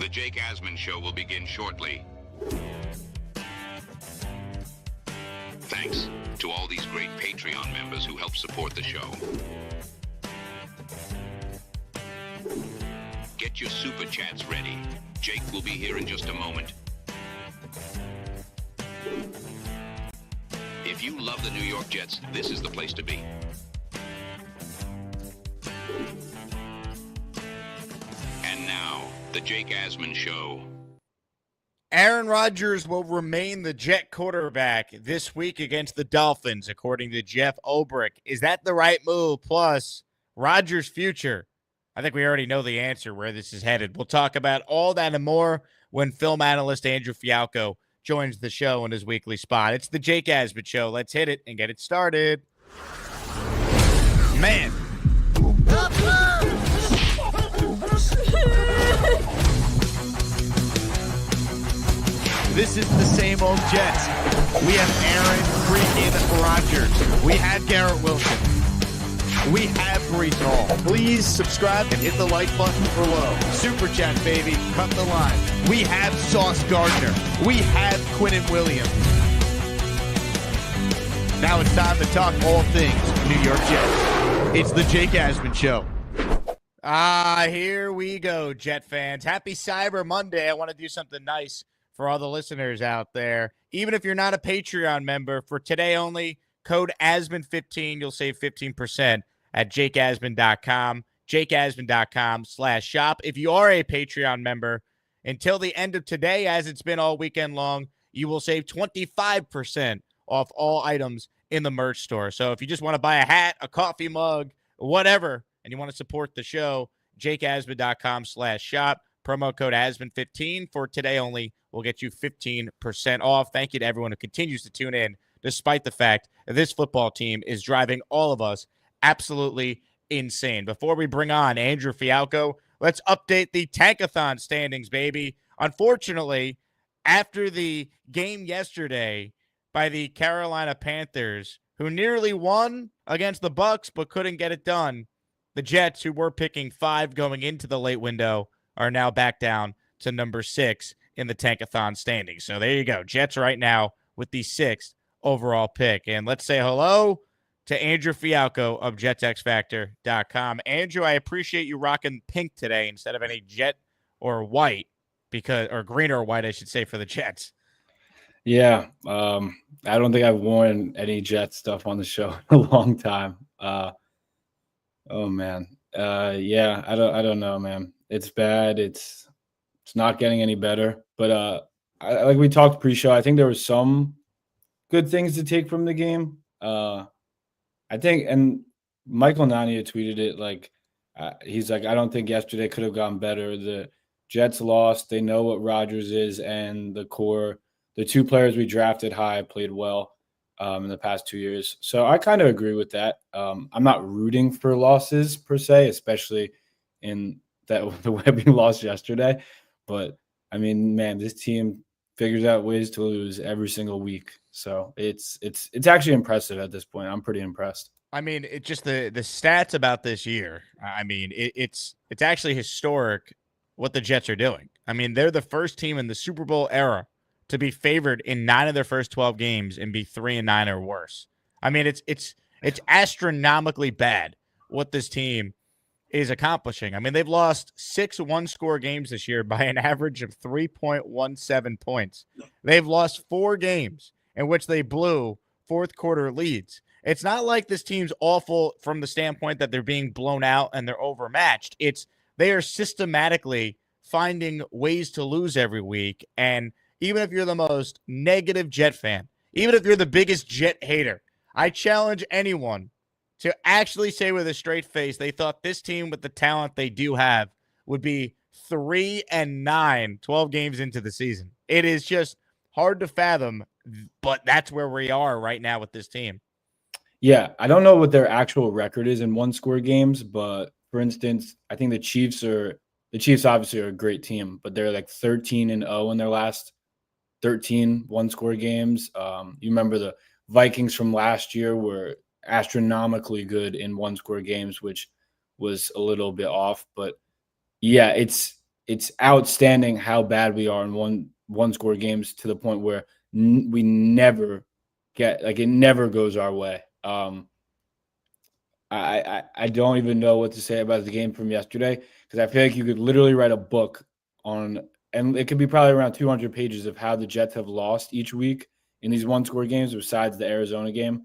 The Jake Asman Show will begin shortly. Thanks to all these great Patreon members who help support the show. Get your super chats ready. Jake will be here in just a moment. If you love the New York Jets, this is the place to be. And now, the Jake Asman Show. Aaron Rodgers will remain the Jet quarterback this week against the Dolphins, according to Jeff Ulbrich. Is that the right move? Plus, Rodgers' future. I think we already know the answer where this is headed. We'll talk about all that and more when film analyst Andrew Fialkow joins the show in his weekly spot. It's the Jake Asman Show. Let's hit it and get it started. Man. This is the same old Jets. We have Aaron freaking Rodgers. We have Garrett Wilson. We have Breece Hall. Please subscribe and hit the like button below. Super chat, baby. Cut the line. We have Sauce Gardner. We have Quinnen Williams. Now it's time to talk all things New York Jets. It's the Jake Asman Show. Here we go, Jet fans. Happy Cyber Monday. I want to do something nice for all the listeners out there. Even if you're not a Patreon member, for today only, code ASMAN15, you'll save 15% at jakeasman.com, jakeasman.com/shop. If you are a Patreon member, until the end of today, as it's been all weekend long, you will save 25% off all items in the merch store. So if you just want to buy a hat, a coffee mug, whatever, and you want to support the show, jakeasman.com/shop. Promo code ASMAN15 for today only will get you 15% off. Thank you to everyone who continues to tune in, despite the fact that this football team is driving all of us absolutely insane. Before we bring on Andrew Fialkow, let's update the Tankathon standings, baby. Unfortunately, after the game yesterday by the Carolina Panthers, who nearly won against the Bucs but couldn't get it done, the Jets, who were picking 5 going into the late window, are now back down to number 6 in the Tankathon standings. So there you go. Jets right now with the 6th overall pick. And let's say hello to Andrew Fialkow of JetsXFactor.com. Andrew, I appreciate you rocking pink today instead of any jet or white, or green or white, I should say, for the Jets. Yeah, I don't think I've worn any Jet stuff on the show in a long time. Oh man, yeah, I don't know, man. It's bad. It's not getting any better. But like we talked pre-show, I think there were some good things to take from the game. I think, and Michael Nania tweeted it like, he's like, I don't think yesterday could have gone better. The Jets lost. They know what Rodgers is, and the 2 players we drafted high played well in the past 2 years. So I kind of agree with that. I'm not rooting for losses per se, especially in the way we lost yesterday. But I mean, man, this team figures out ways to lose every single week. So it's actually impressive at this point. I'm pretty impressed. I mean, it just the stats about this year. I mean, it's actually historic what the Jets are doing. I mean, they're the first team in the Super Bowl era to be favored in 9 of their first 12 games and be 3-9 or worse. I mean, it's astronomically bad what this team is accomplishing. I mean, they've lost 6 one-score games this year by an average of 3.17 points. They've lost 4 games in which they blew fourth-quarter leads. It's not like this team's awful from the standpoint that they're being blown out and they're overmatched. They are systematically finding ways to lose every week. And even if you're the most negative Jet fan, even if you're the biggest Jet hater, I challenge anyone to actually say with a straight face they thought this team with the talent they do have would be 3-9 12 games into the season. It is just hard to fathom, but that's where we are right now with this team. Yeah, I don't know what their actual record is in one-score games, but for instance, I think the Chiefs obviously are a great team, but they're like 13-0 in their last 13 one-score games. You remember the Vikings from last year were astronomically good in one-score games, which was a little bit off. But yeah, it's it's outstanding how bad we are in one score games to the point where we never get, like, it never goes our way. I don't even know what to say about the game from yesterday, because I feel like you could literally write a book on, and it could be probably around 200 pages of how the Jets have lost each week in these one-score games besides the Arizona game.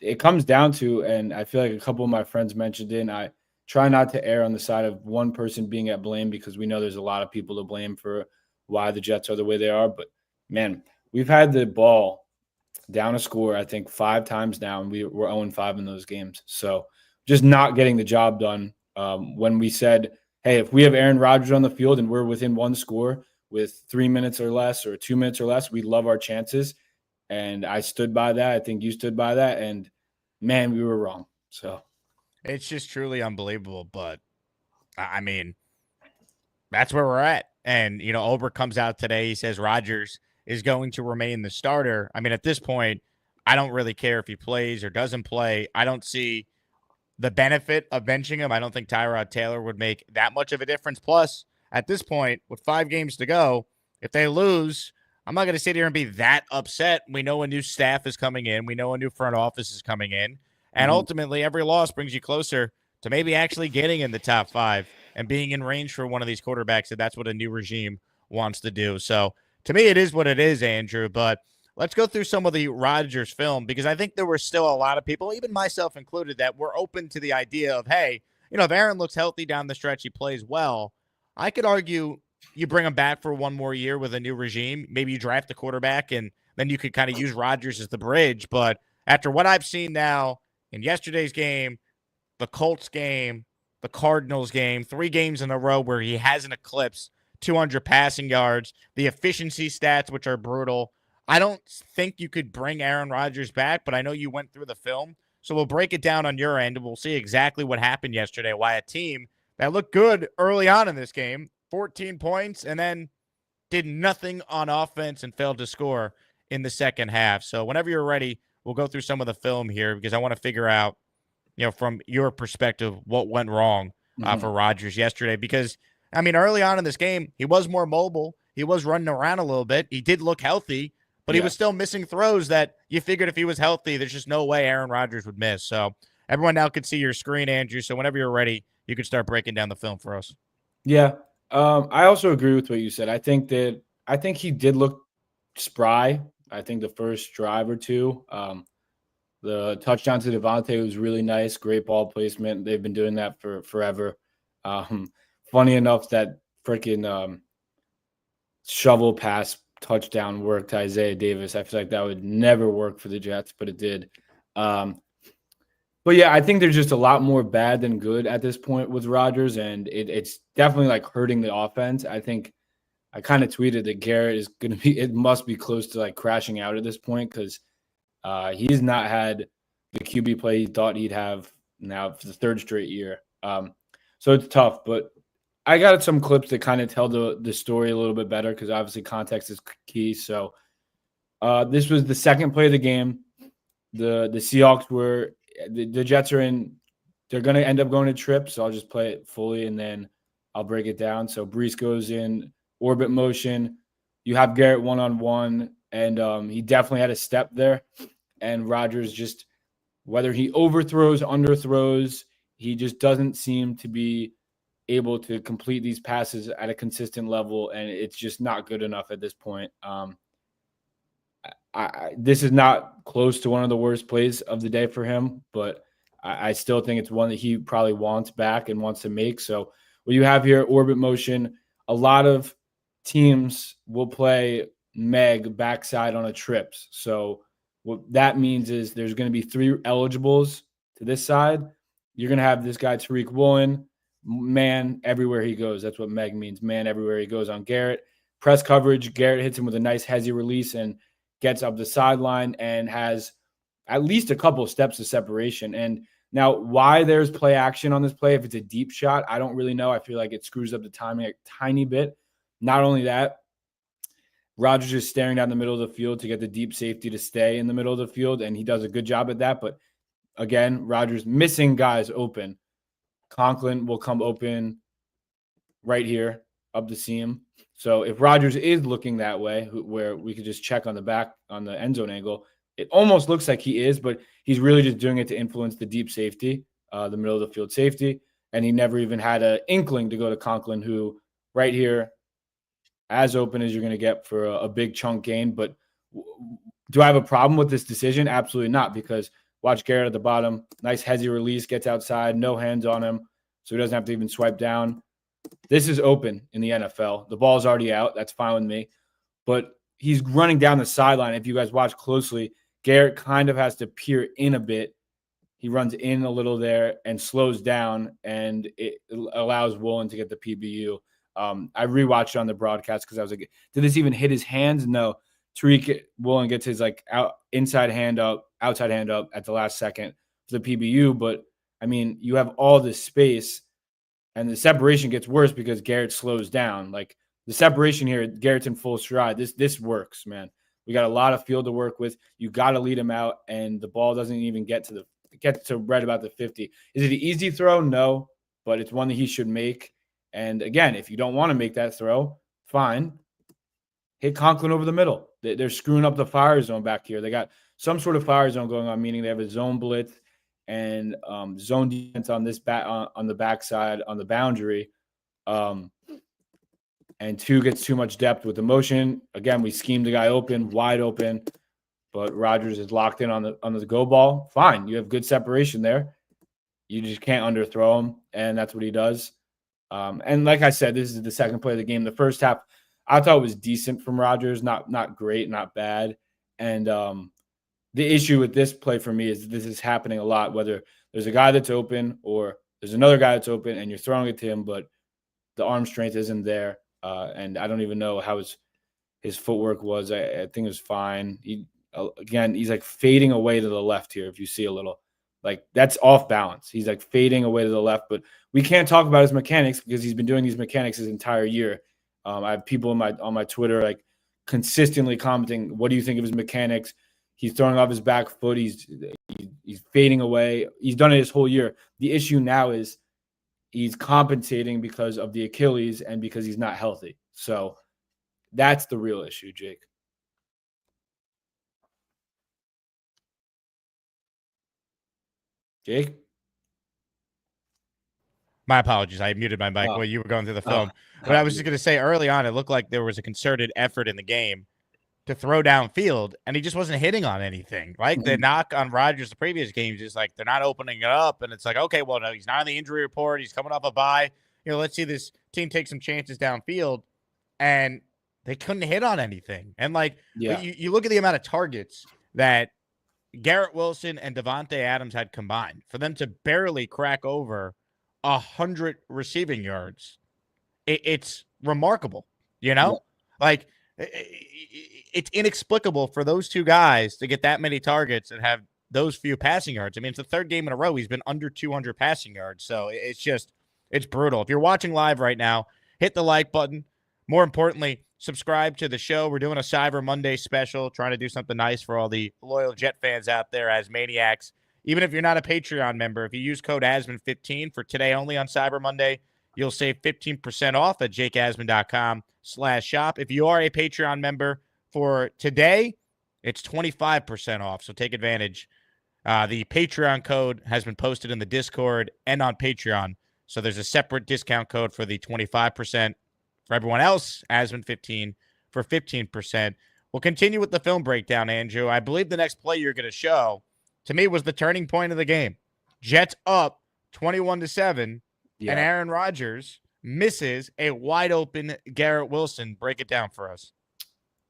It comes down to, and I feel like a couple of my friends mentioned it, and I try not to err on the side of one person being at blame, because we know there's a lot of people to blame for why the Jets are the way they are. But, man, we've had the ball down a score, I think, 5 times now, and we're 0-5 in those games. So just not getting the job done. When we said, hey, if we have Aaron Rodgers on the field and we're within 1 score with 3 minutes or less or 2 minutes or less, we love our chances. And I stood by that. I think you stood by that. And, man, we were wrong. So it's just truly unbelievable. But, I mean, that's where we're at. And, Ober comes out today. He says Rodgers is going to remain the starter. I mean, at this point, I don't really care if he plays or doesn't play. I don't see the benefit of benching him. I don't think Tyrod Taylor would make that much of a difference. Plus, at this point, with 5 games to go, if they lose, I'm not going to sit here and be that upset. We know a new staff is coming in. We know a new front office is coming in. And ultimately, every loss brings you closer to maybe actually getting in the top 5 and being in range for one of these quarterbacks, if that's what a new regime wants to do. So, to me, it is what it is, Andrew. But let's go through some of the Rodgers film, because I think there were still a lot of people, even myself included, that were open to the idea of, hey, if Aaron looks healthy down the stretch, he plays well. I could argue you bring him back for one more year with a new regime. Maybe you draft a quarterback, and then you could kind of use Rodgers as the bridge. But after what I've seen now in yesterday's game, the Colts game, the Cardinals game, 3 games in a row where he hasn't eclipsed 200 passing yards, the efficiency stats, which are brutal. I don't think you could bring Aaron Rodgers back, but I know you went through the film. So we'll break it down on your end, and we'll see exactly what happened yesterday, why a team that looked good early on in this game, 14 points, and then did nothing on offense and failed to score in the second half. So whenever you're ready, we'll go through some of the film here, because I want to figure out, from your perspective, what went wrong for Rodgers yesterday. Because, I mean, early on in this game, he was more mobile. He was running around a little bit. He did look healthy, but he was still missing throws that you figured if he was healthy, there's just no way Aaron Rodgers would miss. So everyone now could see your screen, Andrew. So whenever you're ready, you can start breaking down the film for us. Yeah. I also agree with what you said. I think he did look spry. I think the first drive or two, the touchdown to Devontae was really nice. Great ball placement. They've been doing that for forever. Funny enough, that freaking shovel pass touchdown worked to Isaiah Davis. I feel like that would never work for the Jets, but it did. But yeah, I think there's just a lot more bad than good at this point with Rodgers, and it's definitely like hurting the offense. I think I kind of tweeted that Garrett is going to be, it must be close to like crashing out at this point, because he's not had the QB play he thought he'd have now for the 3rd straight year. So it's tough, but I got some clips that kind of tell the story a little bit better, because obviously context is key. So this was the second play of the game. The Seahawks were the Jets are in. They're going to end up going to trip, so I'll just play it fully and then I'll break it down. So Brees goes in orbit motion. You have Garrett one-on-one, and he definitely had a step there. And Rodgers just, whether he overthrows, underthrows, he just doesn't seem to be able to complete these passes at a consistent level, and it's just not good enough at this point. This is not close to one of the worst plays of the day for him, but I still think it's one that he probably wants back and wants to make. So what you have here, orbit motion, a lot of teams will play Meg backside on a trips. So what that means is there's going to be 3 eligibles to this side. You're going to have this guy, Tariq Woolen, man everywhere he goes. That's what Meg means, man everywhere he goes on Garrett. Press coverage, Garrett hits him with a nice hezzy release and gets up the sideline and has at least a couple of steps of separation. And now why there's play action on this play, if it's a deep shot, I don't really know. I feel like it screws up the timing a tiny bit. Not only that, Rodgers is staring down the middle of the field to get the deep safety to stay in the middle of the field, and he does a good job at that. But again, Rodgers missing guys open. Conklin will come open right here up the seam. So if Rodgers is looking that way, where we could just check on the back on the end zone angle, it almost looks like he is, but he's really just doing it to influence the deep safety, the middle of the field safety. And he never even had an inkling to go to Conklin, who right here, as open as you're going to get for a big chunk gain. But do I have a problem with this decision? Absolutely not, because watch Garrett at the bottom. Nice heavy release, gets outside, no hands on him, so he doesn't have to even swipe down. This is open in the NFL. The ball's already out. That's fine with me. But he's running down the sideline. If you guys watch closely, Garrett kind of has to peer in a bit. He runs in a little there and slows down, and it allows Woolen to get the PBU. I rewatched it on the broadcast because I was like, did this even hit his hands? No. Tariq Woolen gets his outside hand up at the last second for the PBU. But, I mean, you have all this space, and the separation gets worse because Garrett slows down. Like, the separation here, Garrett's in full stride. This works, man. We got a lot of field to work with. You got to lead him out, and the ball doesn't even get to right about the 50. Is it an easy throw? No, but it's one that he should make. And again, if you don't want to make that throw, fine. Hit Conklin over the middle. They're screwing up the fire zone back here. They got some sort of fire zone going on, meaning they have a zone blitz and zone defense on this on the backside on the boundary. And 2 gets too much depth with the motion. Again, we schemed the guy open, wide open, but Rodgers is locked in on the go ball. Fine, you have good separation there. You just can't underthrow him, and that's what he does. And like I said, this is the second play of the game. The first half, I thought was decent from Rodgers, not great, not bad. And the issue with this play for me is this is happening a lot, whether there's a guy that's open or there's another guy that's open and you're throwing it to him, but the arm strength isn't there. And I don't even know how his footwork was. I think it was fine. He's like fading away to the left here. If you see a little, like that's off balance. He's like fading away to the left, but we can't talk about his mechanics because he's been doing these mechanics his entire year. I have people on my Twitter like consistently commenting, "What do you think of his mechanics?" He's throwing off his back foot. He's fading away. He's done it his whole year. The issue now is he's compensating because of the Achilles and because he's not healthy. So that's the real issue, Jake. Jake? My apologies. I muted my mic while you were going through the film. But I was just going to say early on, it looked like there was a concerted effort in the game to throw downfield, and he just wasn't hitting on anything. Like the knock on Rodgers the previous games is like they're not opening it up, and it's like, okay, well, no, he's not on the injury report. He's coming off a bye. Let's see this team take some chances downfield, and they couldn't hit on anything. And you look at the amount of targets that Garrett Wilson and Devontae Adams had combined for them to barely crack over 100 receiving yards. It's remarkable, Like it's inexplicable for those two guys to get that many targets and have those few passing yards. I mean, it's the third game in a row he's been under 200 passing yards. So it's brutal. If you're watching live right now, hit the like button. More importantly, subscribe to the show. We're doing a Cyber Monday special, trying to do something nice for all the loyal Jet fans out there as maniacs. Even if you're not a Patreon member, if you use code Asman15 for today only on Cyber Monday, you'll save 15% off at jakeasman.com/shop. If you are a Patreon member for today, it's 25% off. So take advantage. The Patreon code has been posted in the Discord and on Patreon. So there's a separate discount code for the 25%. For everyone else, Asman15 for 15%. We'll continue with the film breakdown, Andrew. I believe the next play you're going to show, to me, was the turning point of the game. Jets up 21-7, and Aaron Rodgers misses a wide-open Garrett Wilson. Break it down for us.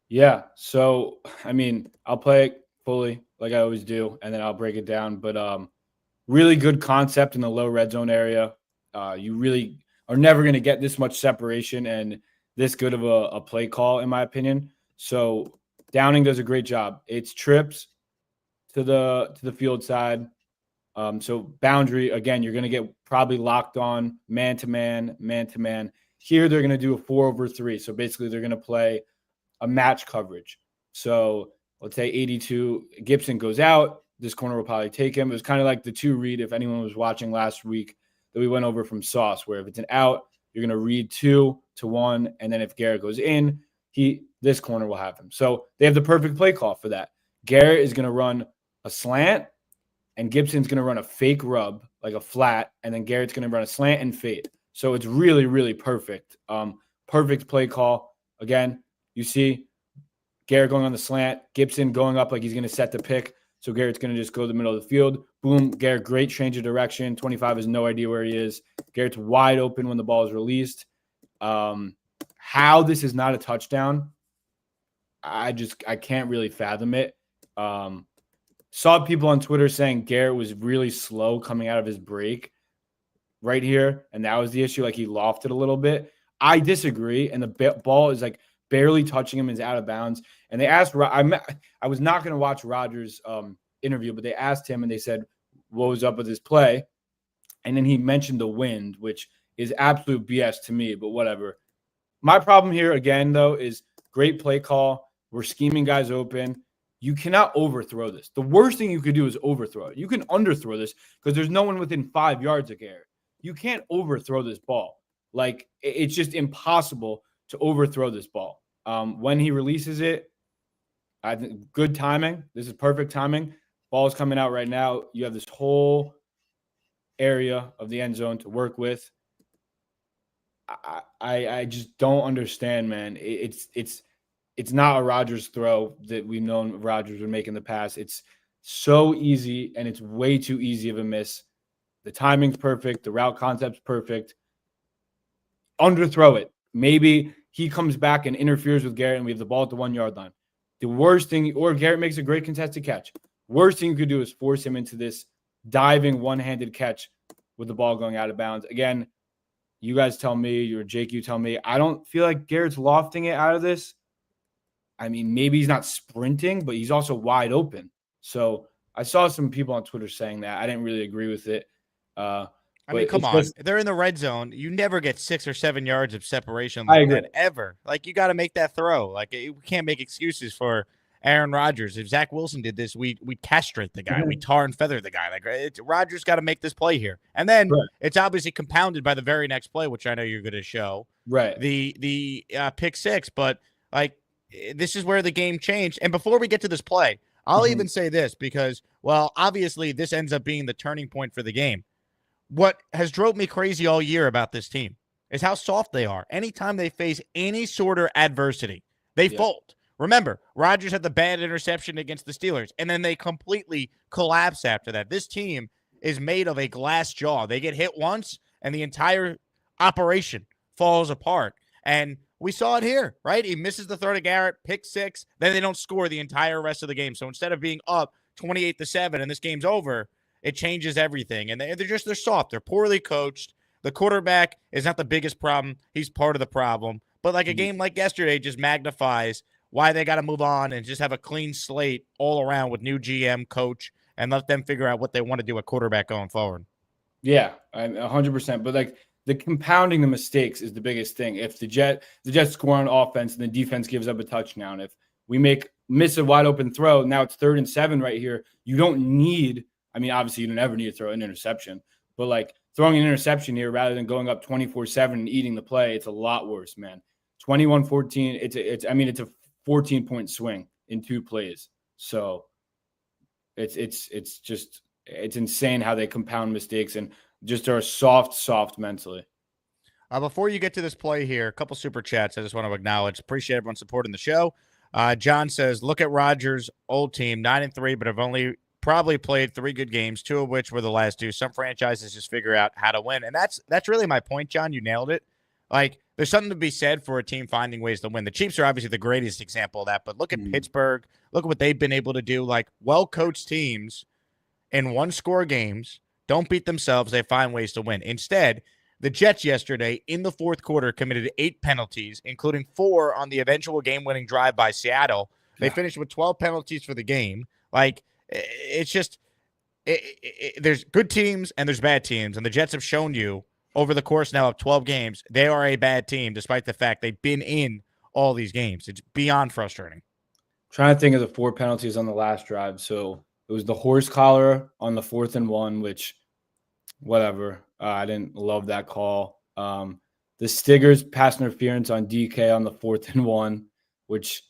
Yeah, so, I mean, I'll play it fully like I always do, and then I'll break it down. But really good concept in the low red zone area. You really are never going to get this much separation and this good of a play call, in my opinion. So Downing does a great job. It's trips to the field side. So boundary, again, you're going to get probably locked on man-to-man, man-to-man. Here they're going to do a 4-over-3. So basically they're going to play a match coverage. So let's say 82, Gibson goes out. This corner will probably take him. It was kind of like the 2 read, if anyone was watching last week, that we went over from Sauce, where if it's an out, You're going to read 2-1, and then if Garrett goes in, this corner will have him. So they have the perfect play call for that. Garrett is going to run a slant, and Gibson's going to run a fake rub, like a flat, and then Garrett's going to run a slant and fade. So it's really, really perfect. Perfect play call. Again, you see Garrett going on the slant, Gibson going up like he's going to set the pick. So Garrett's going to just go the middle of the field. Boom, Garrett, great change of direction. 25 has no idea where he is. Garrett's wide open when the ball is released. How this is not a touchdown, I can't really fathom it. Saw people on Twitter saying Garrett was really slow coming out of his break right here, and that was the issue. Like he lofted a little bit. I disagree, and the ball is like barely touching him and is out of bounds. And they asked, I was not going to watch Rodgers' interview, but they asked him and they said, what was up with his play? And then he mentioned the wind, which is absolute BS to me, but whatever. My problem here, again, though, is great play call. We're scheming guys open. You cannot overthrow this. The worst thing you could do is overthrow it. You can underthrow this because there's no one within 5 yards of Garrett. You can't overthrow this ball. Like, it's just impossible to overthrow this ball. When he releases it, I think good timing. This is perfect timing. Ball is coming out right now. You have this whole area of the end zone to work with. I just don't understand, man. It's not a Rodgers throw that we've known Rodgers would make in the past. It's so easy, and it's way too easy of a miss. The timing's perfect. The route concept's perfect. Underthrow it. Maybe he comes back and interferes with Garrett, and we have the ball at the 1 yard line. The worst thing, or Garrett makes a great contested catch. Worst thing you could do is force him into this diving one-handed catch with the ball going out of bounds. Again, you guys tell me, or Jake, you tell me. I don't feel like Garrett's lofting it out of this. I mean, maybe he's not sprinting, but he's also wide open. So I saw some people on Twitter saying that. I didn't really agree with it. I mean, come on. They're in the red zone. You never get 6 or 7 yards of separation like that ever. Like, you got to make that throw. Like, we can't make excuses for Aaron Rodgers. If Zach Wilson did this, we castrate the guy. We tar and feather the guy. Like, Rodgers got to make this play here. And then it's obviously compounded by the very next play, which I know you're going to show. Right. The pick six. But, like, this is where the game changed. And before we get to this play, I'll even say this because, well, obviously this ends up being the turning point for the game. What has drove me crazy all year about this team is how soft they are. Anytime they face any sort of adversity, they fold. Remember, Rodgers had the bad interception against the Steelers, and then they completely collapse after that. This team is made of a glass jaw. They get hit once, and the entire operation falls apart. And we saw it here, right? He misses the throw to Garrett, pick six, then they don't score the entire rest of the game. So instead of being up 28-7 and this game's over, it changes everything. And they're soft. They're poorly coached. The quarterback is not the biggest problem. He's part of the problem. But like a game like yesterday just magnifies why they got to move on and just have a clean slate all around with new GM, coach, and let them figure out what they want to do at quarterback going forward. Yeah, 100%. But like the compounding the mistakes is the biggest thing. If the Jets score on offense and the defense gives up a touchdown, if we miss a wide open throw, now it's 3rd and 7 right here. You don't need, I mean, obviously you don't ever need to throw an interception, but like throwing an interception here rather than going up 24-7 and eating the play, it's a lot worse, man. 21-14, it's a 14-point swing in 2 plays. So it's insane how they compound mistakes and just are soft mentally. Before you get to this play here, a couple super chats I just want to acknowledge. Appreciate everyone supporting the show. John says, look at Rodgers' old team, 9-3, but have only probably played 3 good games, 2 of which were the last 2. Some franchises just figure out how to win. And that's really my point, John. You nailed it. Like, there's something to be said for a team finding ways to win. The Chiefs are obviously the greatest example of that, but look at Pittsburgh. Look at what they've been able to do. Like, well-coached teams in one-score games don't beat themselves. They find ways to win. Instead, the Jets yesterday in the 4th quarter committed 8 penalties, including 4 on the eventual game-winning drive by Seattle. They finished with 12 penalties for the game. Like, it's just there's good teams and there's bad teams, and the Jets have shown you over the course now of 12 games, they are a bad team despite the fact they've been in all these games. It's beyond frustrating. Trying to think of the 4 penalties on the last drive. So it was the horse collar on the 4th and 1, which whatever. I didn't love that call. The Stiggers pass interference on DK on the 4th and 1, which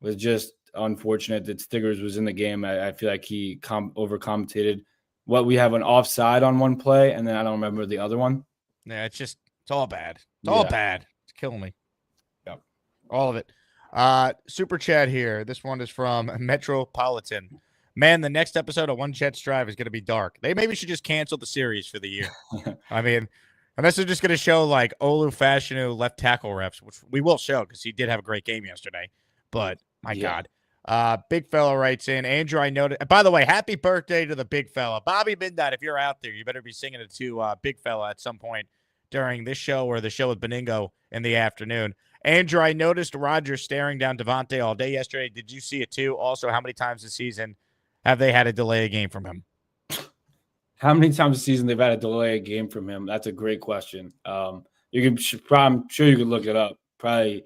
was just unfortunate that Stiggers was in the game. I feel like he overcompensated. What we have an offside on one play, and then I don't remember the other one. Yeah, it's all bad. It's all bad. It's killing me. Yep. All of it. Super chat here. This one is from Metropolitan. Man, the next episode of One Jets Drive is going to be dark. They maybe should just cancel the series for the year. I mean, unless they're just going to show like Olu Fashanu left tackle reps, which we will show because he did have a great game yesterday. But my God. Big fella writes in, Andrew, I noticed. By the way, happy birthday to the big fella. Bobby Midnight, if you're out there, you better be singing it to big fella at some point during this show or the show with Beningo in the afternoon. Andrew, I noticed Rodgers staring down Devontae all day yesterday. Did you see it too? Also, how many times this season have they had to delay a game from him? How many times this season they've had to delay a game from him? That's a great question. I'm sure you could look it up. Probably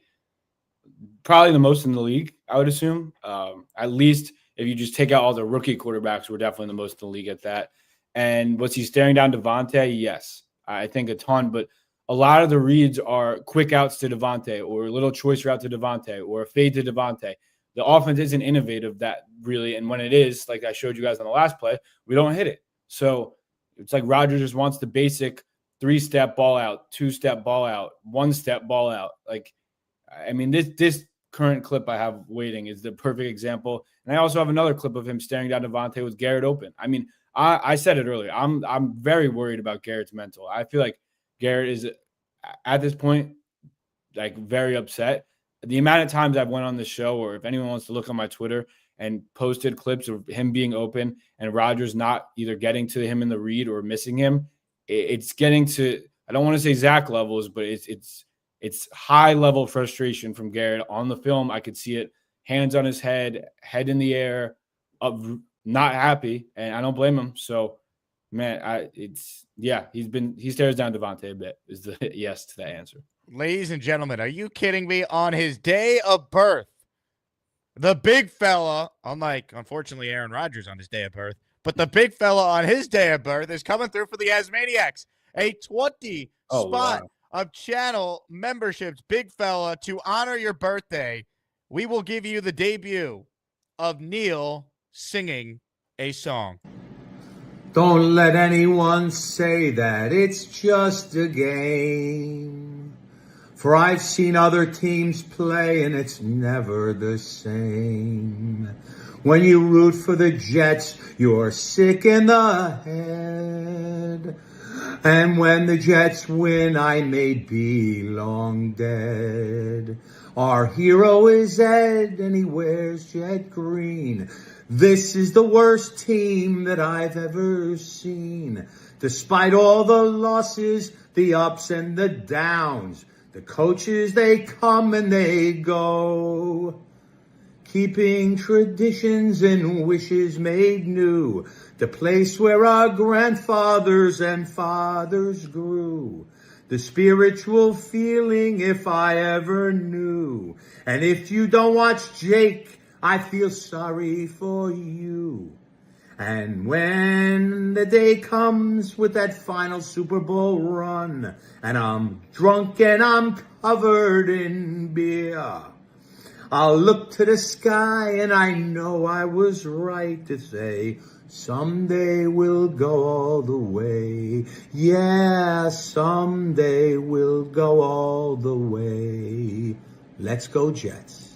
the most in the league, I would assume. At least if you just take out all the rookie quarterbacks, we're definitely the most in the league at that. And was he staring down Devontae? Yes, I think a ton. But a lot of the reads are quick outs to Devontae or a little choice route to Devontae or a fade to Devontae. The offense isn't innovative that really. And when it is, like I showed you guys on the last play, we don't hit it. So it's like Rodgers just wants the basic 3-step ball out, 2-step ball out, 1-step ball out. Like, I mean, this current clip I have waiting is the perfect example. And I also have another clip of him staring down Devontae with Garrett open. I mean, I said it earlier. I'm very worried about Garrett's mental. I feel like Garrett is at this point like very upset. The amount of times I've went on the show, or if anyone wants to look on my Twitter and posted clips of him being open and Rodgers not either getting to him in the read or missing him, it's getting to, I don't want to say Zach levels, but it's high level frustration from Garrett on the film. I could see it, hands on his head in the air, not happy, and I don't blame him. So, man, he stares down Devontae a bit is the yes to that answer. Ladies and gentlemen, are you kidding me? On his day of birth, the big fella, unlike, unfortunately, Aaron Rodgers on his day of birth, but the big fella on his day of birth is coming through for the Asmaniacs. A 20 spot of channel memberships, big fella, to honor your birthday. We will give you the debut of Neil singing a song. Don't let anyone say that it's just a game. For I've seen other teams play and it's never the same. When you root for the Jets, you're sick in the head. And when the Jets win, I may be long dead. Our hero is Ed and he wears jet green. This is the worst team that I've ever seen. Despite all the losses, the ups and the downs, the coaches, they come and they go. Keeping traditions and wishes made new. The place where our grandfathers and fathers grew. The spiritual feeling if I ever knew. And if you don't watch Jake, I feel sorry for you. And when the day comes with that final Super Bowl run, and I'm drunk and I'm covered in beer, I'll look to the sky and I know I was right to say, someday we'll go all the way. Yeah, someday we'll go all the way. Let's go Jets.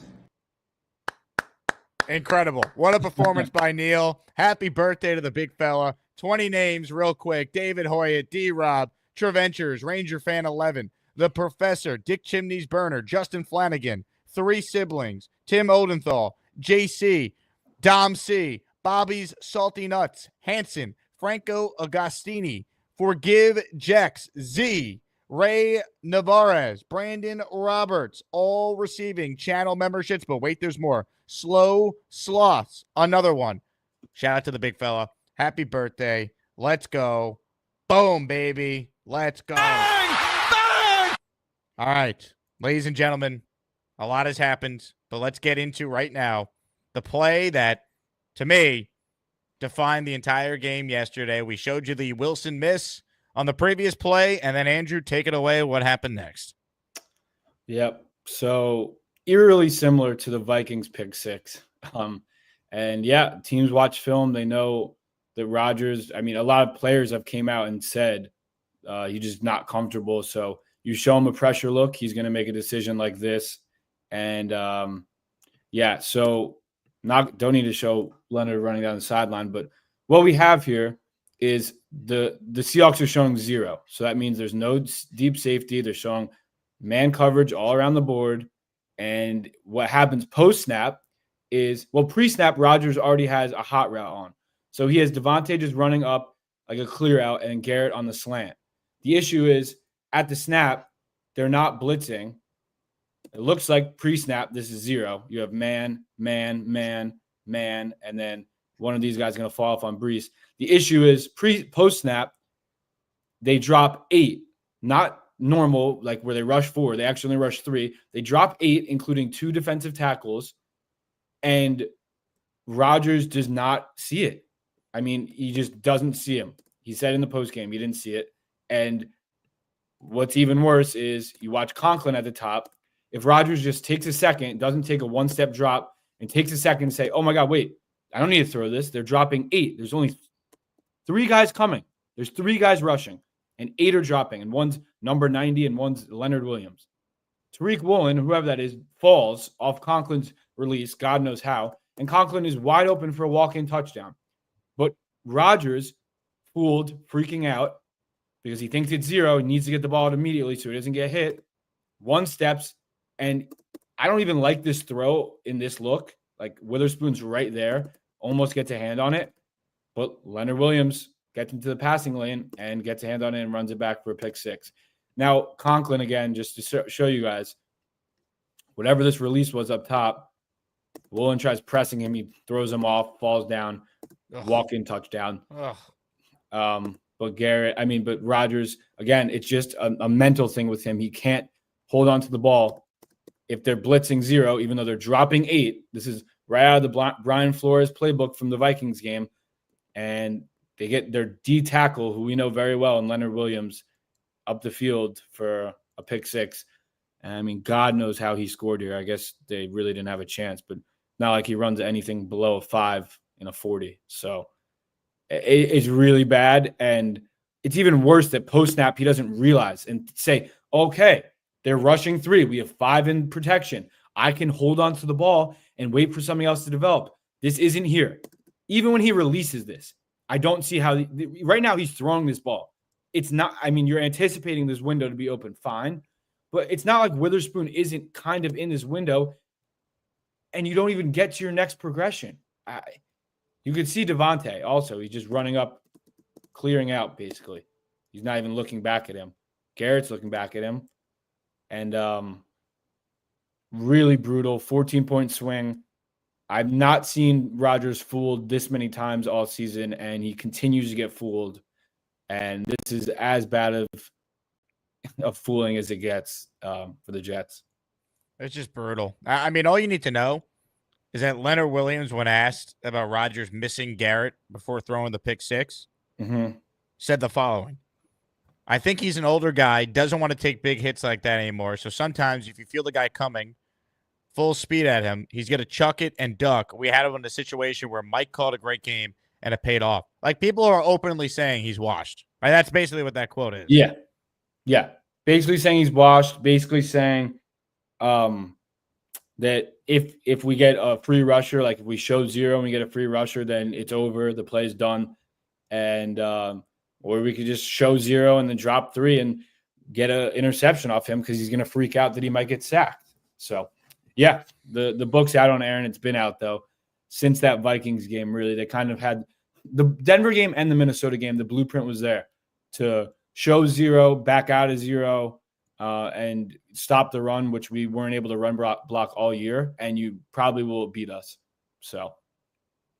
Incredible. What a performance by Neil. Happy birthday to the big fella. 20 names real quick. David Hoyt, D-Rob, Treventures, Ranger Fan 11, The Professor, Dick Chimney's Burner, Justin Flanagan, 3 siblings, Tim Odenthal, JC, Dom C, Bobby's Salty Nuts, Hanson, Franco Agostini, Forgive Jex, Z, Ray Navarez, Brandon Roberts, all receiving channel memberships. But wait, there's more. Slow Sloths, another one. Shout out to the big fella. Happy birthday. Let's go. Boom, baby. Let's go. Bang! Bang! All right, ladies and gentlemen, a lot has happened, but let's get into right now the play that, to me, defined the entire game yesterday. We showed you the Wilson miss on the previous play, and then Andrew, take it away. What happened next? Yep. So eerily similar to the Vikings pick six. And yeah, teams watch film. They know that Rodgers, I mean, a lot of players have came out and said he's just not comfortable. So you show him a pressure look, he's going to make a decision like this. And yeah, so don't need to show Leonard running down the sideline. But what we have here is the Seahawks are showing 0. So that means there's no deep safety. They're showing man coverage all around the board. And what happens post-snap is, well, pre-snap, Rodgers already has a hot route on. So he has Devontae just running up like a clear out and Garrett on the slant. The issue is at the snap, they're not blitzing. It looks like pre-snap, this is 0. You have man, man, man, man, and then one of these guys is going to fall off on Brees. The issue is post-snap, they drop 8, not normal, like where they rush 4. They actually only rush 3. They drop 8, including 2 defensive tackles, and Rodgers does not see it. I mean, he just doesn't see him. He said in the postgame he didn't see it. And what's even worse is you watch Conklin at the top. If Rodgers just takes a second, doesn't take a one-step drop, and takes a second and say, oh, my God, wait, I don't need to throw this. They're dropping 8. There's only 3 guys coming. There's 3 guys rushing, and 8 are dropping, and one's number 90 and one's Leonard Williams. Tariq Woolen, whoever that is, falls off Conklin's release, God knows how, and Conklin is wide open for a walk-in touchdown. But Rodgers, fooled, freaking out, because he thinks it's 0, he needs to get the ball out immediately so he doesn't get hit, 1 steps, and I don't even like this throw in this look. Like, Witherspoon's right there, almost gets a hand on it, but Leonard Williams gets into the passing lane and gets a hand on it and runs it back for a pick 6. Now, Conklin, again, just to show you guys, whatever this release was up top, Woolen tries pressing him. He throws him off, falls down, walk-in touchdown. But Rodgers, again, it's just a mental thing with him. He can't hold on to the ball if they're blitzing 0, even though they're dropping 8. This is right out of the Brian Flores playbook from the Vikings game. And they get their D tackle, who we know very well, and Leonard Williams, up the field for a pick 6. And I mean, God knows how he scored here. I guess they really didn't have a chance, but not like he runs anything below a 5 in a 40. So it's really bad. And it's even worse that post-snap he doesn't realize and say, okay, they're rushing 3. We have 5 in protection. I can hold on to the ball and wait for something else to develop. This isn't here. Even when he releases this, I don't see how right now he's throwing this ball. It's not, I mean, you're anticipating this window to be open, fine, but it's not like Witherspoon isn't kind of in this window and you don't even get to your next progression. You could see Devontae also. He's just running up, clearing out, basically. He's not even looking back at him. Garrett's looking back at him. And really brutal, 14-point swing. I've not seen Rodgers fooled this many times all season, and he continues to get fooled. And this is as bad of fooling as it gets for the Jets. It's just brutal. I mean, all you need to know is that Leonard Williams, when asked about Rodgers missing Garrett before throwing the pick 6, said the following. I think he's an older guy, doesn't want to take big hits like that anymore. So sometimes if you feel the guy coming full speed at him, he's going to chuck it and duck. We had him in a situation where Mike called a great game and it paid off. Like, people are openly saying he's washed. Right? That's basically what that quote is. Yeah. Yeah. Basically saying he's washed, basically saying that if we get a free rusher, like if we show 0 and we get a free rusher, then it's over. The play's done. And or we could just show 0 and then drop 3 and get an interception off him because he's going to freak out that he might get sacked. So, yeah, the book's out on Aaron. It's been out, though, since that Vikings game, really. They kind of had the Denver game and the Minnesota game. The blueprint was there to show 0, back out of 0, and stop the run, which we weren't able to run block all year, and you probably will beat us. So,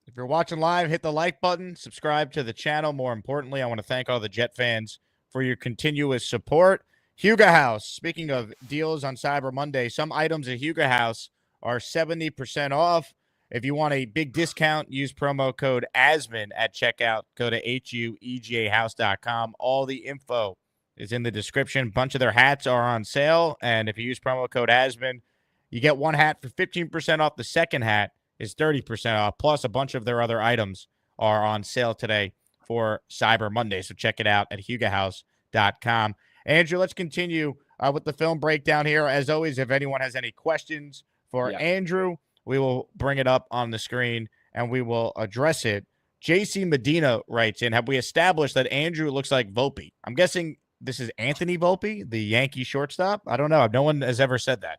if you're watching live, hit the like button, subscribe to the channel. More importantly, I want to thank all the Jet fans for your continuous support. Huga House, speaking of deals on Cyber Monday, some items at Huga House are 70% off. If you want a big discount, use promo code Asman at checkout. Go to huegahouse.com. All the info is in the description. A bunch of their hats are on sale. And if you use promo code Asman, you get one hat for 15% off. The second hat is 30% off. Plus, a bunch of their other items are on sale today for Cyber Monday. So check it out at huegahouse.com. Andrew, let's continue with the film breakdown here. As always, if anyone has any questions for Andrew, we will bring it up on the screen and we will address it. JC Medina writes in, have we established that Andrew looks like Volpe? I'm guessing this is Anthony Volpe, the Yankee shortstop. I don't know. No one has ever said that.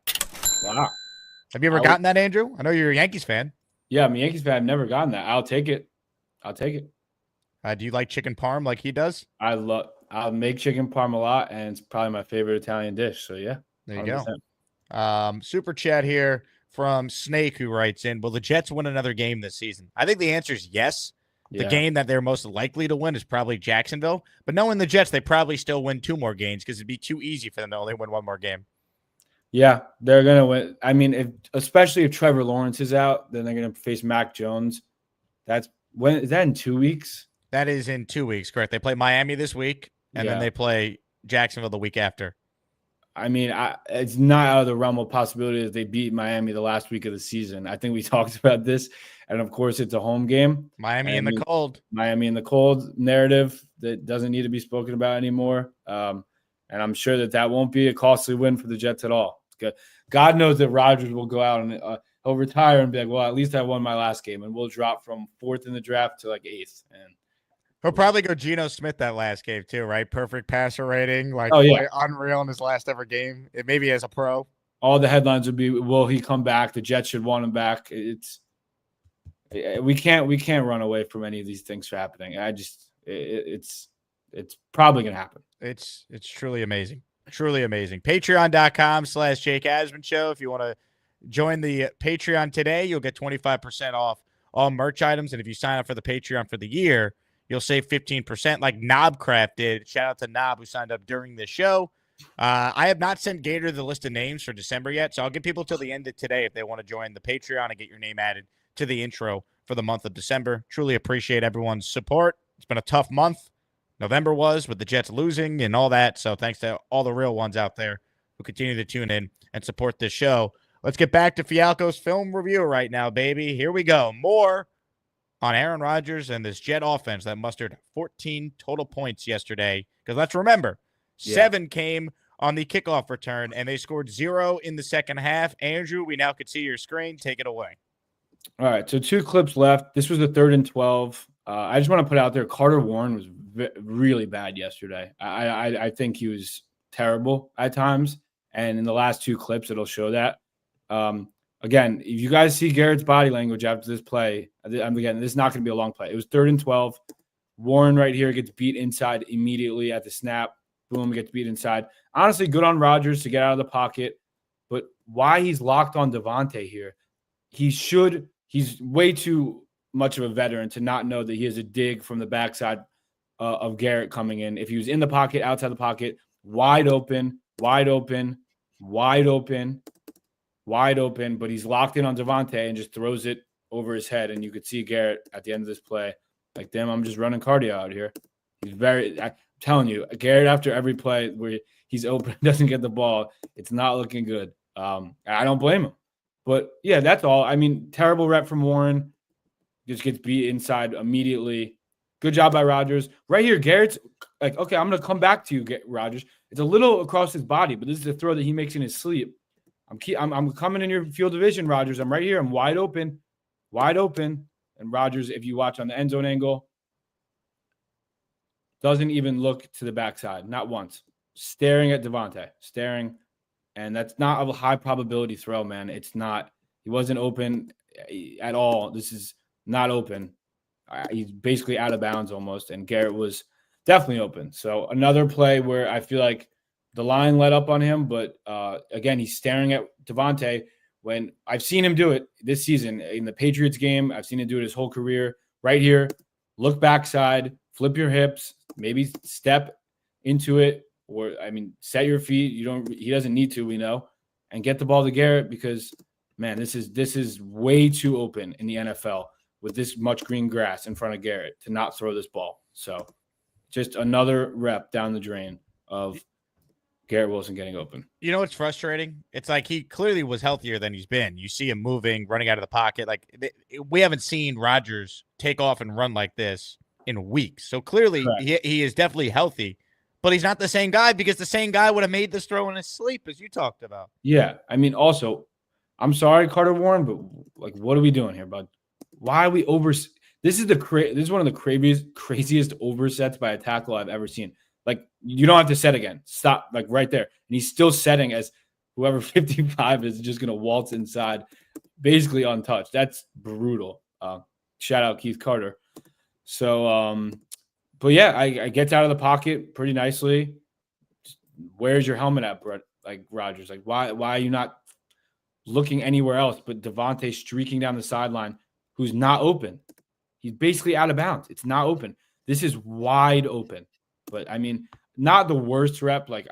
Wow. Have you ever gotten that, Andrew? I know you're a Yankees fan. Yeah, I'm a Yankees fan. I've never gotten that. I'll take it. Do you like chicken parm like he does? I'll make chicken parm a lot, and it's probably my favorite Italian dish. So yeah, there you 100%. Go. Super chat here from Snake, who writes in, will the Jets win another game this season? I think the answer is yes. The game that they're most likely to win is probably Jacksonville. But knowing the Jets, they probably still win 2 more games because it'd be too easy for them to only win 1 more game. Yeah, they're going to win. I mean, especially if Trevor Lawrence is out, then they're going to face Mac Jones. Is that in 2 weeks? That is in 2 weeks, correct. They play Miami this week, and then they play Jacksonville the week after. I mean, it's not out of the realm of possibility that they beat Miami the last week of the season. I think we talked about this, and of course, it's a home game. Miami in the cold narrative that doesn't need to be spoken about anymore. And I'm sure that won't be a costly win for the Jets at all. God knows that Rodgers will go out and he'll retire and be like, well, at least I won my last game, and we'll drop from 4th in the draft to like 8th. And he'll probably go Geno Smith that last game too, right? Perfect passer rating, unreal in his last ever game. It maybe as a pro. All the headlines would be, will he come back? The Jets should want him back. We can't run away from any of these things happening. It's probably gonna happen. It's truly amazing. Truly amazing. Patreon.com/Jake Asman Show. If you want to join the Patreon today, you'll get 25% off all merch items. And if you sign up for the Patreon for the year, you'll save 15% like Knobcraft did. Shout out to Knob, who signed up during the show. I have not sent Gator the list of names for December yet, so I'll give people till the end of today if they want to join the Patreon and get your name added to the intro for the month of December. Truly appreciate everyone's support. It's been a tough month. November was, with the Jets losing and all that, so thanks to all the real ones out there who continue to tune in and support this show. Let's get back to Fialkow's film review right now, baby. Here we go. More on Aaron Rodgers and this Jet offense that mustered 14 total points yesterday. Because let's remember, 7 came on the kickoff return, and they scored 0 in the second half. Andrew, we now could see your screen. Take it away. All right, so 2 clips left. This was the 3rd and 12. I just want to put out there, Carter Warren was really bad yesterday. I think he was terrible at times, and in the last 2 clips, it'll show that. Again, if you guys see Garrett's body language after this play, again, this is not going to be a long play. It was 3rd and 12. Warren right here gets beat inside immediately at the snap. Boom, gets beat inside. Honestly, good on Rodgers to get out of the pocket, but why he's locked on Devontae here? He's way too much of a veteran to not know that he has a dig from the backside of Garrett coming in. If he was in the pocket, outside the pocket, wide open, but he's locked in on Devontae and just throws it over his head. And you could see Garrett at the end of this play, like, damn, I'm just running cardio out here. I'm telling you, Garrett, after every play where he's open, doesn't get the ball, it's not looking good. I don't blame him. But, yeah, that's all. I mean, terrible rep from Warren. Just gets beat inside immediately. Good job by Rodgers. Right here, Garrett's like, okay, I'm going to come back to you, Rodgers. It's a little across his body, but this is a throw that he makes in his sleep. I'm coming in your field of vision, Rodgers. I'm right here. I'm wide open. And Rodgers, if you watch on the end zone angle, doesn't even look to the backside, not once. Staring at Devontae, and that's not a high probability throw, man. It's not. He wasn't open at all. This is not open. He's basically out of bounds almost, and Garrett was definitely open. So another play where I feel like the line let up on him, but again, he's staring at Devontae when I've seen him do it this season in the Patriots game. I've seen him do it his whole career. Right here, look backside, flip your hips, maybe step into it, or set your feet. He doesn't need to, we know, and get the ball to Garrett because man, this is way too open in the NFL with this much green grass in front of Garrett to not throw this ball. So just another rep down the drain of Garrett Wilson getting open. You know what's frustrating? It's like he clearly was healthier than he's been. You see him moving, running out of the pocket. Like we haven't seen Rodgers take off and run like this in weeks. So clearly he is definitely healthy, but he's not the same guy because the same guy would have made this throw in his sleep, as you talked about. Yeah. I mean, also, I'm sorry, Carter Warren, but like, what are we doing here, bud? Why are we this is one of the craziest oversets by a tackle I've ever seen. Like, you don't have to set again. Stop, like right there. And he's still setting as whoever 55 is just going to waltz inside, basically untouched. That's brutal. Shout out Keith Carter. So, but yeah, I gets out of the pocket pretty nicely. Where's your helmet at, Brett? Like Rodgers? Like, why are you not looking anywhere else? But Devontae streaking down the sideline, who's not open. He's basically out of bounds. It's not open. This is wide open. But I mean, not the worst rep. Like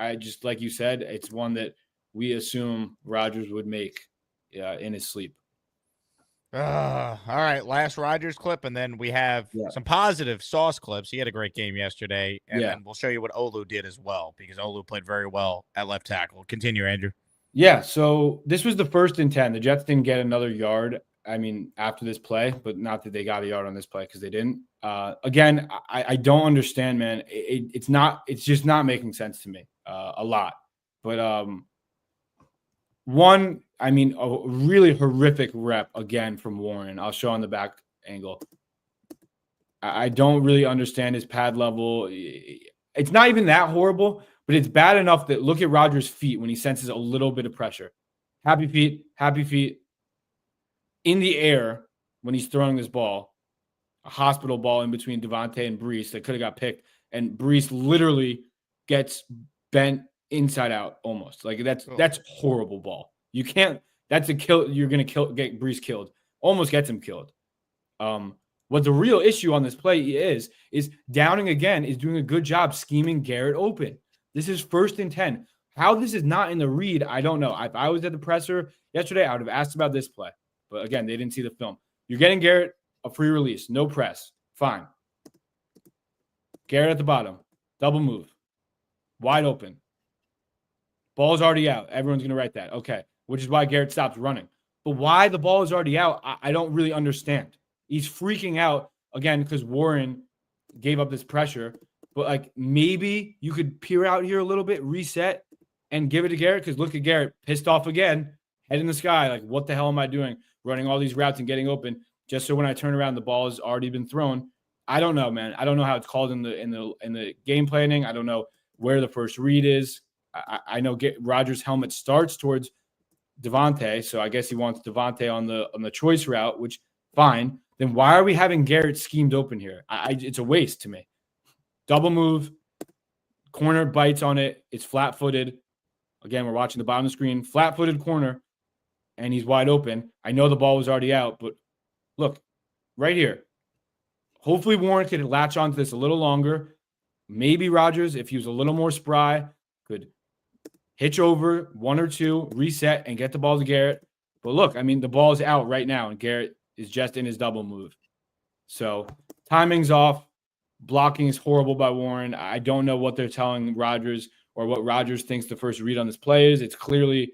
you said, it's one that we assume Rodgers would make in his sleep. All right, last Rodgers clip, and then we have some positive Sauce clips. He had a great game yesterday, and then we'll show you what Olu did as well, because Olu played very well at left tackle. Continue, Andrew. Yeah, so this was the 1st and 10. The Jets didn't get another yard, I mean, after this play, but not that they got a yard on this play because they didn't. Again, I don't understand, man. It's just not making sense to me a lot. But one, I mean, a really horrific rep again from Warren. I'll show on the back angle. I don't really understand his pad level. It's not even that horrible, but it's bad enough that look at Rodgers' feet when he senses a little bit of pressure. Happy feet in the air when he's throwing this ball. A hospital ball in between Devontae and Breece that could have got picked. And Breece literally gets bent inside out almost. Like that's horrible ball. You can't, that's a kill. You're going to get Breece killed. Almost gets him killed. What the real issue on this play is Downing again is doing a good job scheming Garrett open. This is 1st and 10. How this is not in the read, I don't know. If I was at the presser yesterday, I would have asked about this play. But again, they didn't see the film. You're getting Garrett a free release, no press. Fine. Garrett at the bottom. Double move. Wide open. Ball's already out. Everyone's going to write that. Okay. Which is why Garrett stops running. But why the ball is already out, I don't really understand. He's freaking out, again, because Warren gave up this pressure. But, like, maybe you could peer out here a little bit, reset, and give it to Garrett. Because look at Garrett, pissed off again, head in the sky. Like, what the hell am I doing? Running all these routes and getting open. Just so when I turn around, the ball has already been thrown. I don't know, man. I don't know how it's called in the game planning. I don't know where the first read is. I know Rodgers' helmet starts towards Devontae, so I guess he wants Devontae on the choice route, which fine. Then why are we having Garrett schemed open here? It's a waste to me. Double move, corner bites on it. It's flat-footed. Again, we're watching the bottom of the screen. Flat-footed corner, and he's wide open. I know the ball was already out, but look, right here. Hopefully Warren could latch onto this a little longer. Maybe Rodgers, if he was a little more spry, could hitch over 1 or 2, reset, and get the ball to Garrett. But look, I mean, the ball is out right now, and Garrett is just in his double move. So timing's off. Blocking is horrible by Warren. I don't know what they're telling Rodgers or what Rodgers thinks the first read on this play is. It's clearly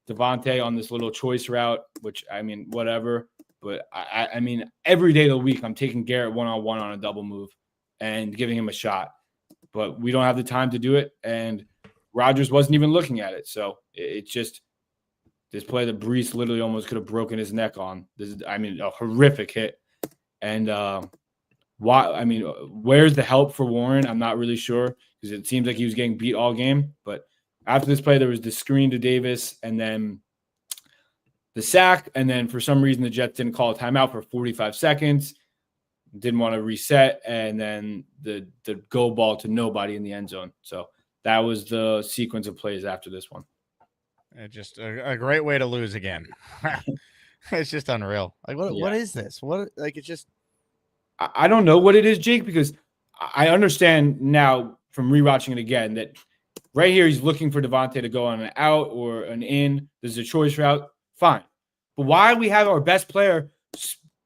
Devontae on this little choice route, which, I mean, whatever. But, I mean, every day of the week, I'm taking Garrett one-on-one on a double move and giving him a shot. But we don't have the time to do it, and Rodgers wasn't even looking at it. So it's just this play that Breece literally almost could have broken his neck on. This is, I mean, a horrific hit. And where's the help for Warren? I'm not really sure because it seems like he was getting beat all game. But after this play, there was the screen to Davis and then the sack. And then for some reason, the Jets didn't call a timeout for 45 seconds. Didn't want to reset. And then the go ball to nobody in the end zone. So that was the sequence of plays after this one. Just a great way to lose again. It's just unreal. Like, what is this? It's just. I don't know what it is, Jake, because I understand now from rewatching it again that right here he's looking for Devontae to go on an out or an in. There's a choice route. Fine. But why we have our best player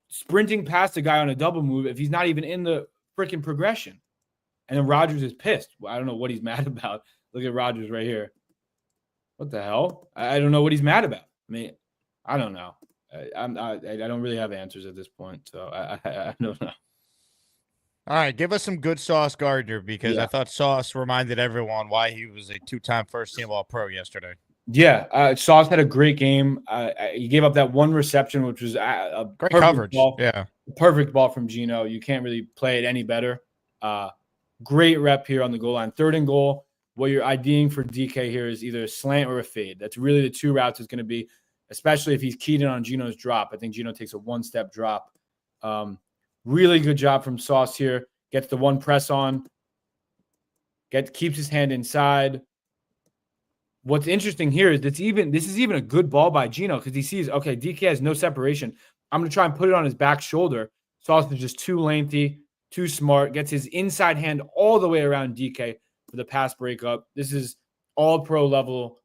sprinting past the guy on a double move if he's not even in the freaking progression? And then Rodgers is pissed. I don't know what he's mad about. Look at Rodgers right here. What the hell? I don't know what he's mad about. I mean, I don't know. I don't really have answers at this point, so I don't know. All right, give us some good Sauce Gardner, because I thought Sauce reminded everyone why he was a 2-time first-team All-Pro yesterday. Yeah, Sauce had a great game. He gave up that one reception, which was a great coverage. Ball. Yeah, perfect ball from Geno. You can't really play it any better. Great rep here on the goal line. 3rd and goal. What you're IDing for DK here is either a slant or a fade. That's really the 2 routes it's going to be, especially if he's keyed in on Geno's drop. I think Geno takes a 1-step drop. Really good job from Sauce here. Gets the 1 press on. Keeps his hand inside. What's interesting here is this is even a good ball by Geno, because he sees, okay, DK has no separation. I'm going to try and put it on his back shoulder. Sauce is just too lengthy, too smart. Gets his inside hand all the way around DK for the pass breakup. This is all pro level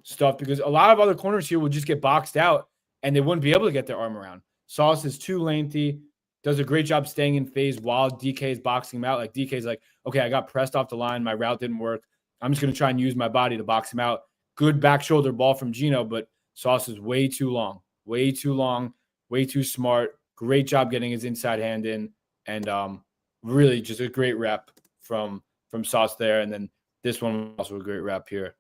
stuff, because a lot of other corners here would just get boxed out and they wouldn't be able to get their arm around. Sauce is too lengthy, does a great job staying in phase while DK is boxing him out. Like DK's like, okay, I got pressed off the line. My route didn't work. I'm just going to try and use my body to box him out. Good back shoulder ball from Geno, but Sauce is way too long, way too smart. Great job getting his inside hand in, and really just a great rep from Sauce there. And then this one was also a great rep here.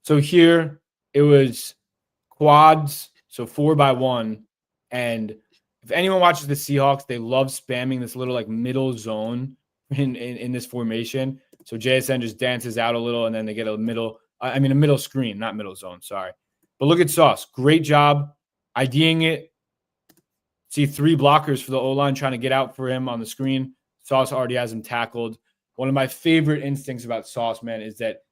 So here it was quads, so 4x1. And if anyone watches the Seahawks, they love spamming this little like middle zone in this formation. So JSN just dances out a little, and then they get a middle screen, not middle zone, sorry. But look at Sauce. Great job IDing it. See 3 blockers for the O-line trying to get out for him on the screen. Sauce already has him tackled. One of my favorite instincts about Sauce, man, is that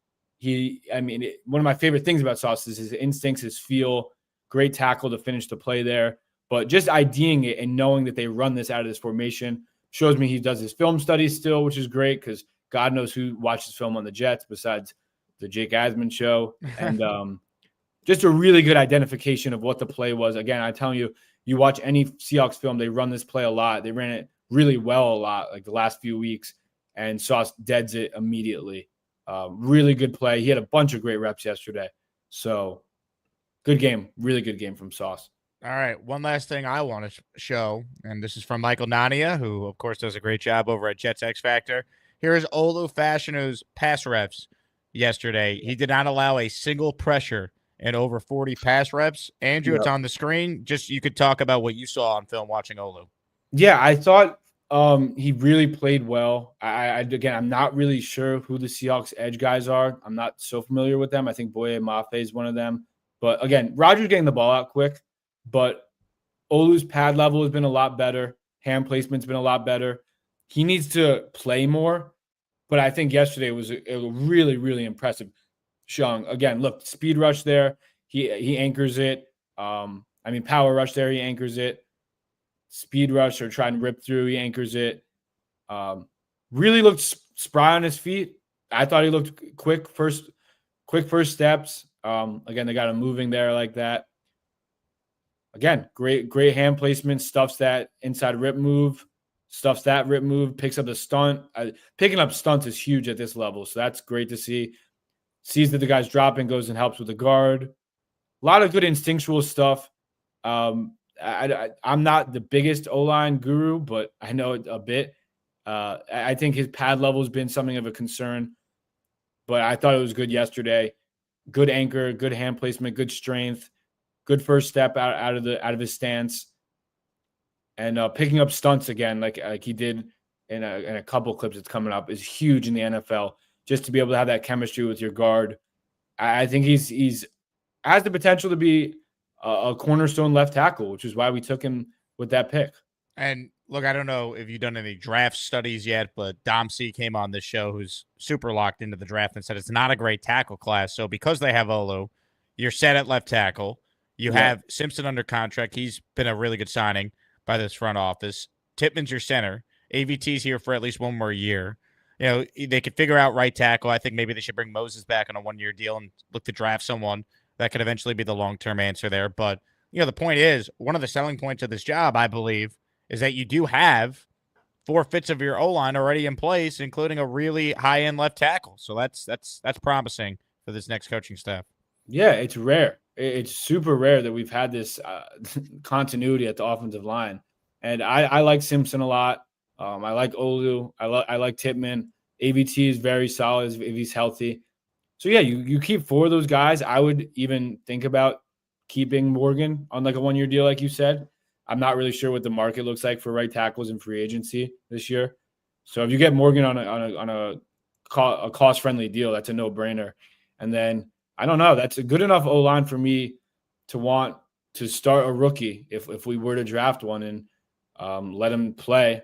one of my favorite things about Sauce is his instincts, his feel. Great tackle to finish the play there. But just IDing it and knowing that they run this out of this formation shows me he does his film studies still, which is great, because God knows who watches film on the Jets besides the Jake Asman show. And just a really good identification of what the play was. Again, I'm telling you, you watch any Seahawks film, they run this play a lot. They ran it really well a lot, like the last few weeks, and Sauce deads it immediately. Really good play. He had a bunch of great reps yesterday. So good game. Really good game from Sauce. All right, one last thing I want to show, and this is from Michael Nania, who, of course, does a great job over at Jets X Factor. Here is Olu Fashinu's pass reps yesterday. He did not allow a single pressure in over 40 pass reps. Andrew, It's on the screen. Just you could talk about what you saw on film watching Olu. Yeah, I thought he really played well. Again, I'm not really sure who the Seahawks edge guys are. I'm not so familiar with them. I think Boye Mafe is one of them. But again, Rodgers getting the ball out quick. But Olu's pad level has been a lot better. Hand placement's been a lot better. He needs to play more. But I think yesterday was a really, really impressive showing. Again, look, speed rush there. He anchors it. Power rush there. He anchors it. Speed rush or try and rip through. He anchors it. Really looked spry on his feet. I thought he looked quick first steps. Again, they got him moving there like that. Again, great hand placement, stuffs that inside rip move, stuffs that rip move, picks up the stunt. Picking up stunts is huge at this level, so that's great to see. Sees that the guy's dropping, goes and helps with the guard. A lot of good instinctual stuff. I'm not the biggest O-line guru, but I know it a bit. I think his pad level has been something of a concern, but I thought it was good yesterday. Good anchor, good hand placement, good strength. Good first step out of his stance, and picking up stunts again, like he did in a couple clips that's coming up, is huge in the NFL. Just to be able to have that chemistry with your guard, I think he's has the potential to be a cornerstone left tackle, which is why we took him with that pick. And look, I don't know if you've done any draft studies yet, but Dom C came on this show, who's super locked into the draft, and said it's not a great tackle class. So because they have Olu, you're set at left tackle. You have Simpson under contract. He's been a really good signing by this front office. Tippmann's your center. AVT's here for at least one more year. they could figure out right tackle. I think maybe they should bring Moses back on a 1-year deal and look to draft someone that could eventually be the long-term answer there. But, the point is, one of the selling points of this job, I believe, is that you do have 4/5 of your O-line already in place, including a really high-end left tackle. So that's promising for this next coaching staff. Yeah, it's rare. It's super rare that we've had this continuity at the offensive line. And I like Simpson a lot. I like Olu. I like Tippmann. AVT is very solid if he's healthy. So, yeah, you keep 4 of those guys. I would even think about keeping Morgan on like a 1-year deal, like you said. I'm not really sure what the market looks like for right tackles in free agency this year. So if you get Morgan on a cost-friendly deal, that's a no-brainer. And then, I don't know, that's a good enough O-line for me to want to start a rookie if we were to draft one and let him play.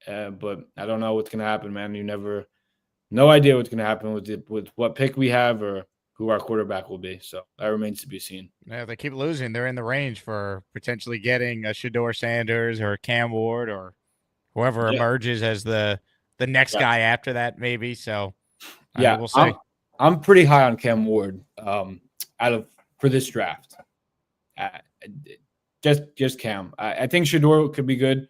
But I don't know what's going to happen, man. No idea what's going to happen with what pick we have or who our quarterback will be. So that remains to be seen. Yeah, they keep losing. They're in the range for potentially getting a Shedeur Sanders or a Cam Ward or whoever emerges as the next guy after that, maybe. So we'll see. I'm pretty high on Cam Ward for this draft. Just Cam. I think Shedeur could be good.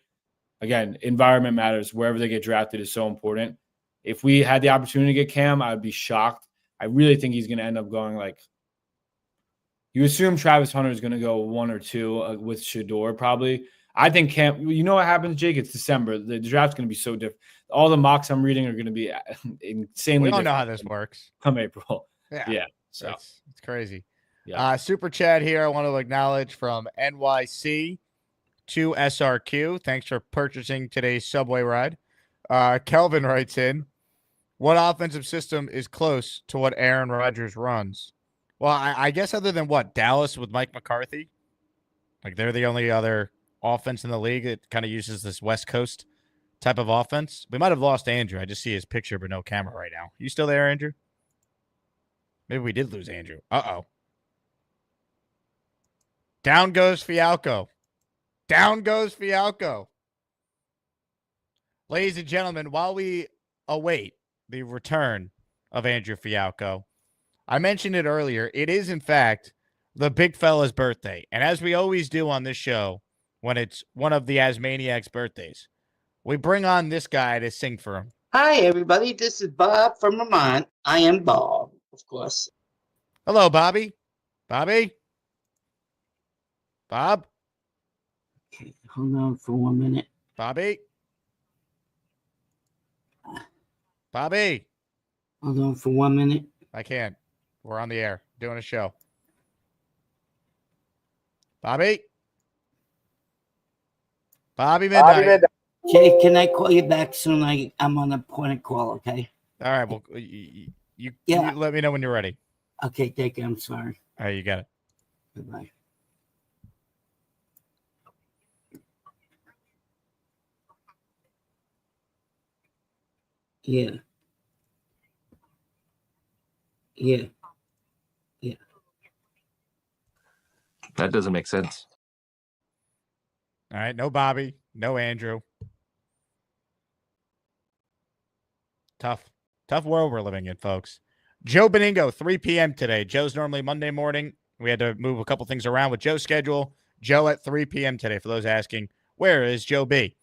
Again, environment matters. Wherever they get drafted is so important. If we had the opportunity to get Cam, I'd be shocked. I really think he's going to end up going you assume Travis Hunter is going to go 1 or 2 with Shedeur probably. I think Cam, you know what happens, Jake? It's December. The draft's going to be so different. All the mocks I'm reading are going to be insanely We don't know how this works. Come April. Yeah. So it's crazy. Yeah. Super chat here. I want to acknowledge from NYC to SRQ. Thanks for purchasing today's subway ride. Kelvin writes in, what offensive system is close to what Aaron Rodgers runs? Well, I guess other than Dallas with Mike McCarthy. They're the only other offense in the league that kind of uses this West Coast type of offense. We might have lost Andrew. I just see his picture, but no camera right now. You still there, Andrew? Maybe we did lose Andrew. Uh-oh. Down goes Fialkow. Down goes Fialkow. Ladies and gentlemen, while we await the return of Andrew Fialkow, I mentioned it earlier. It is, in fact, the big fella's birthday. And as we always do on this show, when it's one of the Asmaniac's birthdays, we bring on this guy to sing for him. Hi, everybody. This is Bob from Vermont. I am Bob, of course. Hello, Bobby. Bobby? Bob? Okay, hold on for 1 minute. Bobby? Bobby? Hold on for 1 minute. I can't. We're on the air doing a show. Bobby? Bobby Midnight. Okay, can I call you back soon? I'm on a point of call, okay? All right. Well, you let me know when you're ready. Okay, thank you. I'm sorry. All right, you got it. Bye-bye. Yeah. Yeah. Yeah. That doesn't make sense. All right. No Bobby. No Andrew. Tough world we're living in, folks. Joe Beningo, 3 p.m. today. Joe's normally Monday morning. We had to move a couple things around with Joe's schedule. Joe at 3 p.m. today. For those asking, where is Joe B?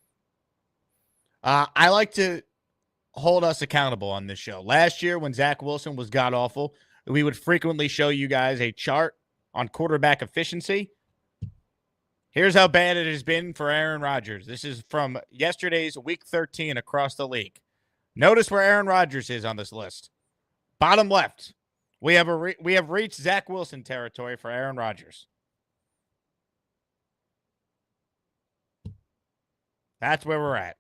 I like to hold us accountable on this show. Last year, when Zach Wilson was god-awful, we would frequently show you guys a chart on quarterback efficiency. Here's how bad it has been for Aaron Rodgers. This is from yesterday's Week 13 across the league. Notice where Aaron Rodgers is on this list. Bottom left. We have reached Zach Wilson territory for Aaron Rodgers. That's where we're at.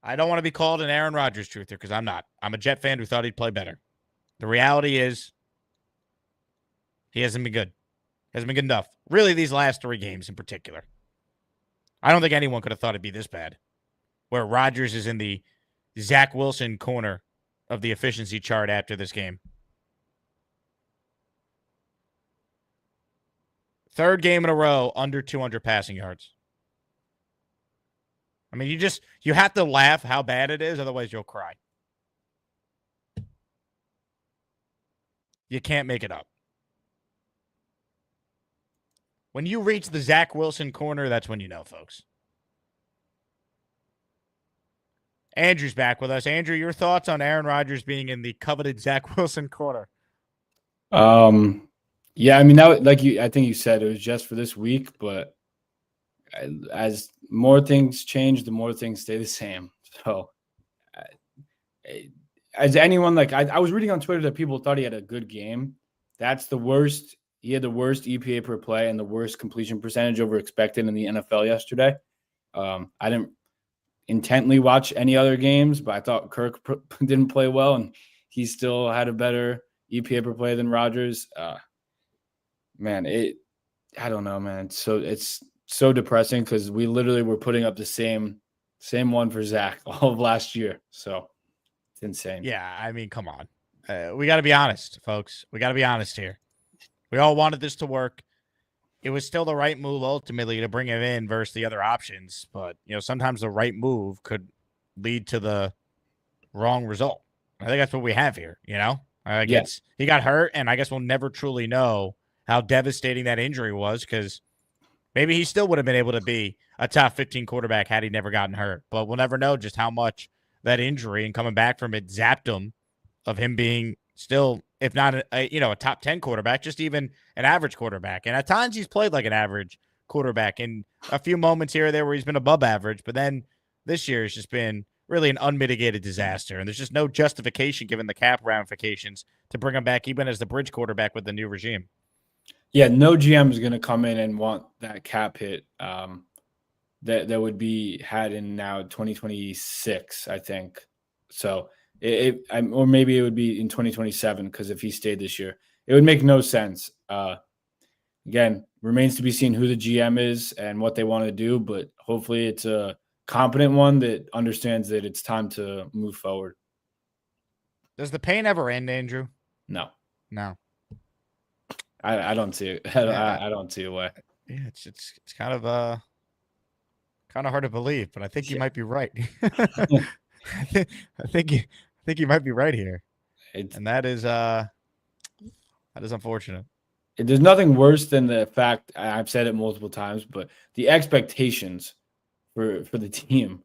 I don't want to be called an Aaron Rodgers truther because I'm not. I'm a Jet fan who thought he'd play better. The reality is he hasn't been good. Hasn't been good enough. Really, these last 3 games in particular. I don't think anyone could have thought it'd be this bad. Where Rodgers is in the Zach Wilson corner of the efficiency chart after this game. 3rd game in a row under 200 passing yards. I mean, you have to laugh how bad it is, otherwise you'll cry. You can't make it up. When you reach the Zach Wilson corner, that's when you know, folks. Andrew's back with us. Andrew, your thoughts on Aaron Rodgers being in the coveted Zach Wilson corner? Yeah, I mean, I think you said, it was just for this week, but as more things change, the more things stay the same. So, as anyone, I was reading on Twitter that people thought he had a good game. That's the worst. He had the worst EPA per play and the worst completion percentage over expected in the NFL yesterday. I didn't intently watch any other games, but I thought Kirk didn't play well, and he still had a better EPA per play than Rodgers. Man, I don't know, man. It's so depressing because we literally were putting up the same one for Zach all of last year. So it's insane. Yeah, I mean, come on. We got to be honest, folks. We got to be honest here. We all wanted this to work. It was still the right move ultimately to bring him in versus the other options. But, sometimes the right move could lead to the wrong result. I think that's what we have here, He got hurt, and I guess we'll never truly know how devastating that injury was because maybe he still would have been able to be a top 15 quarterback had he never gotten hurt. But we'll never know just how much that injury and coming back from it zapped him of him being still, if not a top 10 quarterback, just even an average quarterback. And at times he's played like an average quarterback in a few moments here or there where he's been above average. But then this year has just been really an unmitigated disaster. And there's just no justification given the cap ramifications to bring him back even as the bridge quarterback with the new regime. Yeah, no GM is going to come in and want that cap hit that would be had in now 2026, I think. So or maybe it would be in 2027 because if he stayed this year, it would make no sense. Again, remains to be seen who the GM is and what they want to do, but hopefully it's a competent one that understands that it's time to move forward. Does the pain ever end, Andrew? No. I don't see it. I don't see a way. Yeah, it's kind of hard to believe, but I think you might be right. I think you might be right here, and that is unfortunate. There's nothing worse than the fact, I've said it multiple times, but the expectations for the team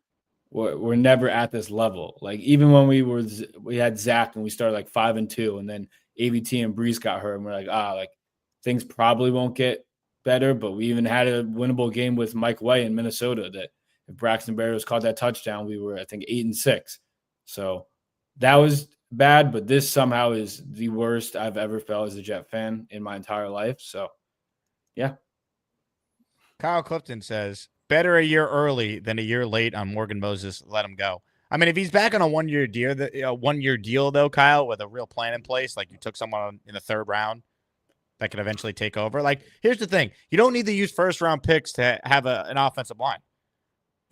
were never at this level. Like even when we had Zach and we started 5-2, and then ABT and Brees got hurt, and we're like things probably won't get better. But we even had a winnable game with Mike White in Minnesota that if Braxton Berrios caught that touchdown, we were, I think, 8-6. So that was bad, but this somehow is the worst I've ever felt as a Jet fan in my entire life. So, yeah. Kyle Clifton says, better a year early than a year late on Morgan Moses. Let him go. I mean, if he's back on a one-year deal, though, Kyle, with a real plan in place, like you took someone in the third round that could eventually take over. Like, here's the thing. You don't need to use first-round picks to have an offensive line.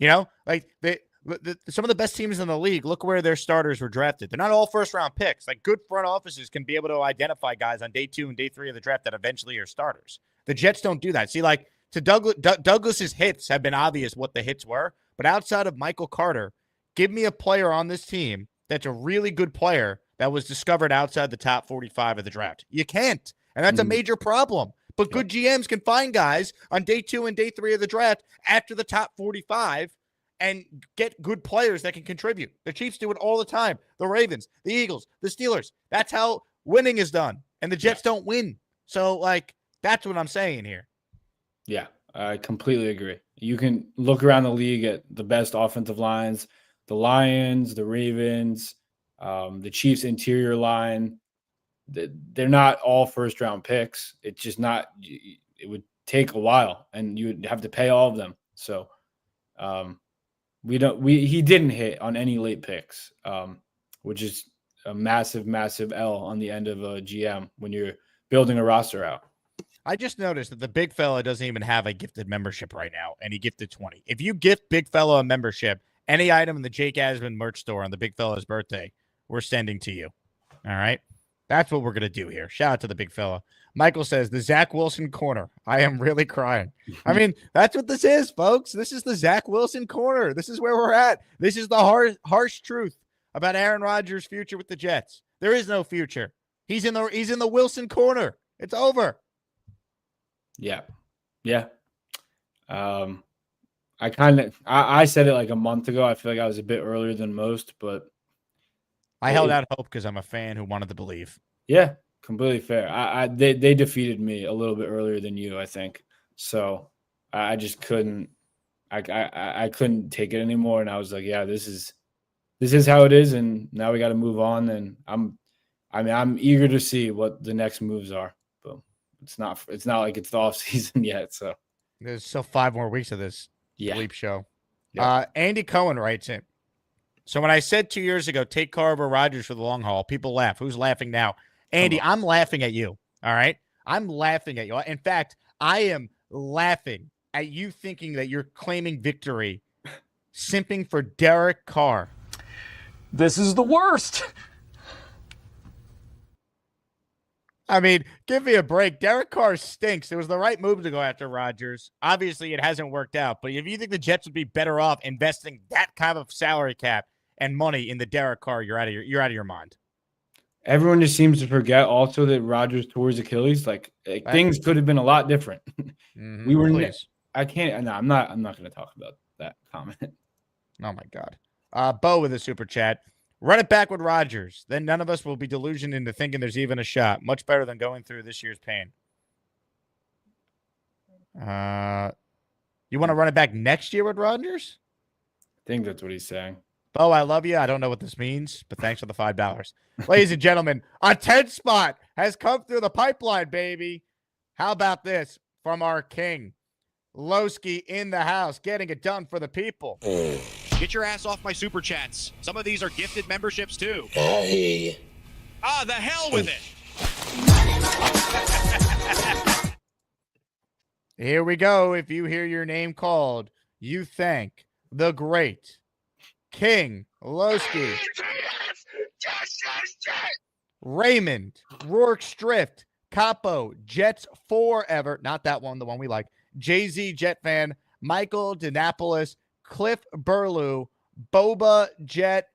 Some of the best teams in the league, look where their starters were drafted. They're not all first-round picks. Like, good front offices can be able to identify guys on day 2 and day 3 of the draft that eventually are starters. The Jets don't do that. See, to Douglas's hits have been obvious what the hits were, but outside of Michael Carter, give me a player on this team that's a really good player that was discovered outside the top 45 of the draft. You can't, and that's a major problem. But good GMs can find guys on day 2 and day 3 of the draft after the top 45 and get good players that can contribute. The Chiefs do it all the time. The Ravens, the Eagles, the Steelers. That's how winning is done. And the Jets don't win. So, that's what I'm saying here. Yeah, I completely agree. You can look around the league at the best offensive lines, the Lions, the Ravens, the Chiefs' interior line. They're not all first-round picks. It's just not – it would take a while, and you would have to pay all of them. So, he didn't hit on any late picks, which is a massive, massive L on the end of a GM when you're building a roster out. I just noticed that the big fella doesn't even have a gifted membership right now, and he gifted 20. If you gift big fella a membership, any item in the Jake Asman merch store on the big fella's birthday, we're sending to you. All right? That's what we're going to do here. Shout out to the big fella. Michael says, the Zach Wilson corner. I am really crying. I mean, that's what this is, folks. This is the Zach Wilson corner. This is where we're at. This is the harsh truth about Aaron Rodgers' future with the Jets. There is no future. He's in the Wilson corner. It's over. Yeah. Yeah. I said it like a month ago. I feel like I was a bit earlier than most, but I held out hope because I'm a fan who wanted to believe. Yeah, completely fair. They defeated me a little bit earlier than you, I think. So I just couldn't. I couldn't take it anymore, and I was like, yeah, this is how it is, and now we got to move on. And I'm eager to see what the next moves are, but it's not like it's the off season yet. So there's still 5 more weeks of this Leap show. Yeah. Andy Cohen writes in. So when I said 2 years ago, take Carr over Rodgers for the long haul, people laugh. Who's laughing now? Andy, I'm laughing at you. All right. I'm laughing at you. In fact, I am laughing at you thinking that you're claiming victory, simping for Derek Carr. This is the worst. I mean, give me a break. Derek Carr stinks. It was the right move to go after Rodgers. Obviously, it hasn't worked out. But if you think the Jets would be better off investing that kind of salary cap and money in the Derek Carr, you're out of your mind. Everyone just seems to forget also that Rodgers tore his Achilles. Like things could have been a lot different. Mm-hmm. We were. Please. I can't. No, I'm not going to talk about that comment. Oh my God. Bo with a super chat. Run it back with Rodgers. Then none of us will be delusioned into thinking there's even a shot. Much better than going through this year's pain. You want to run it back next year with Rodgers? I think that's what he's saying. Bo, I love you. I don't know what this means, but thanks for the $5. Ladies and gentlemen, a 10 spot has come through the pipeline, baby. How about this from our king? Lowski in the house, getting it done for the people. Get your ass off my super chats. Some of these are gifted memberships too. Hey. The hell with it. Here we go. If you hear your name called, you thank the great King Lowski. Raymond, Rourke Strift, Capo, Jets forever. Not that one, the one we like. Jay-Z Jet fan, Michael Dinapolis, Cliff Burlew, Boba Jet,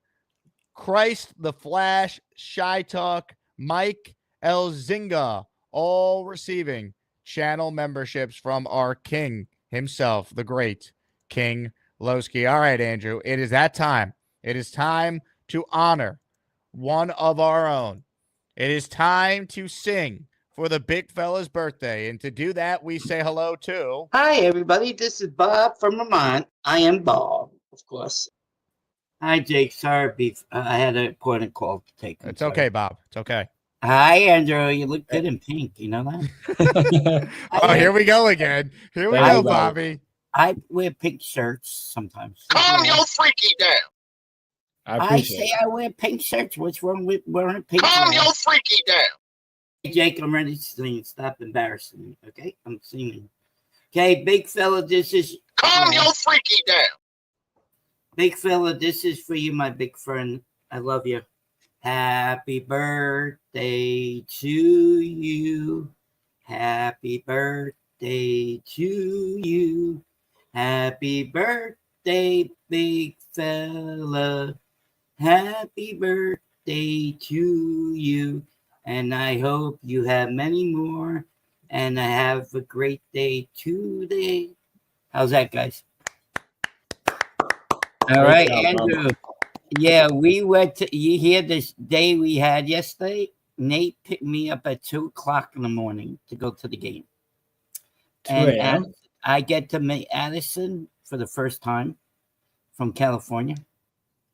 Christ the Flash, Shy Talk, Mike Elzinga, all receiving channel memberships from our king himself, the great King Lowski. All right, Andrew, it is that time. It is time to honor one of our own. It is time to sing for the big fella's birthday. And to do that, we say hello to... Hi, everybody. This is Bob from Vermont. I am Bob, of course. Hi, Jake. Sorry, I had an important call to take. It's okay, Bob. It's okay. Hi, Andrew. You look good in pink. You know that? Oh, here we go again. Here we go, Bobby. I wear pink shirts sometimes. Calm your freaky down. I say I wear pink shirts. What's wrong with wearing pink? Calm your freaky down. Hey, Jake, I'm ready to sing. Stop embarrassing me, okay? I'm singing. Okay, big fella, this is... Calm your freaky down. Big fella, this is for you, my big friend. I love you. Happy birthday to you. Happy birthday to you. Happy birthday, big fella. Happy birthday to you. And I hope you have many more. And I have a great day today. How's that, guys? All right, Andrew. Yeah, we went to, you hear this day we had yesterday? Nate picked me up at 2 o'clock in the morning to go to the game. And I get to meet Addison for the first time from California.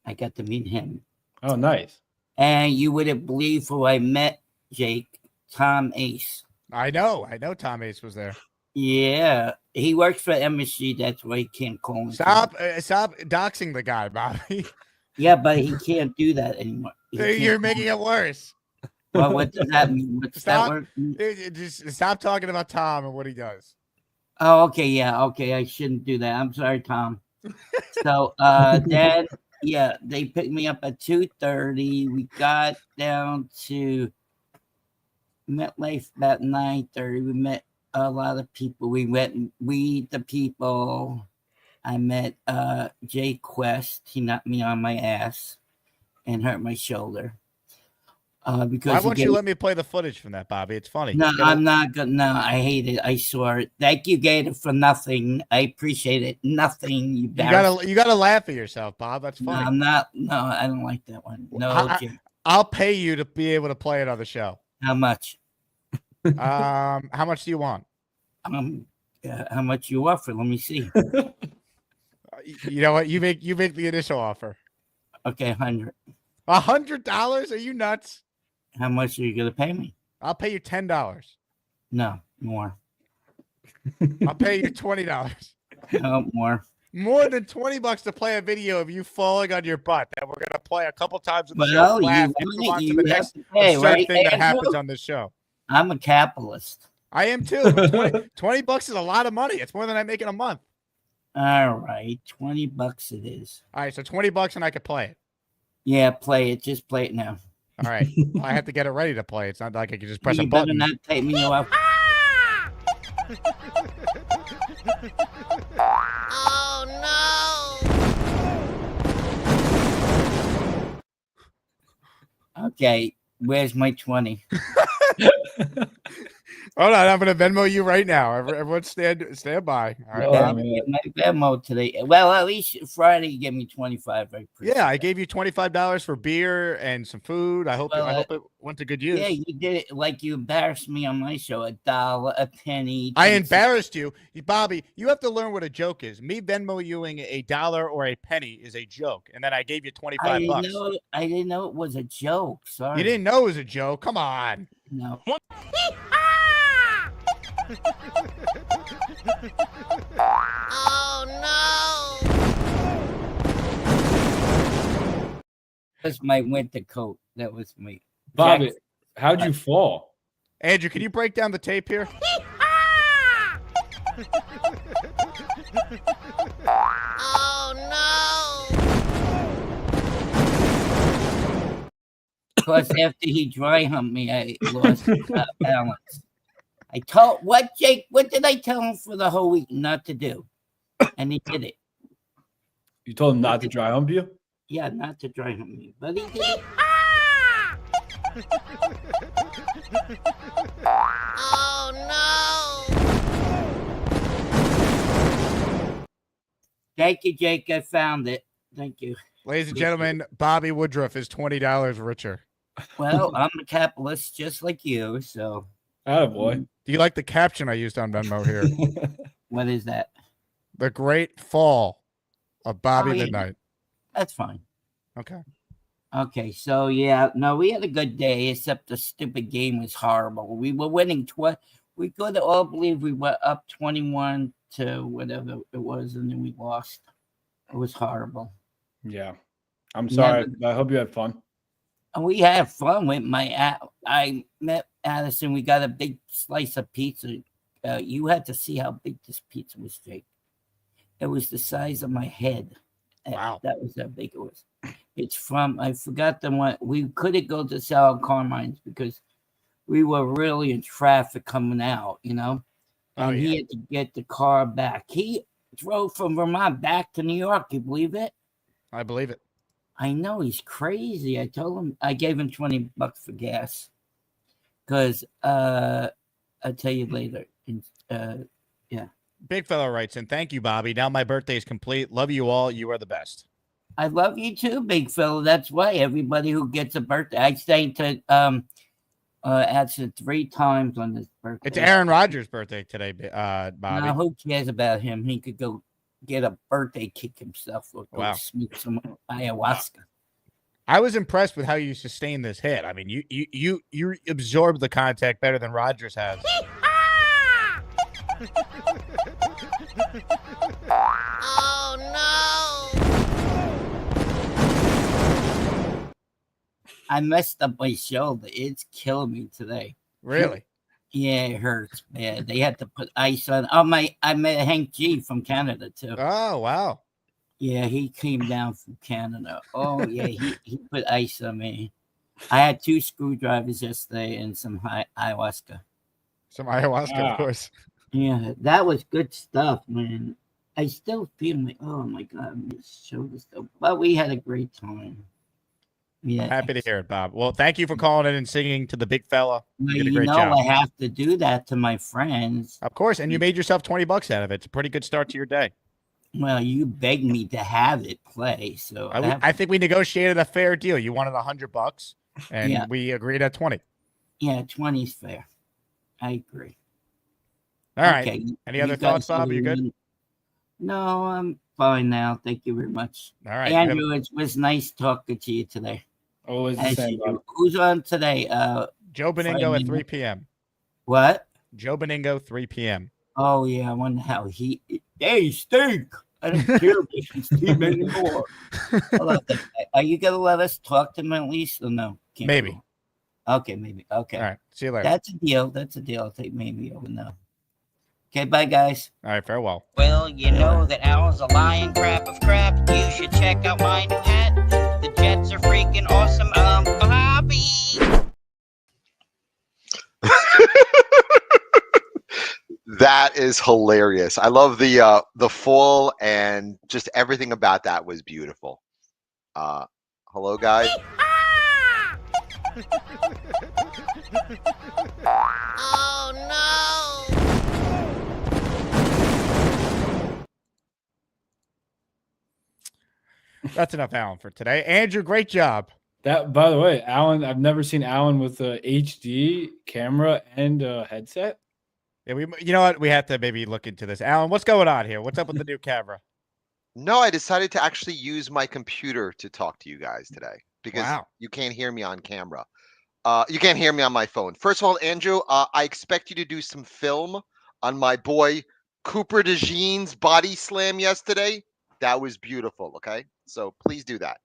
I got to meet him. Oh, nice. And you wouldn't believe who I met, Jake. Tom Ace. I know Tom Ace was there. Yeah. He works for MSG. That's why he can't call him. Stop doxing the guy, Bobby. Yeah, but he can't do that anymore. You're making it worse. Well, what does that mean? What's that word? Just stop talking about Tom and what he does. Oh, okay. Yeah. Okay. I shouldn't do that. I'm sorry, Tom. So then, yeah, they picked me up at 2:30. We got down to met Life about 9:30. We met a lot of people. We went We the People. I met Jay Quest. He knocked me on my ass and hurt my shoulder. Because Why won't you let me play the footage from that, Bobby? It's funny. No, I'm not gonna. No, I hate it. I saw it. Thank you, Gator, for nothing. I appreciate it. Nothing. You gotta laugh at yourself, Bob. That's No, funny. I'm not. No, I don't like that one. No, I'll pay you to be able to play it on the show. How much? How much do you want? How much you offer? Let me see. You know what? You make the initial offer. Okay, $100. $100? Are you nuts? How much are you gonna pay me? I'll pay you $10. No, more. I'll pay you $20. No, more. More than $20 to play a video of you falling on your butt that we're gonna play a couple times in the show. Well, Laugh and move on to the next absurd thing that happens on this show. I'm a capitalist. I am too. But $20 is a lot of money. It's more than I make in a month. All right, $20 it is. All right, so $20 and I could play it. Yeah, play it. Just play it now. All right. I have to get it ready to play. It's not like I can just press a You button. better not take me off. Oh no. Okay, where's my 20? Hold on, I'm gonna Venmo you right now. Everyone stand by. All right. I'm gonna get my Venmo today. Well, at least Friday you gave me 25. I gave you $25 for beer and some food. I hope it went to good use. Yeah, you did it like you embarrassed me on my show. $1, a penny. I embarrassed you, Bobby. You have to learn what a joke is. Me Venmo youing $1 or a penny is a joke, and then I gave you $25. I didn't know it was a joke. Sorry. You didn't know it was a joke. Come on. No. Oh no! That's my winter coat. That was me. Bobby, how'd you fall? Andrew, can you break down the tape here? Oh no! Because after he dry humped me, I lost balance. I told Jake? What did I tell him for the whole week not to do? And he did it. You told him not to dry hump you? Yeah, not to dry hump me, but he did it. Oh no! Thank you, Jake. I found it. Thank you. Ladies and gentlemen, Bobby Woodruff is $20 richer. Well, I'm a capitalist just like you, so. Attaboy. Do you like the caption I used on Venmo here? What is that? The great fall of Bobby the Knight. That's fine. Okay. Okay, so yeah, no, we had a good day, except the stupid game was horrible. We were winning we could all believe we were up 21 to whatever it was, and then we lost. It was horrible. Yeah. I'm sorry. I hope you had fun. And we had fun with I met Addison. We got a big slice of pizza. You had to see how big this pizza was, Jake. It was the size of my head. Wow. That was how big it was. It's from, I forgot the one. We couldn't go to Sal Carmine's because we were really in traffic coming out, And he had to get the car back. He drove from Vermont back to New York. You believe it? I believe it. I know, he's crazy. I told him, I gave him $20 for gas. Because I'll tell you later. Yeah. Big Fellow writes in, thank you, Bobby. Now my birthday is complete. Love you all. You are the best. I love you too, big fella. That's why everybody who gets a birthday, I stayed to Addison 3 times on his birthday. It's Aaron Rodgers' birthday today, Bobby. Now, who cares about him? He could go get a birthday kick himself or go smoke some ayahuasca. I was impressed with how you sustained this hit. I mean, you absorbed the contact better than Rodgers has. Oh no! I messed up my shoulder. It's killing me today. Really? Yeah, it hurts, man. They had to put ice on. I met Hank G from Canada too. Oh wow. Yeah, he came down from Canada. Oh yeah, he put ice on me. I had 2 screwdrivers yesterday and some ayahuasca. Some ayahuasca, Wow. of course. Yeah, that was good stuff, man. I still feel like, oh my God, my shoulder still. But we had a great time. Yeah, Happy to hear it, Bob. Well, thank you for calling in and singing to the big fella. Well, You did a you great know, job. I have to do that to my friends. Of course, and you made yourself $20 out of it. It's a pretty good start to your day. Well, you begged me to have it play, so I think we negotiated a fair deal. You wanted $100, and Yeah. we agreed at 20. Yeah, 20 is fair. I agree. All right. Okay, Any you other thoughts, guys Bob? Are you good? No, I'm fine now. Thank you very much. All right. Andrew, it was nice talking to you today. Always the As same, usual. Bob. Who's on today? Joe Beningo at Friday. 3 p.m. What? Joe Beningo, 3 p.m. Oh, yeah. I wonder how they stink. I don't care about this team anymore. Are you going to let us talk to him at least or no? Can't Maybe. do it. Okay, maybe. Okay. All right. See you later. That's a deal. That's a deal. I'll take maybe over now. Okay, bye, guys. All right. Farewell. Well, you know that Alan's a lion crap of crap. You should check out my new hat. The Jets are freaking awesome. Bobby. That is hilarious. I love the fall and just everything about that was beautiful. Hello, guys. Oh no! That's enough, Alan, for today. Andrew, great job. That, by the way, Alan, I've never seen Alan with a HD camera and a headset. Yeah, you know what? We have to maybe look into this. Alan, what's going on here? What's up with the new camera? No, I decided to actually use my computer to talk to you guys today because you can't hear me on camera. You can't hear me on my phone. First of all, Andrew, I expect you to do some film on my boy Cooper DeJean's body slam yesterday. That was beautiful. Okay, so please do that.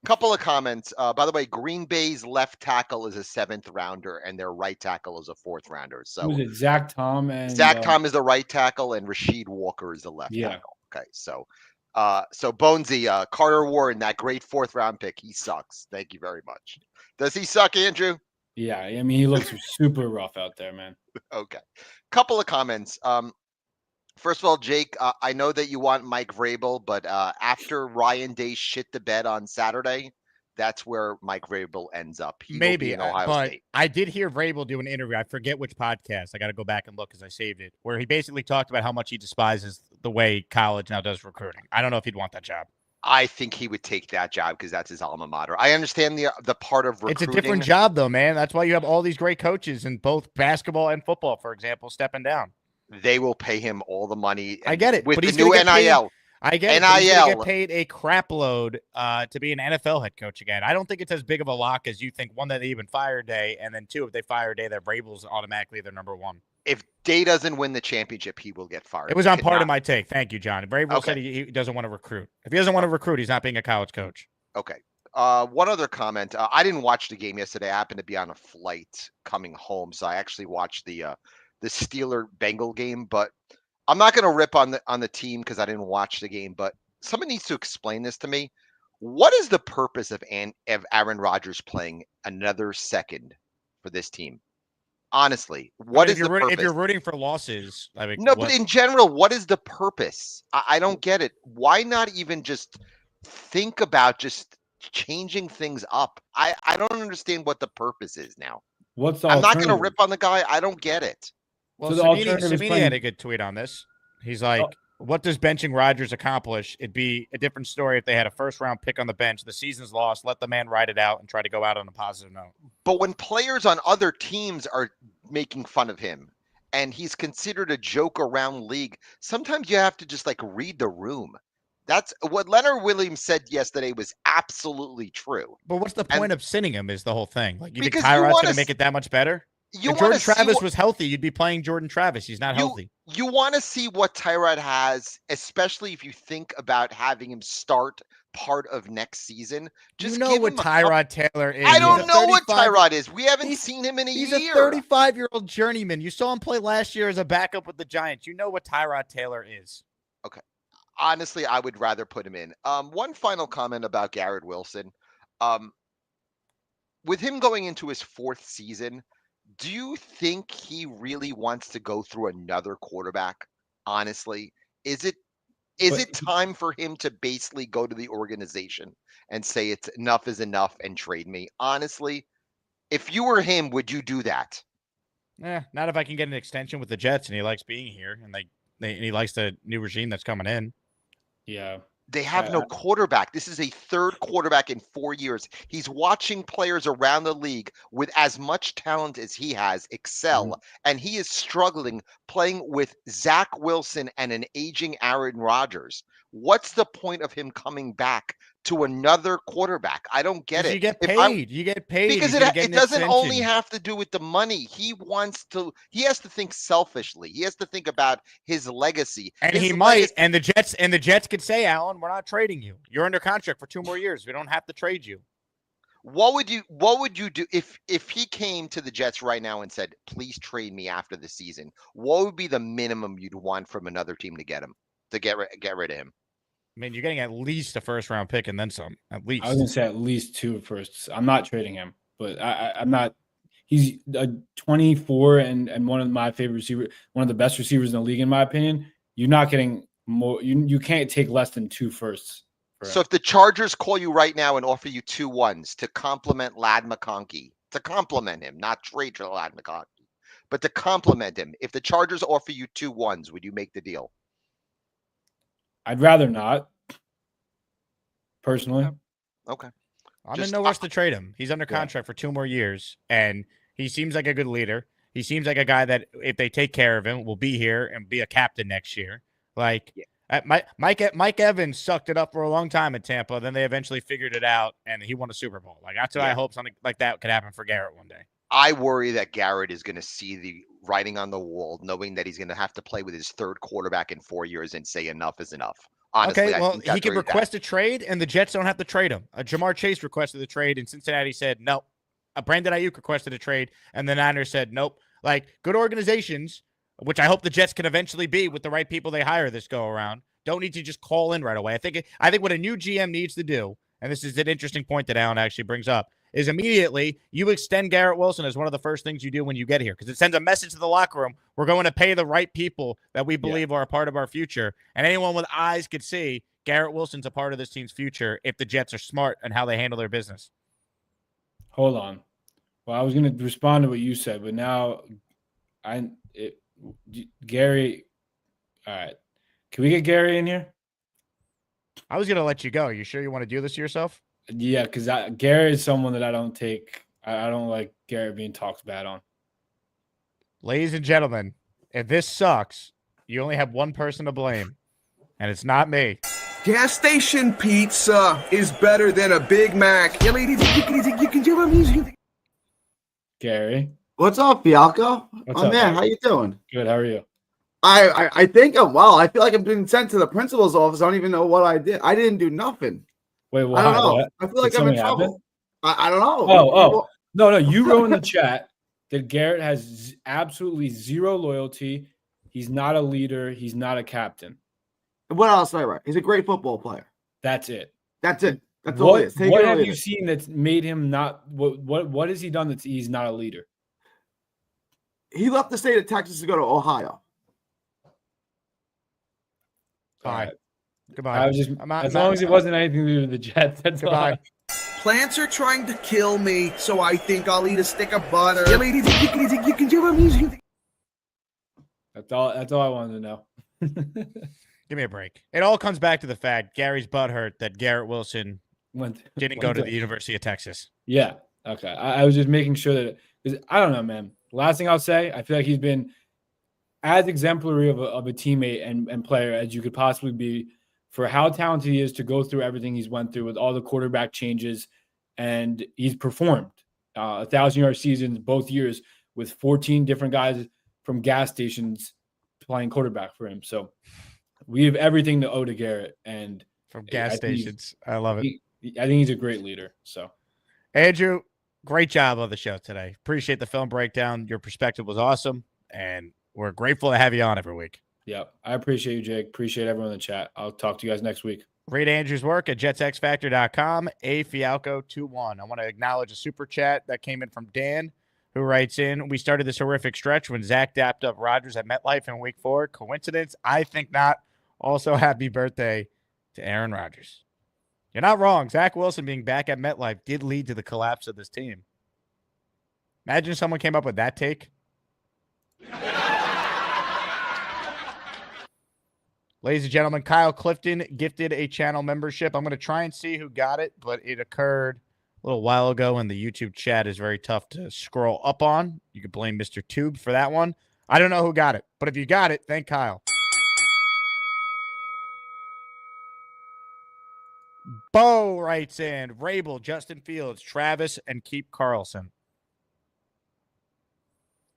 Couple of comments. By the way, Green Bay's left tackle is a 7th rounder, and their right tackle is a 4th rounder. So Was it Zach Tom and Zach Tom is the right tackle, and Rasheed Walker is the left tackle. Okay, so Bonesy, Carter Warren, that great 4th round pick, he sucks. Thank you very much. Does he suck, Andrew? Yeah, I mean he looks super rough out there, man. Okay, couple of comments. First of all, Jake, I know that you want Mike Vrabel, but after Ryan Day shit the bed on Saturday, that's where Mike Vrabel ends up. He will be Maybe, in Ohio but State. I did hear Vrabel do an interview. I forget which podcast. I got to go back and look because I saved it, where he basically talked about how much he despises the way college now does recruiting. I don't know if he'd want that job. I think he would take that job because that's his alma mater. I understand the part of recruiting. It's a different job, though, man. That's why you have all these great coaches in both basketball and football, for example, stepping down. They will pay him all the money. I get it. With but the he's new gonna get NIL. Paid, I get it. But he's gonna get paid a crap load to be an NFL head coach again. I don't think it's as big of a lock as you think. One, that they even fire Day, and then 2, if they fire Day, that Vrabel's automatically their number 1. If Day doesn't win the championship, he will get fired. It was on part of my take. Thank you, John. Vrabel said he doesn't want to recruit. If he doesn't want to recruit, he's not being a college coach. Okay. One other comment. I didn't watch the game yesterday. I happened to be on a flight coming home, so I actually watched the Steeler-Bengal game. But I'm not going to rip on the team because I didn't watch the game. But someone needs to explain this to me. What is the purpose of Aaron Rodgers playing another second for this team? Honestly, what is the purpose? If you're rooting for losses, I mean, no, but in general, what is the purpose? I don't get it. Why not even just think about just changing things up? I don't understand what the purpose is now. What's the I'm not going to alternative? rip on the guy. I don't get it. Well, So the Samini alternative is had playing- a good tweet on this. He's like, what does benching Rodgers accomplish? It'd be a different story if they had a 1st-round pick on the bench. The season's lost. Let the man ride it out and try to go out on a positive note. But when players on other teams are making fun of him and he's considered a joke around league, sometimes you have to just like read the room. That's what Leonard Williams said yesterday was absolutely true. But what's the point of sitting him is the whole thing. Like, you think Because you Tyrod's wanna going to make it that much better? You If Jordan wanna see Travis what- was healthy, you'd be playing Jordan Travis. He's not healthy. You want to see what Tyrod has, especially if you think about having him start part of next season. Just You know give what him a Tyrod Taylor is. I He's don't a know what 35 Tyrod is. We haven't seen him in a He's year. a 35-year-old journeyman. You saw him play last year as a backup with the Giants. You know what Tyrod Taylor is. Okay. Honestly, I would rather put him in. One final comment about Garrett Wilson. with him going into his 4th season, do you think he really wants to go through another quarterback? Honestly, is it time for him to basically go to the organization and say it's enough is enough and trade me? Honestly, if you were him, would you do that? Not if I can get an extension with the Jets and he likes being here and he likes the new regime that's coming in. Yeah. They have no quarterback. This is a 3rd quarterback in 4 years. He's watching players around the league with as much talent as he has excel, and he is struggling playing with Zach Wilson and an aging Aaron Rodgers. What's the point of him coming back to another quarterback? I don't get it. You get paid. You get paid because it doesn't only have to do with the money. He has to think selfishly. He has to think about his legacy. And he might. And the Jets could say, Alan, we're not trading you. You're under contract for 2 more years. We don't have to trade you. What would you do if he came to the Jets right now and said, please trade me after the season? What would be the minimum you'd want from another team to get him, to get rid of him? I mean, you're getting at least a 1st-round pick and then some. At least. I was going to say at least 2 firsts. I'm not trading him, but I'm not. He's a 24 and one of my favorite receivers, one of the best receivers in the league, in my opinion. You're not getting more. You can't take less than 2 firsts. So if the Chargers call you right now and offer you 2 1s to compliment Ladd McConkey, to compliment him, not trade for Ladd McConkey, but to compliment him, if the Chargers offer you 2 1s, would you make the deal? I'd rather not, personally. Okay. I'm in no rush to trade him. He's under contract for 2 more years, and he seems like a good leader. He seems like a guy that, if they take care of him, will be here and be a captain next year. Like, Mike Evans sucked it up for a long time in Tampa. Then they eventually figured it out, and he won a Super Bowl. Like, that's what I hope something like that could happen for Garrett one day. I worry that Garrett is going to see the writing on the wall, knowing that he's going to have to play with his 3rd quarterback in 4 years and say enough is enough. Honestly, okay, well, he can request a trade, and the Jets don't have to trade him. Jamar Chase requested a trade, and Cincinnati said no. Brandon Ayuk requested a trade, and the Niners said nope. Like, good organizations, which I hope the Jets can eventually be with the right people they hire this go-around, don't need to just call in right away. I think what a new GM needs to do, and this is an interesting point that Alan actually brings up, is immediately you extend Garrett Wilson as one of the first things you do when you get here, because it sends a message to the locker room. We're going to pay the right people that we believe are a part of our future. And anyone with eyes could see Garrett Wilson's a part of this team's future if the Jets are smart and how they handle their business. Hold on. Well, I was going to respond to what you said, but now Gary. All right. Can we get Gary in here? I was going to let you go. You sure you want to do this to yourself? Yeah, because Garrett is someone that I don't take. I don't like Garrett being talked bad on. Ladies and gentlemen, if this sucks, you only have one person to blame, and it's not me. Gas station pizza is better than a Big Mac. Gary. What's up, Fialkow? What's up, up, man? How you doing? Good. How are you? I think I'm well. I feel like I'm being sent to the principal's office. I don't even know what I did. I didn't do nothing. Wait, I don't know. I feel like I'm in trouble. I don't know. No. You wrote in the chat that Garrett has absolutely zero loyalty. He's not a leader. He's not a captain. What else did I write? He's a great football player. That's it. That's all it is. What have you seen that's made him not? What has he done that he's not a leader? He left the state of Texas to go to Ohio. All right. Goodbye. I was just as long as it wasn't anything to do with the Jets. That's goodbye. Plants are trying to kill me, so I think I'll eat a stick of butter. That's all I wanted to know. Give me a break. It all comes back to the fact Gary's butthurt that Garrett Wilson didn't go to the University of Texas. Yeah. Okay. I was just making sure that I don't know, man. Last thing I'll say, I feel like he's been as exemplary of a teammate and player as you could possibly be for how talented he is to go through everything he's went through with all the quarterback changes. And he's performed 1,000-yard seasons both years with 14 different guys from gas stations playing quarterback for him. So we have everything to owe to Garrett. And from gas stations. I love it. I think he's a great leader. So, Andrew, great job on the show today. Appreciate the film breakdown. Your perspective was awesome. And we're grateful to have you on every week. Yeah, I appreciate you, Jake. Appreciate everyone in the chat. I'll talk to you guys next week. Read Andrew's work at jetsxfactor.com. A Fialkow21. I want to acknowledge a super chat that came in from Dan, who writes in, we started this horrific stretch when Zach dapped up Rodgers at MetLife in week 4. Coincidence? I think not. Also, happy birthday to Aaron Rodgers. You're not wrong. Zach Wilson being back at MetLife did lead to the collapse of this team. Imagine if someone came up with that take. Ladies and gentlemen, Kyle Clifton gifted a channel membership. I'm going to try and see who got it, but it occurred a little while ago, and the YouTube chat is very tough to scroll up on. You could blame Mr. Tube for that one. I don't know who got it, but if you got it, thank Kyle. Bo writes in, Rabel, Justin Fields, Travis, and Keep Carlson.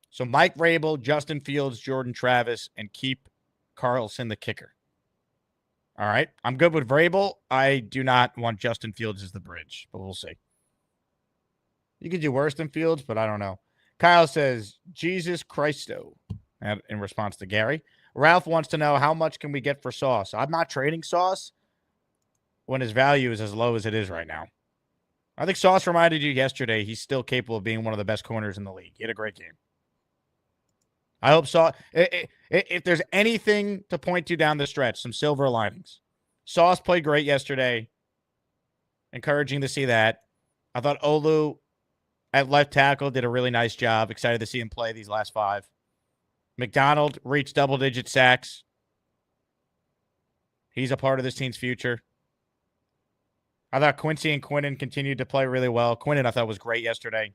So Mike Rabel, Justin Fields, Jordan Travis, and Keep Carlson the kicker. All right. I'm good with Vrabel. I do not want Justin Fields as the bridge, but we'll see. You could do worse than Fields, but I don't know. Kyle says, Jesus Christo, in response to Gary. Ralph wants to know, how much can we get for Sauce? I'm not trading Sauce when his value is as low as it is right now. I think Sauce reminded you yesterday he's still capable of being one of the best corners in the league. He had a great game. I hope Sauce, if there's anything to point to down the stretch, some silver linings. Sauce played great yesterday. Encouraging to see that. I thought Olu at left tackle did a really nice job. Excited to see him play these last 5. McDonald reached double-digit sacks. He's a part of this team's future. I thought Quincy and Quinnen continued to play really well. Quinnen, I thought, was great yesterday.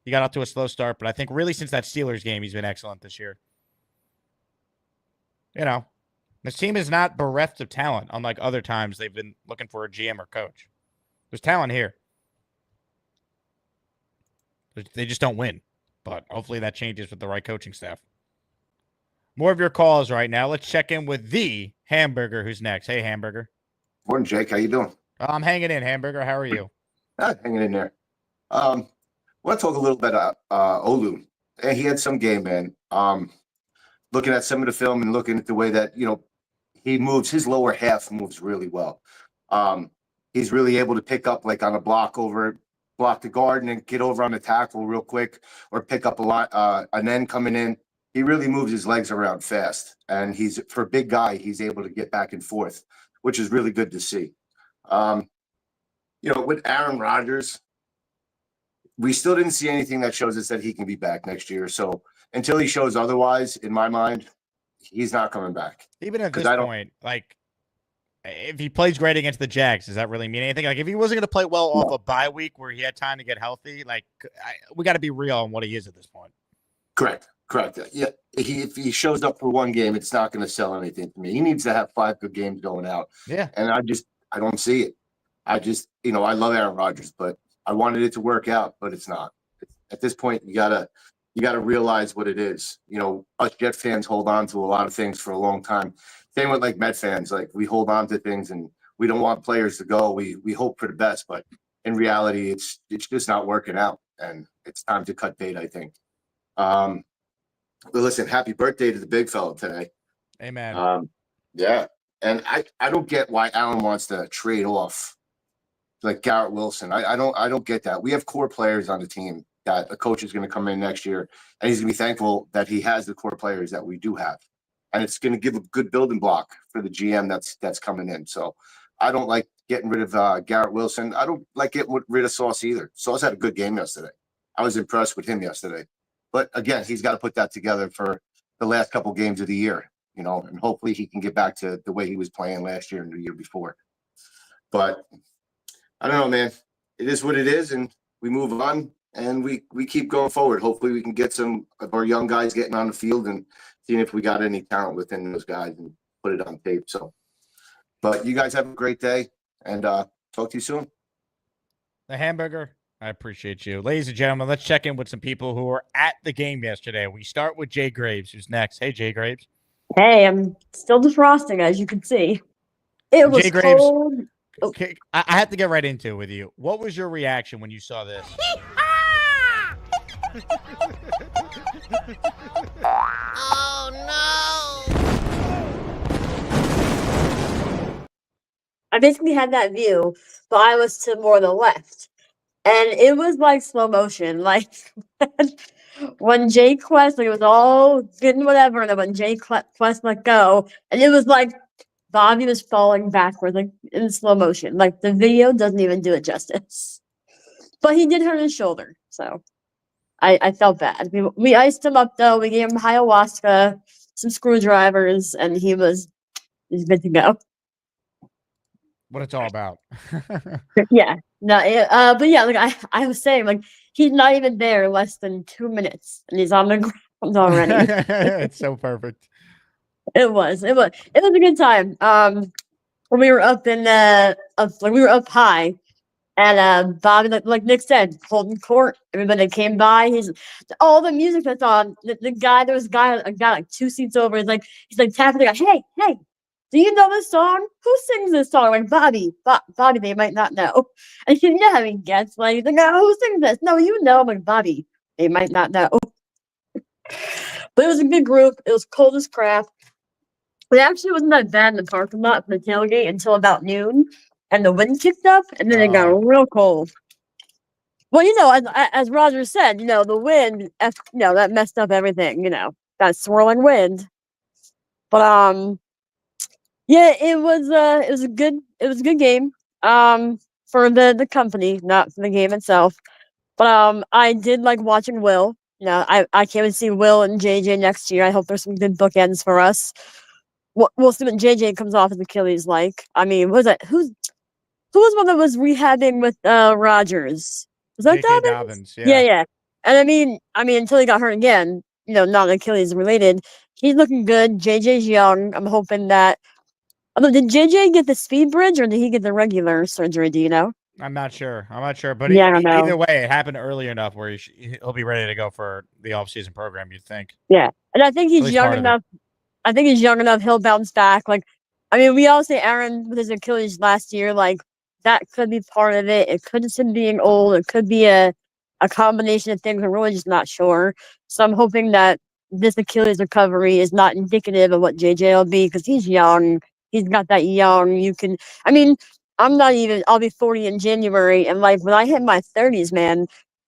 He got off to a slow start, but I think really since that Steelers game, he's been excellent this year. You know, this team is not bereft of talent, unlike other times they've been looking for a GM or coach. There's talent here. They just don't win, but hopefully that changes with the right coaching staff. More of your calls right now. Let's check in with the Hamburger, who's next. Hey, Hamburger. Morning, Jake. How you doing? I'm hanging in, Hamburger. How are you? Hanging in there. I want to talk a little bit about Olu. He had some game, man. Looking at some of the film and looking at the way that, he moves, his lower half moves really well. He's really able to pick up like on a block the guard and then get over on the tackle real quick, or pick up a lot, an end coming in. He really moves his legs around fast. And for a big guy, he's able to get back and forth, which is really good to see. With Aaron Rodgers, we still didn't see anything that shows us that he can be back next year. So until he shows otherwise, in my mind, he's not coming back. Even at this point, like, if he plays great against the Jags, does that really mean anything? Like, if he wasn't going to play well off a bye week where he had time to get healthy, like, we got to be real on what he is at this point. Correct. Yeah, if he shows up for one game, it's not going to sell anything to me. He needs to have 5 good games going out. Yeah. And I don't see it. I love Aaron Rodgers, but I wanted it to work out, but it's not. At this point, you gotta realize what it is. Us Jet fans hold on to a lot of things for a long time. Same with like Met fans. Like, we hold on to things and we don't want players to go. We hope for the best, but in reality, it's just not working out, and it's time to cut bait, I think. But listen, happy birthday to the big fella today. Amen. Yeah. And I don't get why Allen wants to trade off like Garrett Wilson. I don't get that. We have core players on the team that a coach is going to come in next year, and he's going to be thankful that he has the core players that we do have. And it's going to give a good building block for the GM that's coming in. So I don't like getting rid of Garrett Wilson. I don't like getting rid of Sauce either. Sauce had a good game yesterday. I was impressed with him yesterday. But again, he's got to put that together for the last couple games of the year, and hopefully he can get back to the way he was playing last year and the year before. But I don't know, man. It is what it is, and we move on, and we keep going forward. Hopefully we can get some of our young guys getting on the field and seeing if we got any talent within those guys and put it on tape. So, but you guys have a great day, and talk to you soon. The Hamburger, I appreciate you. Ladies and gentlemen, let's check in with some people who were at the game yesterday. We start with Jay Graves, who's next. Hey, Jay Graves. Hey, I'm still defrosting, as you can see. It was Jay Graves, cold. Okay, I have to get right into it with you. What was your reaction when you saw this? Oh, no. I basically had that view, but I was to more the left. And it was like slow motion. Like when Jay Quest, like, it was all good and whatever, and then when Jay Quest let go, and it was like Bobby was falling backwards, like in slow motion. Like the video doesn't even do it justice. But he did hurt his shoulder, so I felt bad. We iced him up though. We gave him ayahuasca, some screwdrivers, and he's good to go. What it's all about. Yeah. No, but yeah, like I was saying, like he's not even there less than 2 minutes, and he's on the ground already. It's so perfect. It was a good time. When we were up in we were up high, and Bobby, like Nick said, holding court. Everybody that came by, he's all the music that's on. The guy, there was a guy like 2 seats over. He's like tapping the guy. Hey, do you know this song? Who sings this song? Like Bobby, they might not know. And you know how he gets. Like, he's like, oh, who sings this? No, you know. I'm like, Bobby, they might not know. But it was a good group. It was cold as crap. It actually wasn't that bad in the parking lot for the tailgate until about noon, and the wind kicked up, and then it got real cold. Well, you know, as Roger said, you know, the wind, that messed up everything. You know, that swirling wind. But yeah, it was a good game. For the company, not for the game itself. But I did like watching Will. You know, I can't wait to see Will and JJ next year. I hope there's some good bookends for us. We'll see what JJ comes off his Achilles like. I mean, was it who was one that was rehabbing with Rodgers? Was that Dobbins? Yeah. And I mean, until he got hurt again, you know, not Achilles related, he's looking good. JJ's young. I'm hoping that. Although, did JJ get the speed bridge or did he get the regular surgery? Do you know? I'm not sure. But Yeah, I don't know. either way, it happened early enough where he'll be ready to go for the off-season program, you'd think. Yeah, and I think he's young enough. I think he's young enough. He'll bounce back. Like, I mean, we all say Aaron with his Achilles last year. Like, that could be part of it. It could just be being old. It could be a combination of things. I'm really just not sure. So I'm hoping that this Achilles recovery is not indicative of what JJ will be because he's young. He's got that young. I'm not even. I'll be 40 in January, and like when I hit my 30s, man,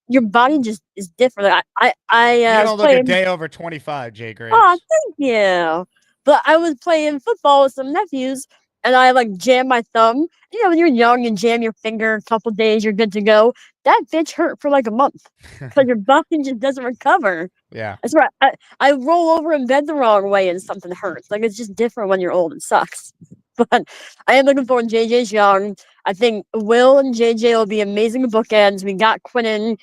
your body just is different. You don't look a day over 25, Jay Graves. Oh, thank you. But I was playing football with some nephews, and I like jammed my thumb. You know, when you're young, you jam your finger a couple days, you're good to go. That bitch hurt for like a month because your body just doesn't recover. Yeah, that's right. I roll over in bed the wrong way, and something hurts. Like it's just different when you're old. It sucks. But I am looking forward to JJ's young. I think Will and JJ will be amazing bookends. We got Quinnen.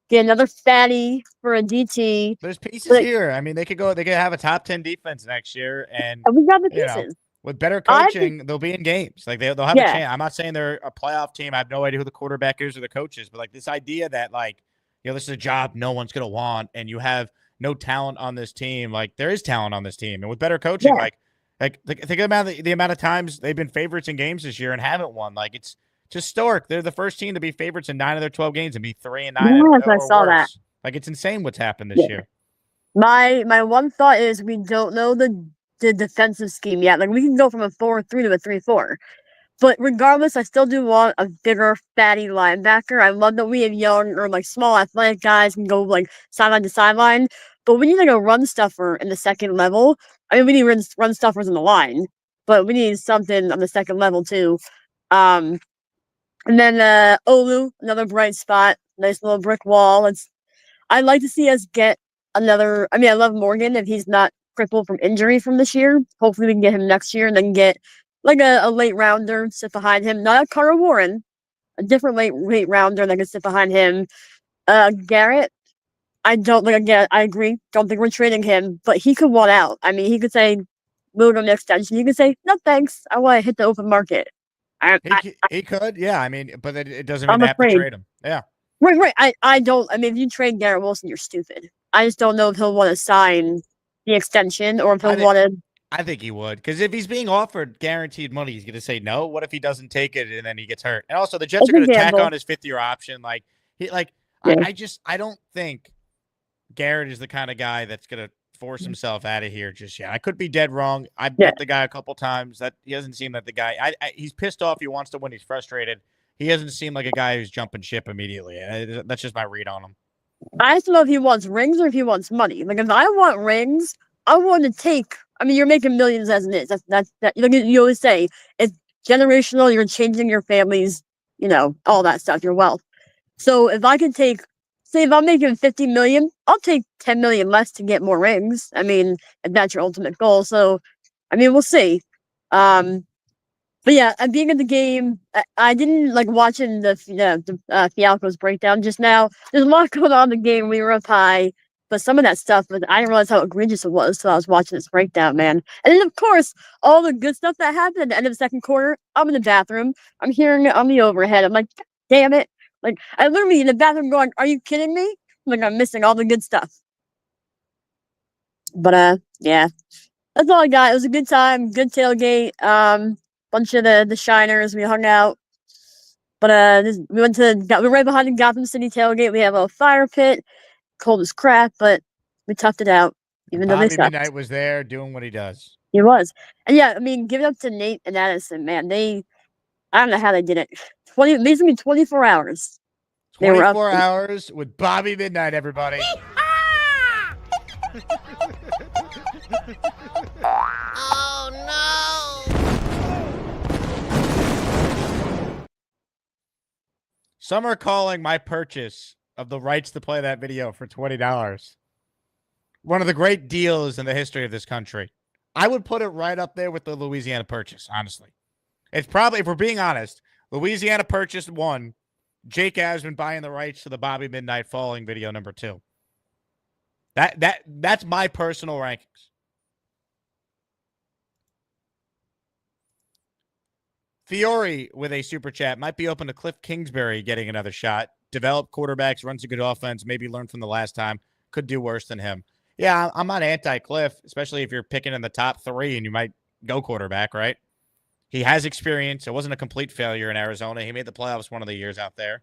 Get another fatty for a DT. There's pieces here. I mean, they could have a top 10 defense next year, and we got the pieces. With better coaching, they'll be in games. Like they'll have a chance. I'm not saying they're a playoff team. I have no idea who the quarterback is or the coach is, but like this idea that like, you know, this is a job no one's gonna want, and you have no talent on this team. Like there is talent on this team, and with better coaching, think about the amount of times they've been favorites in games this year and haven't won. Like it's just historic. They're the first team to be favorites in 9 of their 12 games and be 3-9. Yes, I saw that. Like it's insane what's happened this year. My one thought is we don't know the defensive scheme yet. Like we can go from a 4-3 to a 3-4. But regardless, I still do want a bigger, fatty linebacker. I love that we have young or like small athletic guys can go like sideline to sideline. But we need like a run stuffer in the second level. I mean, we need run stuffers in the line, but we need something on the second level too. And then Olu, another bright spot, nice little brick wall. I'd like to see us get another. I mean, I love Morgan if he's not crippled from injury from this year. Hopefully, we can get him next year and then get like a late rounder sit behind him. Not a Carter Warren, a different late rounder that can sit behind him. Garrett, I don't like. Again, I agree. Don't think we're trading him, but he could want out. I mean, he could say, "Move to an extension." He could say, "No, thanks. I want to hit the open market." He could, yeah. I mean, but it doesn't mean they have to trade him. Yeah. Right. I don't. I mean, if you trade Garrett Wilson, you're stupid. I just don't know if he'll want to sign the extension or if he'll want to. I think he would, because if he's being offered guaranteed money, he's going to say no. What if he doesn't take it and then he gets hurt? And also, the Jets are going to tack on his 5th-year option. I don't think Garrett is the kind of guy that's going to force himself out of here just yet. I could be dead wrong. I've met the guy a couple times. That he doesn't seem like the guy. He's pissed off. He wants to win. He's frustrated. He doesn't seem like a guy who's jumping ship immediately. That's just my read on him. I just don't know if he wants rings or if he wants money. Like, if I want rings, I want to take. I mean, you're making millions as it is. That you always say it's generational. You're changing your family's, all that stuff, your wealth. So if I can take, say, if I'm making 50 million, I'll take 10 million less to get more rings. I mean, if that's your ultimate goal. So, I mean, we'll see. But yeah, being in the game, I didn't like watching the Fialkow's breakdown just now. There's a lot going on in the game. We were up high, but some of that stuff, but I didn't realize how egregious it was until I was watching this breakdown, man. And then, of course, all the good stuff that happened at the end of the second quarter. I'm in the bathroom. I'm hearing it on the overhead. I'm like, damn it. Like, I literally in the bathroom going, are you kidding me? Like, I'm missing all the good stuff. But, yeah. That's all I got. It was a good time. Good tailgate. Bunch of the Shiners. We hung out. But we were right behind the Gotham City tailgate. We have a fire pit. Cold as crap, but we toughed it out. Even though they sucked. Midnight was there doing what he does. He was. And yeah, I mean, give it up to Nate and Addison, man. I don't know how they did it. Basically 24 hours. 24 hours with Bobby Midnight, everybody. Oh no! Some are calling my purchase of the rights to play that video for $20 one of the great deals in the history of this country. I would put it right up there with the Louisiana Purchase, honestly. It's probably, if we're being honest, Louisiana Purchase 1, Jake Asman buying the rights to the Bobby Midnight Falling video number 2. That's my personal rankings. Fiore with a super chat might be open to Cliff Kingsbury getting another shot. Develop quarterbacks, runs a good offense, maybe learn from the last time. Could do worse than him. Yeah, I'm not anti-Cliff, especially if you're picking in the top 3 and you might go quarterback, right? He has experience. It wasn't a complete failure in Arizona. He made the playoffs one of the years out there.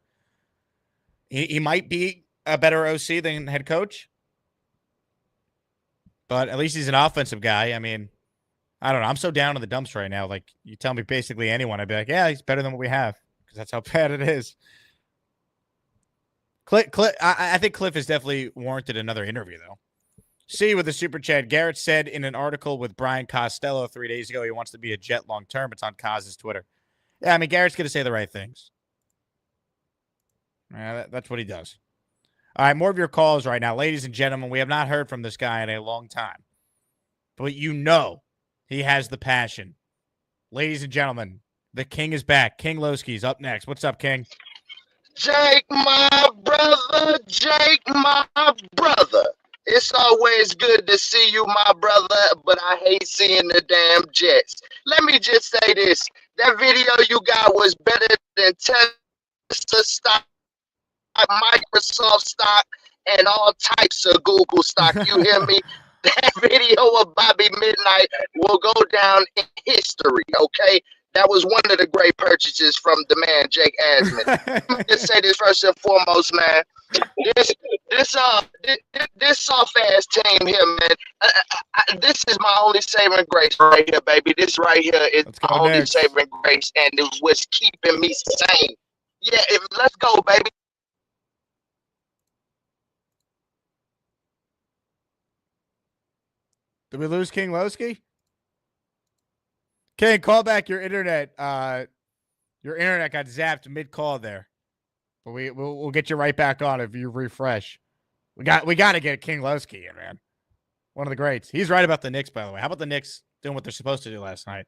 He might be a better OC than head coach, but at least he's an offensive guy. I mean, I don't know. I'm so down in the dumps right now. Like, you tell me basically anyone, I'd be like, yeah, he's better than what we have, because that's how bad it is. I think Cliff has definitely warranted another interview, though. C with the super chat. Garrett said in an article with Brian Costello 3 days ago he wants to be a Jet long term. It's on Coz's Twitter. Yeah, I mean, Garrett's going to say the right things. That's what he does. All right, more of your calls right now. Ladies and gentlemen, we have not heard from this guy in a long time. But you know he has the passion. Ladies and gentlemen, the King is back. King Lowski's up next. What's up, King? Jake, my brother. Jake, my brother. It's always good to see you, my brother, but I hate seeing the damn Jets. Let me just say this. That video you got was better than Tesla stock, Microsoft stock, and all types of Google stock. You hear me? That video of Bobby Midnight will go down in history, okay? That was one of the great purchases from the man, Jake Asman. Let me just say this first and foremost, man. This soft ass team here, man. This is my only saving grace right here, baby. This right here is my only saving grace, and it was keeping me sane. Yeah, let's go, baby. Did we lose King Lowski? King, call back your internet. Your internet got zapped mid-call there. But we'll get you right back on if you refresh. We got to get King Lowski in, man. One of the greats. He's right about the Knicks, by the way. How about the Knicks doing what they're supposed to do last night?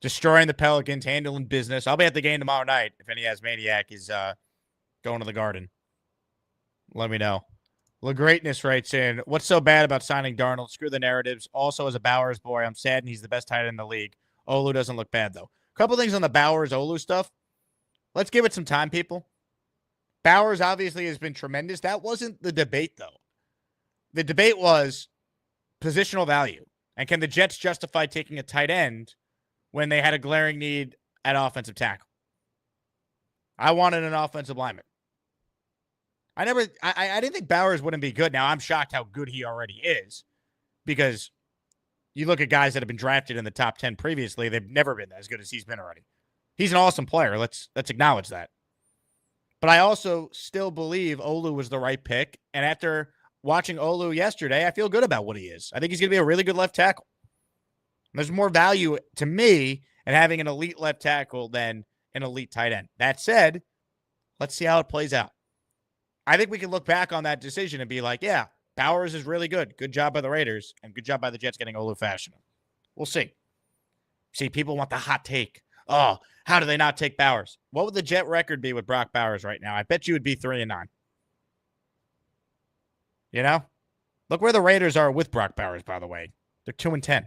Destroying the Pelicans, handling business. I'll be at the game tomorrow night if any Asmaniac is going to the Garden. Let me know. La Greatness writes in, what's so bad about signing Darnold? Screw the narratives. Also, as a Bowers boy, I'm sad and he's the best tight end in the league. Olu doesn't look bad, though. A couple things on the Bowers-Olu stuff. Let's give it some time, people. Bowers obviously has been tremendous. That wasn't the debate, though. The debate was positional value. And can the Jets justify taking a tight end when they had a glaring need at offensive tackle? I wanted an offensive lineman. I didn't think Bowers wouldn't be good. Now, I'm shocked how good he already is. because you look at guys that have been drafted in the top 10 previously, they've never been as good as he's been already. He's an awesome player. Let's acknowledge that. But I also still believe Olu was the right pick. And after watching Olu yesterday, I feel good about what he is. I think he's going to be a really good left tackle. There's more value to me in having an elite left tackle than an elite tight end. That said, let's see how it plays out. I think we can look back on that decision and be like, yeah, Bowers is really good. Good job by the Raiders, and good job by the Jets getting Olu Fashanu. We'll see. See, people want the hot take. Oh, how do they not take Bowers? What would the Jet record be with Brock Bowers right now? I bet you would be 3-9. You know? Look where the Raiders are with Brock Bowers, by the way. They're 2-10.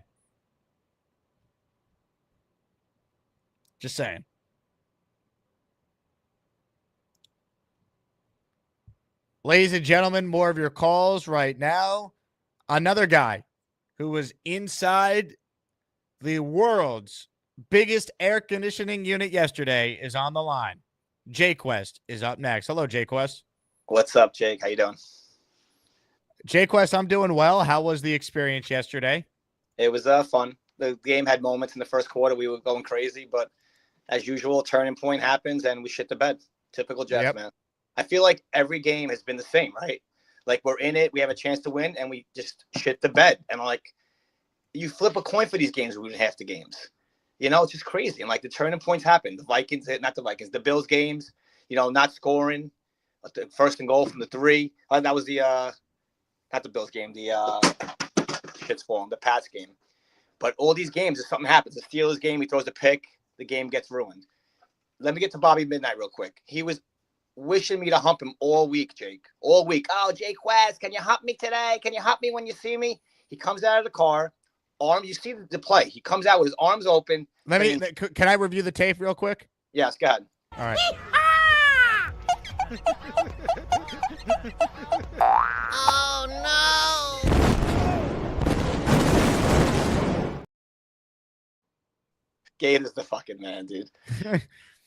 Just saying. Ladies and gentlemen, more of your calls right now. Another guy who was inside the world's biggest air conditioning unit yesterday is on the line. Jayquest is up next. Hello, Jayquest. What's up, Jake? How you doing? Jayquest, I'm doing well. How was the experience yesterday? It was fun. The game had moments in the first quarter. We were going crazy, but as usual, turning point happens and we shit the bed. Typical Jets, man. I feel like every game has been the same, right? Like we're in it, we have a chance to win, and we just shit the bed. And like, you flip a coin for these games, we win half the games. You know, it's just crazy. And like the turning points happen. The Bills games, you know, not scoring, the first and goal from the 3. That was the not the Bills game, the shit's falling, the Pats game. But all these games, if something happens, the Steelers game, he throws a pick, the game gets ruined. Let me get to Bobby Midnight real quick. He was wishing me to hump him all week, Jake. All week. Oh, Jake West, can you hump me today? Can you hump me when you see me? He comes out of the car, you see the play. He comes out with his arms open. Can I review the tape real quick? Yes, go ahead. All right. Oh, no. Gator's the fucking man, dude.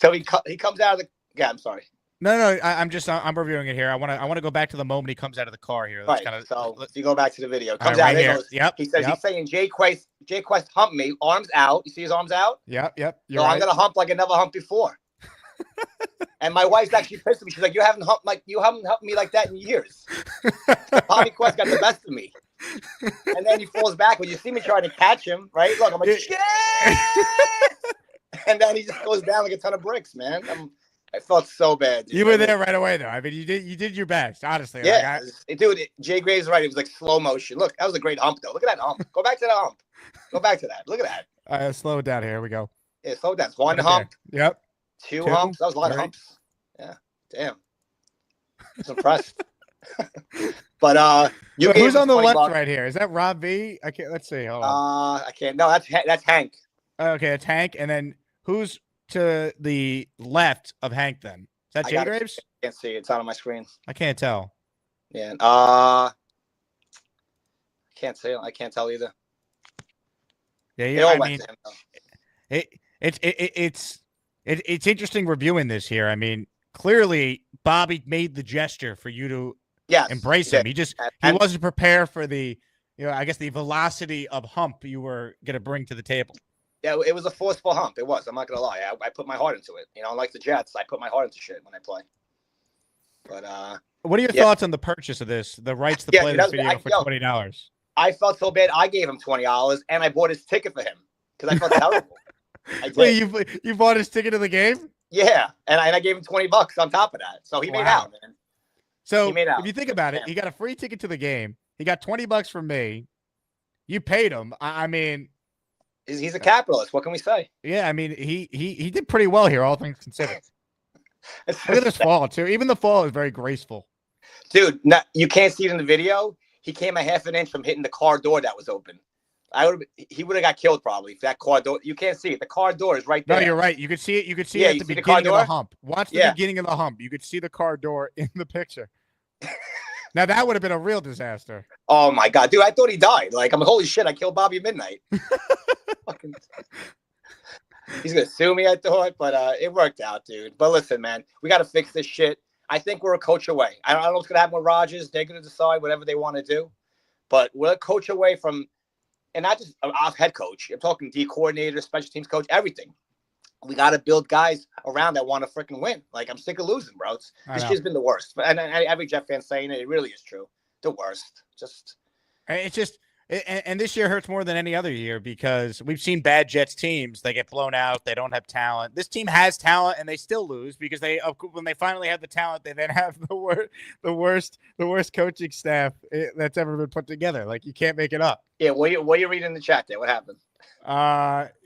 So he comes out of the... Yeah, I'm sorry. No, I'm reviewing it here. I want to go back to the moment he comes out of the car here. Right. So if you go back to the video, comes out right here. Goes, he's saying Jay Quest hump me, arms out. You see his arms out? Yep. So I'm gonna hump like I never humped before. And my wife's actually pissed at me. She's like, you haven't humped me like that in years. Bobby Quest got the best of me. And then he falls back when you see me trying to catch him, right? Look, I'm like, shit! And then he just goes down like a ton of bricks, man. I felt so bad. Dude. You were there right away, though. I mean, you did your best, honestly. Yeah, dude. Jay Gray's right. It was like slow motion. Look, that was a great hump, though. Look at that hump. Go back to the hump. Go back to that. Look at that. Slow it down here. Here we go. Yeah, slow it down. One hump. There. Yep. Two humps. That was a lot of humps. Yeah. Damn. I was impressed. But who's on the left right here? Is that Rob V? I can't. Let's see. Hold on. I can't. No, that's Hank. Okay, it's Hank, and then who's to the left of Hank? Then is that Jay Graves? I can't see. It's out on my screen. I can't tell. Yeah. I can't say. I can't tell either. Yeah. I mean, it's interesting reviewing this here. I mean, clearly Bobby made the gesture for you to embrace him. He wasn't prepared for the, I guess the velocity of hump you were going to bring to the table. Yeah, it was a forceful hump. It was. I'm not going to lie. I put my heart into it. Like the Jets, I put my heart into shit when I play. But what are your thoughts on the purchase of this? The rights to play this video for $20. I felt so bad. I gave him $20 and I bought his ticket for him because I felt terrible. I did. Wait, you bought his ticket to the game? Yeah, and I gave him $20 on top of that. So he made out, man. So if you think about it, he got a free ticket to the game. He got $20 from me. You paid him. I mean, he's a capitalist. What can we say? Yeah, I mean, he did pretty well here, all things considered. Look at this fall too. Even the fall is very graceful. Dude, you can't see it in the video. He came a half an inch from hitting the car door that was open. He would have got killed probably if that car door. You can't see it. The car door is right there. No, you're right. You could see it. You could see it at the beginning of the hump. Watch the beginning of the hump. You could see the car door in the picture. Now that would have been a real disaster. Oh my god, dude! I thought he died. Like I'm holy shit! I killed Bobby Midnight. He's gonna sue me, I thought, but it worked out, dude. But listen, man, we got to fix this shit. I think we're a coach away. I don't know what's gonna happen with Rodgers. They're gonna decide whatever they want to do. but we're a coach away from, and not just our head coach. I'm talking D coordinator, special teams coach, everything. We got to build guys around that want to freaking win. Like, I'm sick of losing, bro. This year's been the worst. And every Jet fan saying it really is true. The worst. It's just, and this year hurts more than any other year because we've seen bad Jets teams. They get blown out. They don't have talent. This team has talent, and they still lose because when they finally have the talent, they then have the worst coaching staff that's ever been put together. Like, you can't make it up. Yeah, what are you reading in the chat there? What happened?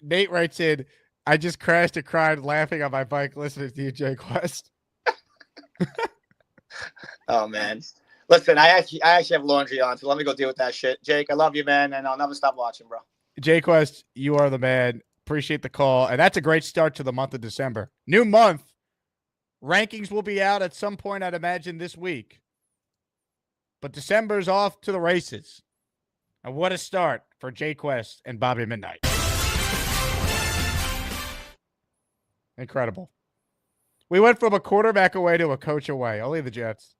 Nate writes in, I just crashed and cried laughing on my bike listening to you, Jay Quest. Oh, man. Listen, I actually have laundry on, so let me go deal with that shit. Jake, I love you, man, and I'll never stop watching, bro. Jay Quest, you are the man. Appreciate the call. And that's a great start to the month of December. New month. Rankings will be out at some point, I'd imagine, this week. But December's off to the races. And what a start for Jay Quest and Bobby Midnight. Incredible. We went from a quarterback away to a coach away. Only the Jets.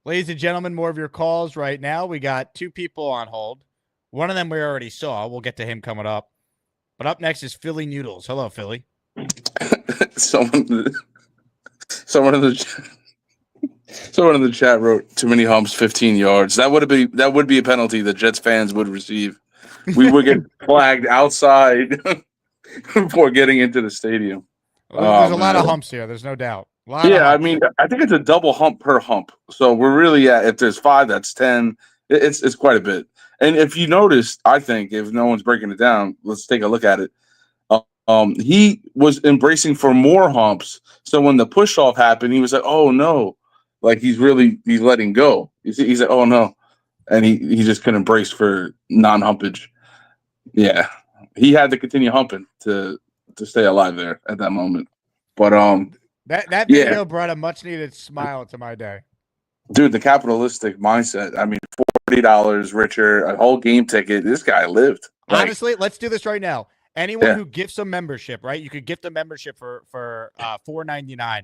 Ladies and gentlemen, more of your calls right now. We got two people on hold. One of them we already saw. We'll get to him coming up. But up next is Philly Noodles. Hello, Philly. Someone in the chat wrote too many humps, 15 yards. That would be a penalty that Jets fans would receive. We would get flagged outside before getting into the stadium. There's a lot of humps here. There's no doubt. I mean, I think it's a double hump per hump. So we're really at, if there's 5, that's 10. It's quite a bit. And if you notice, I think if no one's breaking it down, let's take a look at it. He was embracing for more humps. So when the push off happened, he was like, "Oh no!" Like he's letting go. He's like, "Oh no," and he just couldn't brace for non-humpage. Yeah, he had to continue humping to stay alive there at that moment. But that video brought a much needed smile to my day. Dude, the capitalistic mindset. I mean, $40 richer, a whole game ticket. This guy lived. Honestly, let's do this right now. Anyone who gifts a membership, right? You could gift a membership for $4.99.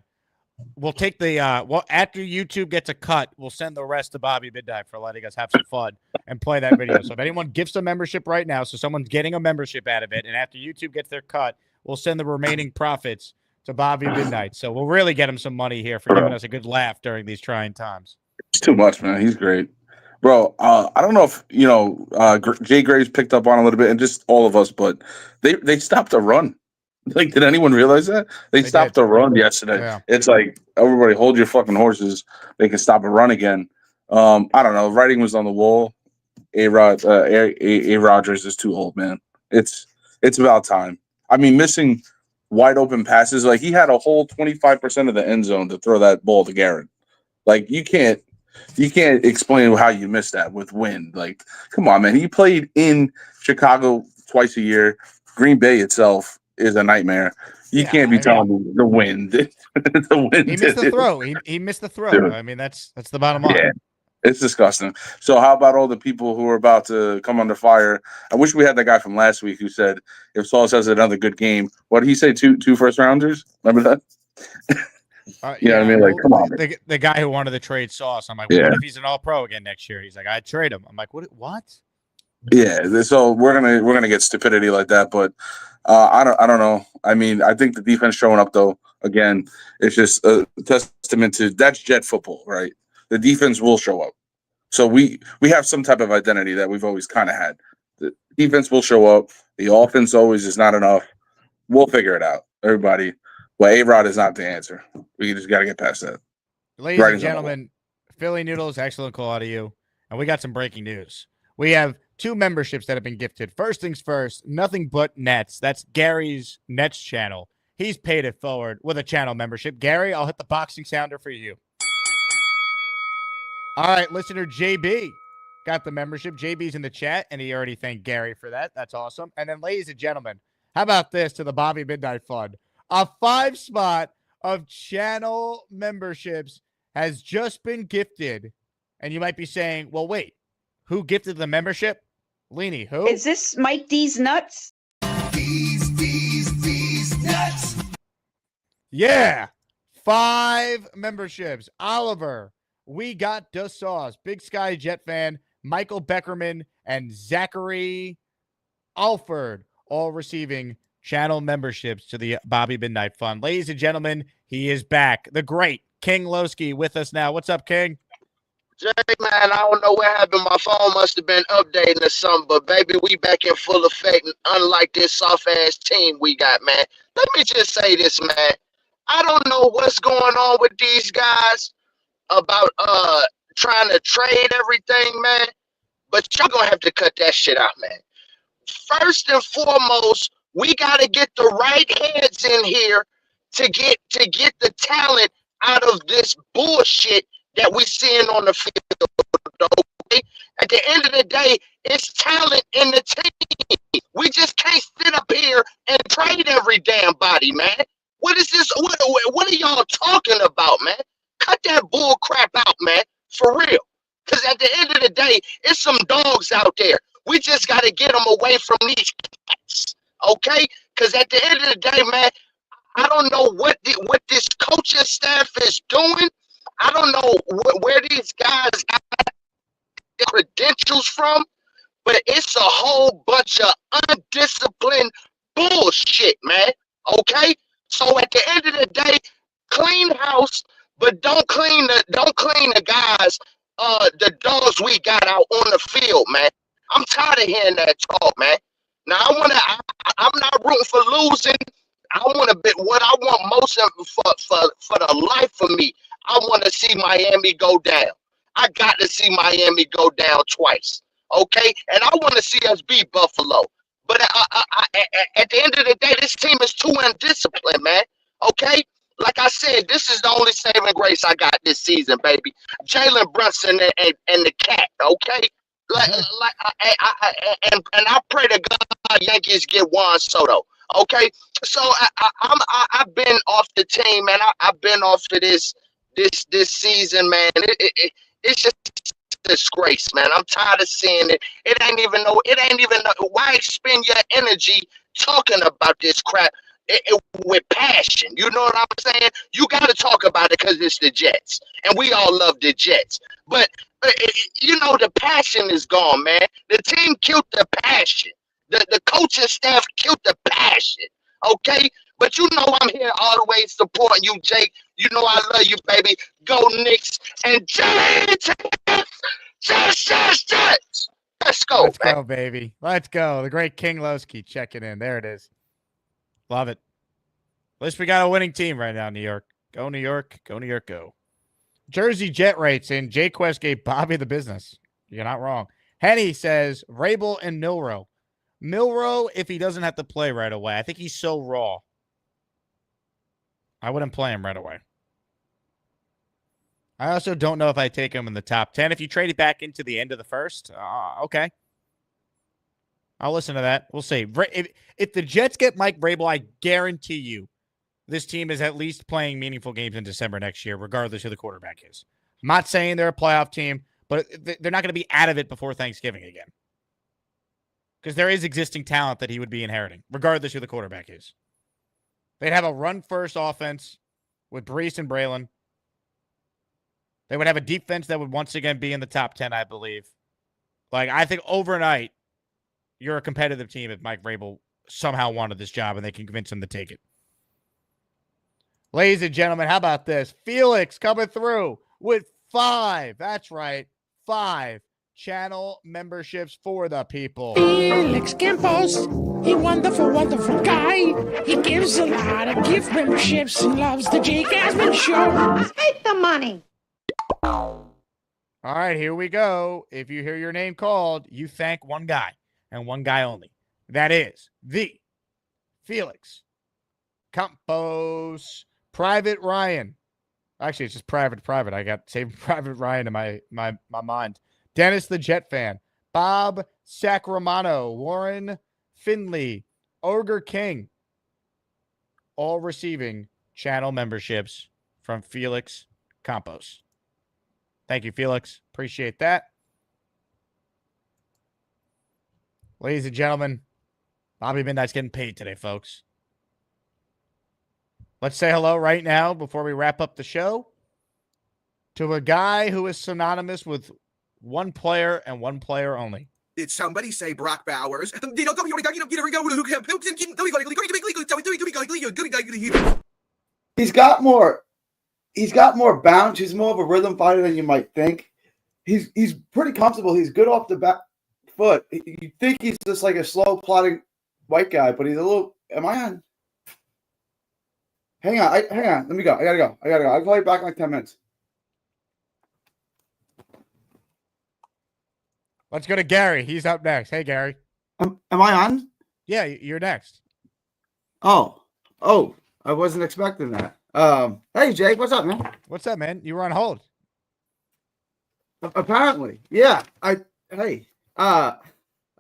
We'll take the after YouTube gets a cut, we'll send the rest to Bobby Midnight for letting us have some fun and play that video. So if anyone gifts a membership right now, so someone's getting a membership out of it, and after YouTube gets their cut, we'll send the remaining profits to Bobby Midnight. So we'll really get him some money here for giving us a good laugh during these trying times. It's too much, man. He's great. Bro, I don't know if, Jay Graves picked up on a little bit and just all of us, but they stopped the run. Like, did anyone realize that? They stopped the run yesterday. Yeah. It's like, everybody hold your fucking horses. They can stop a run again. I don't know. Writing was on the wall. A Rodgers is too old, man. It's about time. I mean, missing wide open passes. Like, he had a whole 25% of the end zone to throw that ball to Garrett. Like, you can't explain how you missed that with wind. Like, come on, man. He played in Chicago twice a year. Green Bay itself is a nightmare. You can't be telling me the wind. The wind. He missed the throw. He missed the throw. Dude. I mean, that's the bottom line. Yeah, it's disgusting. So how about all the people who are about to come under fire? I wish we had that guy from last week who said, if Sauce has another good game, what did he say? Two first rounders? Remember that? You know what I mean? Like, come on. The guy who wanted to trade Sauce, I'm like, what if he's an All-Pro again next year? He's like, I'd trade him. I'm like, what? Yeah, so we're gonna get stupidity like that, but I don't know. I mean, I think the defense showing up though, again, it's just a testament to that's Jet football, right? The defense will show up. So we have some type of identity that we've always kind of had. The defense will show up. The offense always is not enough. We'll figure it out, everybody. Well, A-Rod is not the answer. We just got to get past that. Ladies and gentlemen, Philly Noodles, excellent call out of you. And we got some breaking news. We have 2 memberships that have been gifted. First things first, Nothing But Nets. That's Gary's Nets channel. He's paid it forward with a channel membership. Gary, I'll hit the boxing sounder for you. All right, listener JB got the membership. JB's in the chat, and he already thanked Gary for that. That's awesome. And then, ladies and gentlemen, how about this to the Bobby Midnight Fund? A 5 spot of channel memberships has just been gifted. And you might be saying, well, wait, who gifted the membership? Leanie, who? Is this Mike D's Nuts? D's Nuts. Yeah. 5 memberships. Oliver, We got the sauce. Big Sky Jet fan, Michael Beckerman, and Zachary Alford, all receiving channel memberships to the Bobby Midnight Fund. Ladies and gentlemen, he is back. The great King Lowski with us now. What's up, King? Jay, man, I don't know what happened. My phone must have been updating or something, but baby, we back in full effect. And unlike this soft-ass team we got, man, let me just say this, man. I don't know what's going on with these guys about trying to trade everything, man, but y'all gonna have to cut that shit out, man. First and foremost, we gotta get the right heads in here to get the talent out of this bullshit that we seeing on the field. Okay? At the end of the day, it's talent in the team. We just can't sit up here and trade every damn body, man. What is this? What are y'all talking about, man? Cut that bull crap out, man. For real. Because at the end of the day, it's some dogs out there. We just got to get them away from these cats, okay? Because at the end of the day, man, I don't know what this coaching staff is doing. I don't know where these guys got their credentials from, but it's a whole bunch of undisciplined bullshit, man, okay? So at the end of the day, clean house, but don't clean the guys, the dogs we got out on the field, man. I'm tired of hearing that talk, man. Now I'm not rooting for losing. I want to bet what I want most of for the life of me. I want to see Miami go down. I got to see Miami go down twice, okay? And I want to see us beat Buffalo. But at the end of the day, this team is too undisciplined, man. Okay? Like I said, this is the only saving grace I got this season, baby. Jalen Brunson and the cat, okay? And I pray to God Yankees get Juan Soto, okay? So I've been off the team, man. I've been off to this season, man. It's just a disgrace, man. I'm tired of seeing it. It ain't even why expend your energy talking about this crap with passion. You know what I'm saying? You got to talk about it because it's the Jets, and we all love the Jets. But you know the passion is gone, man. The team killed the passion. The coaching staff killed the passion. Okay, but you know I'm here all the way supporting you, Jake. You know I love you, baby. Go Knicks and Jets. Let's go. Let's go, baby. Let's go. The great King Lowski checking in. There it is. Love it. At least we got a winning team right now, New York. Go, New York. Go, New York, go. Jersey Jet rates in Jay Quest gave Bobby the business. You're not wrong. Henny says Rabel and Milrow. Milrow, if he doesn't have to play right away. I think he's so raw. I wouldn't play him right away. I also don't know if I take him in the top 10. If you trade it back into the end of the first, okay. I'll listen to that. We'll see. If the Jets get Mike Vrabel, I guarantee you this team is at least playing meaningful games in December next year, regardless who the quarterback is. I'm not saying they're a playoff team, but they're not going to be out of it before Thanksgiving again. Because there is existing talent that he would be inheriting, regardless who the quarterback is. They'd have a run-first offense with Brees and Braylon. They would have a defense that would once again be in the top 10, I believe. Like, I think overnight, you're a competitive team if Mike Vrabel somehow wanted this job and they can convince him to take it. Ladies and gentlemen, how about this? Felix coming through with 5. That's right, 5 channel memberships for the people. Felix Campos, a wonderful, wonderful guy. He gives a lot of gift memberships and loves the Jake Asman Show. Take the money. All right, here we go. If you hear your name called, you thank one guy and one guy only. That is the Felix Campos Private Ryan. Actually, it's just private. I got Saving Private Ryan in my mind. Dennis the Jet Fan, Bob Sacramento, Warren Finley, Ogre King, all receiving channel memberships from Felix Campos. Thank you, Felix. Appreciate that. Ladies and gentlemen, Bobby Midnight's getting paid today, folks. Let's say hello right now before we wrap up the show to a guy who is synonymous with one player and one player only. Did somebody say Brock Bowers? He's got more bounce. He's more of a rhythm fighter than you might think. He's pretty comfortable. He's good off the back foot. You think he's just like a slow plodding white guy, but he's a little. Am I on? Hang on. Hang on. Let me go. I gotta go. I'll call you back in like 10 minutes. Let's go to Gary. He's up next. Hey, Gary. Am I on? Yeah, you're next. Oh, I wasn't expecting that. Hey, Jake, what's up, man? What's up, man? You were on hold. Apparently, yeah. Hey, how's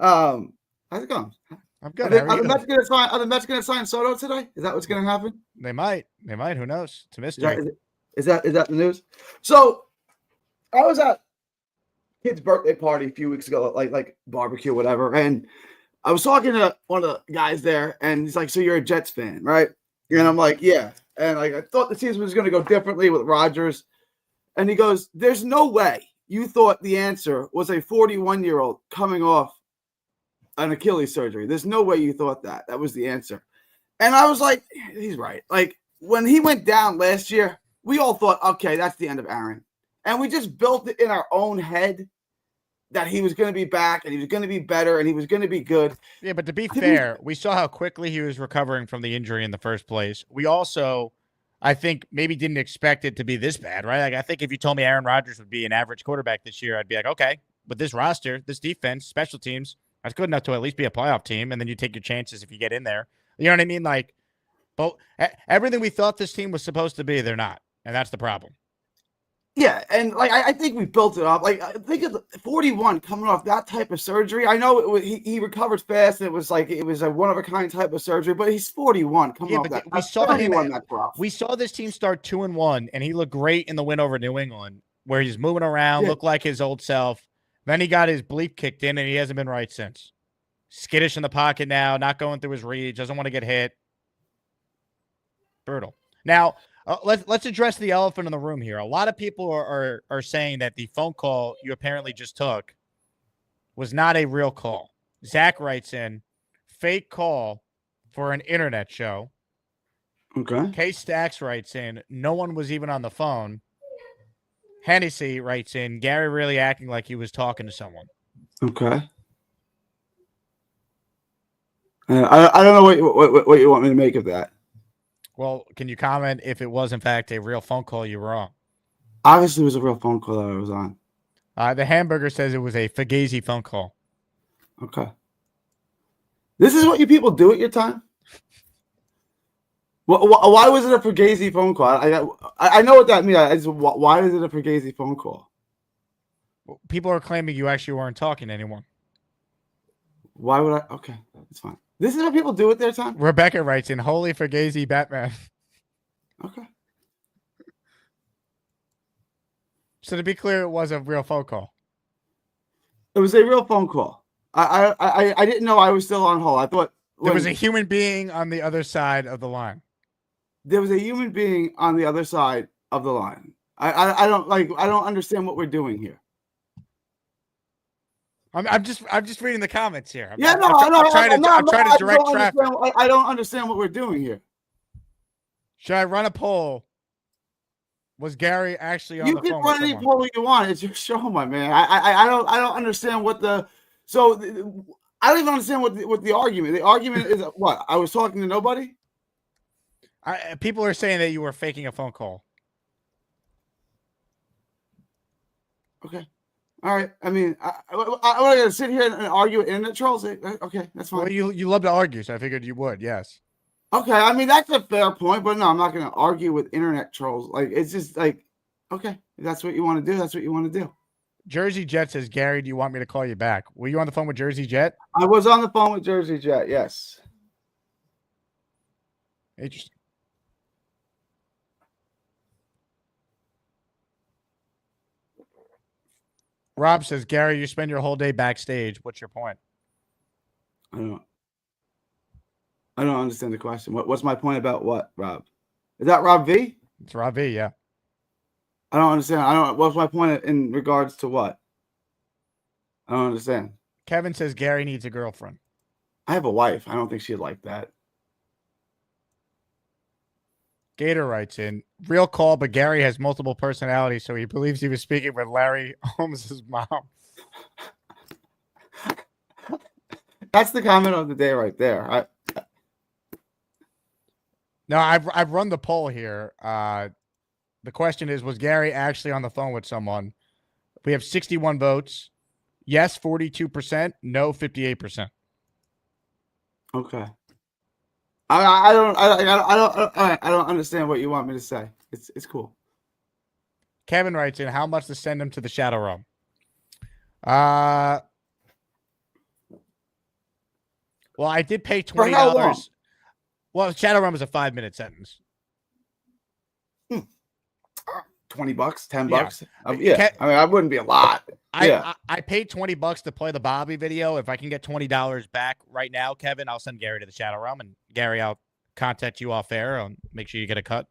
it going? I'm good. Are the Mets gonna sign Soto today? Is that what's gonna happen? They might. Who knows? It's a mystery. Is that the news? So, I was at kid's birthday party a few weeks ago, like barbecue, whatever, and I was talking to one of the guys there, and he's like, "So you're a Jets fan, right?" And I'm like, "Yeah." And like I thought the season was going to go differently with Rodgers, and he goes, "There's no way you thought the answer was a 41-year-old coming off an Achilles surgery. There's no way you thought that. That was the answer." And I was like, "He's right." Like when he went down last year, we all thought, "Okay, that's the end of Aaron," and we just built it in our own head that he was going to be back and he was going to be better and he was going to be good. Yeah, but to be fair, we saw how quickly he was recovering from the injury in the first place. We also, I think, maybe didn't expect it to be this bad, right? Like, I think if you told me Aaron Rodgers would be an average quarterback this year, I'd be like, okay, but this roster, this defense, special teams, that's good enough to at least be a playoff team, and then you take your chances if you get in there. You know what I mean? Like, but everything we thought this team was supposed to be, they're not, and that's the problem. Yeah, and like I think we built it up. Like I think of 41 coming off that type of surgery. I know he recovered fast. And it was a one of a kind type of surgery, but he's 41 coming off that. We saw this team start 2-1, and he looked great in the win over New England, where he's moving around, looked like his old self. Then he got his bleep kicked in, and he hasn't been right since. Skittish in the pocket now, not going through his reads, doesn't want to get hit. Brutal. Now. Let's address the elephant in the room here. A lot of people are saying that the phone call you apparently just took was not a real call. Zach writes in, fake call for an internet show. Okay. K-Stacks writes in, no one was even on the phone. Hennessy writes in, Gary really acting like he was talking to someone. Okay. I don't know what you want me to make of that. Well, can you comment if it was, in fact, a real phone call? You were wrong. Obviously, it was a real phone call that I was on. The hamburger says it was a Fugazi phone call. Okay. This is what you people do at your time? Why was it a Fugazi phone call? I know what that means. Why is it a Fugazi phone call? People are claiming you actually weren't talking to anyone. Why would I? Okay, that's fine. This is what people do at their time? Rebecca writes in, holy Fugazi Batman. Okay. So to be clear, it was a real phone call. It was a real phone call. I didn't know I was still on hold. I thought there was a human being on the other side of the line. There was a human being on the other side of the line. I don't understand what we're doing here. I'm just reading the comments here. I'm trying to direct traffic. I don't understand what we're doing here. Should I run a poll? Was Gary actually on the phone? You can run any poll you want. It's your show, my man. I don't understand what the I don't even understand what the argument. The argument is what? I was talking to nobody. People are saying that you were faking a phone call. Okay. All right. I mean, I gotta sit here and argue with internet trolls. Okay, that's fine. Well, you love to argue, so I figured you would. Yes. Okay. I mean, that's a fair point, but no, I'm not gonna argue with internet trolls. Like, it's just like, okay, if that's what you want to do. That's what you want to do. Jersey Jet says, Gary, do you want me to call you back? Were you on the phone with Jersey Jet? I was on the phone with Jersey Jet. Yes. Interesting. Rob says, Gary, you spend your whole day backstage. What's your point? I don't understand the question. What's my point about what, Rob? Is that Rob V? It's Rob V, yeah. I don't understand. What's my point in regards to what? I don't understand. Kevin says Gary needs a girlfriend. I have a wife. I don't think she'd like that. Gator writes in, real call, but Gary has multiple personalities, so he believes he was speaking with Larry Holmes' mom. That's the comment of the day right there. No, I've run the poll here. The question is, was Gary actually on the phone with someone? We have 61 votes. Yes, 42%. No, 58%. Okay. I don't understand what you want me to say. It's cool. Kevin writes in, how much to send him to the Shadow Realm? Well, I did pay $20. For how long? Well, Shadow Realm is a 5-minute sentence. $20, $10. Yeah. I mean, I wouldn't be a lot. I paid $20 to play the Bobby video. If I can get $20 back right now, Kevin, I'll send Gary to the Shadow Realm. And Gary, I'll contact you off air. I'll make sure you get a cut.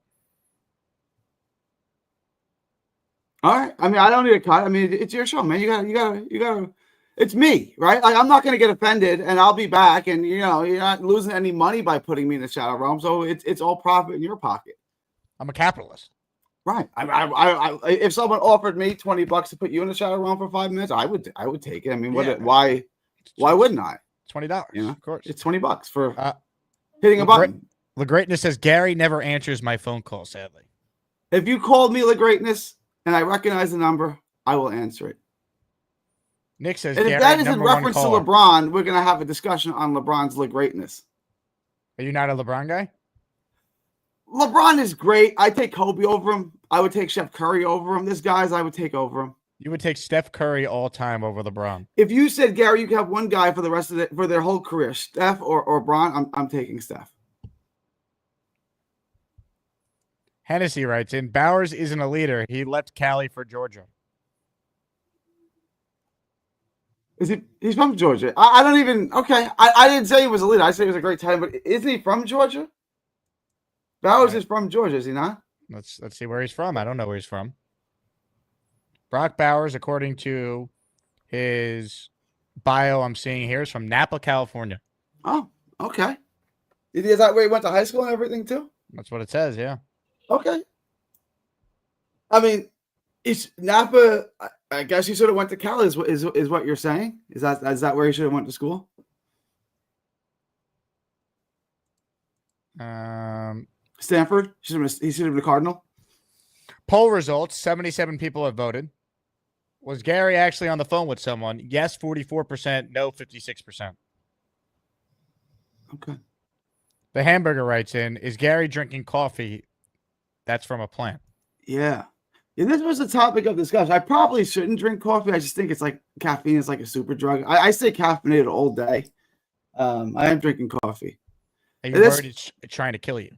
All right. I mean, I don't need a cut. I mean, it's your show, man. You gotta. It's me, right? Like, I'm not gonna get offended, and I'll be back. And you're not losing any money by putting me in the Shadow Realm, so it's all profit in your pocket. I'm a capitalist. Right. I if someone offered me $20 to put you in the Shadow Realm for 5 minutes, I would take it. I mean, why wouldn't I? $20, of course. It's $20 for hitting a button. The Greatness says Gary never answers my phone call, sadly. If you called me the Greatness and I recognize the number, I will answer it. Nick says, and if that is in reference to LeBron, we're gonna have a discussion on LeBron's Greatness. Are you not a LeBron guy? LeBron is great. I take Kobe over him. I would take Steph Curry over him. There's guys I would take over him. You would take Steph Curry all time over LeBron. If you said, Gary, you could have one guy for the rest of for their whole career, Steph or Bron, I'm taking Steph. Hennessy writes in, Bowers isn't a leader. He left Cali for Georgia. He's from Georgia. I don't even. Okay, I didn't say he was a leader. I said he was a great talent, but isn't he from Georgia? Bowers is from Georgia, is he not? Let's see where he's from. I don't know where he's from. Brock Bowers, according to his bio I'm seeing here, is from Napa, California. Oh, okay. Is that where he went to high school and everything too? That's what it says, yeah. Okay. I mean, it's Napa. I guess he should have went to Cali. Is what you're saying? Is that where he should have went to school? Stanford. He should have been a Cardinal. Poll results: 77 people have voted. Was Gary actually on the phone with someone? Yes, 44%. No, 56%. Okay. The Hamburger writes in: is Gary drinking coffee? That's from a plant. Yeah. Yeah, this was the topic of discussion. I probably shouldn't drink coffee. I just think it's like caffeine is like a super drug. I stay caffeinated all day. I am drinking coffee. Are you worried it's trying to kill you?